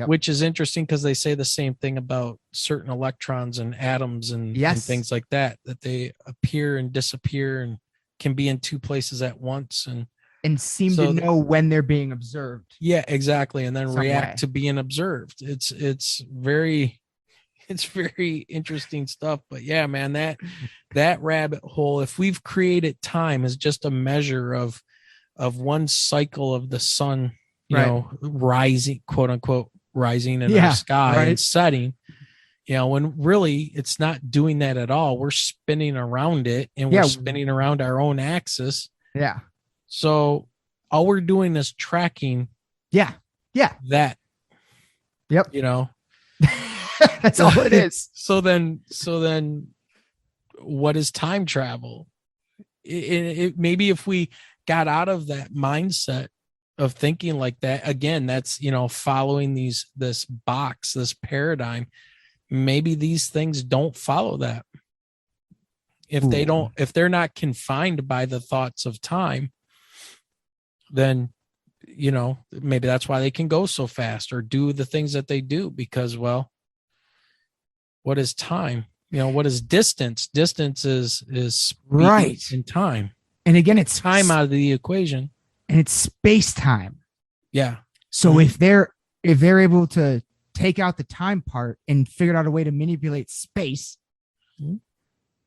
Which is interesting, because they say the same thing about certain electrons and atoms and things like that they appear and disappear and can be in two places at once and seem to know when they're being observed. Yeah, exactly. And then react to being observed. It's very interesting stuff. But yeah, man, that rabbit hole, if we've created time as just a measure of one cycle of the sun, rising, quote unquote, rising in our sky and setting, when really it's not doing that at all. We're spinning around it, and we're spinning around our own axis. Yeah. So all we're doing is tracking. Yeah. That. Yep. That's all it is. So then what is time travel? It maybe if we got out of that mindset of thinking like that, again, that's, following this paradigm, maybe these things don't follow that. If they're not confined by the thoughts of time, then, maybe that's why they can go so fast or do the things that they do, because, well, what is time? What is distance? Distance is speed in time. And again, it's time out of the equation. And it's space time. Yeah. So if they're able to take out the time part and figure out a way to manipulate space, then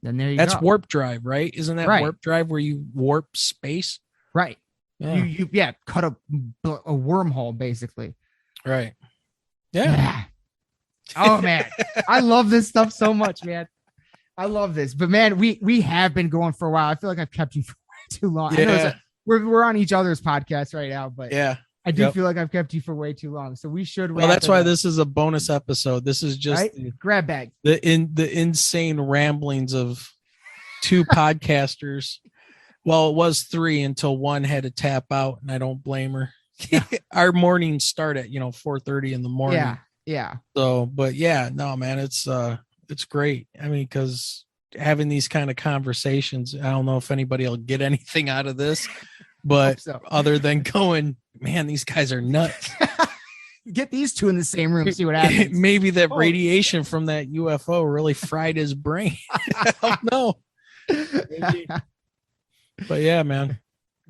there you go. That's warp drive, right? Isn't that warp drive where you warp space? Right. Yeah. You cut a wormhole basically. Right. Yeah. Oh man, I love this stuff so much, man. I love this, but man, we have been going for a while. I feel like I've kept you for way too long. I know we're on each other's podcast right now, but I do feel like I've kept you for way too long. So we should. Well, that's why this is a bonus episode. This is just grab bag. The insane ramblings of two podcasters. Well, it was three until one had to tap out, and I don't blame her. Our mornings start at 4:30 in the morning. Yeah. So, but no, man, it's great. I mean, because having these kind of conversations, I don't know if anybody will get anything out of this, but other than going, man, these guys are nuts. Get these two in the same room, see what happens. Maybe that radiation from that UFO really fried his brain. I don't know. Maybe. But yeah, man.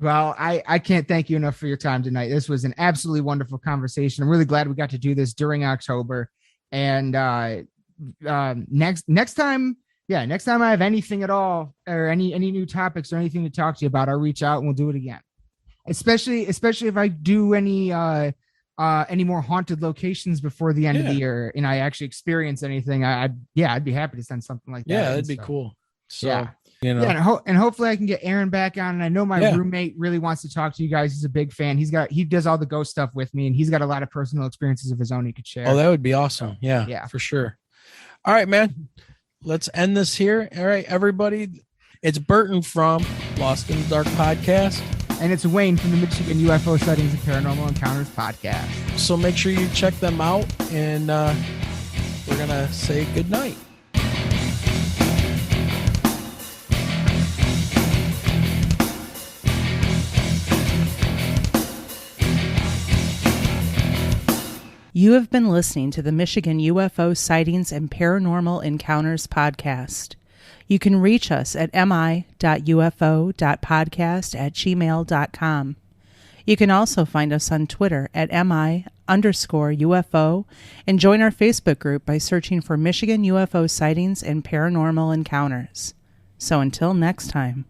Well, I can't thank you enough for your time tonight. This was an absolutely wonderful conversation. I'm really glad we got to do this during October. And next time I have anything at all or any new topics or anything to talk to you about, I'll reach out and we'll do it again. Especially if I do any more haunted locations before the end of the year and I actually experience anything, I'd be happy to send something like that. Yeah, that'd be cool. So and hopefully I can get Aaron back on. And I know my roommate really wants to talk to you guys. He's a big fan. He does all the ghost stuff with me, and he's got a lot of personal experiences of his own he could share. Oh, that would be awesome. Yeah, for sure. All right, man. Let's end this here. All right, everybody. It's Burton from Lost in the Dark podcast. And it's Wayne from the Michigan UFO Sightings and Paranormal Encounters podcast. So make sure you check them out, and we're going to say good night. You have been listening to the Michigan UFO Sightings and Paranormal Encounters podcast. You can reach us at mi.ufo.podcast@gmail.com. You can also find us on Twitter at mi_UFO and join our Facebook group by searching for Michigan UFO Sightings and Paranormal Encounters. So until next time.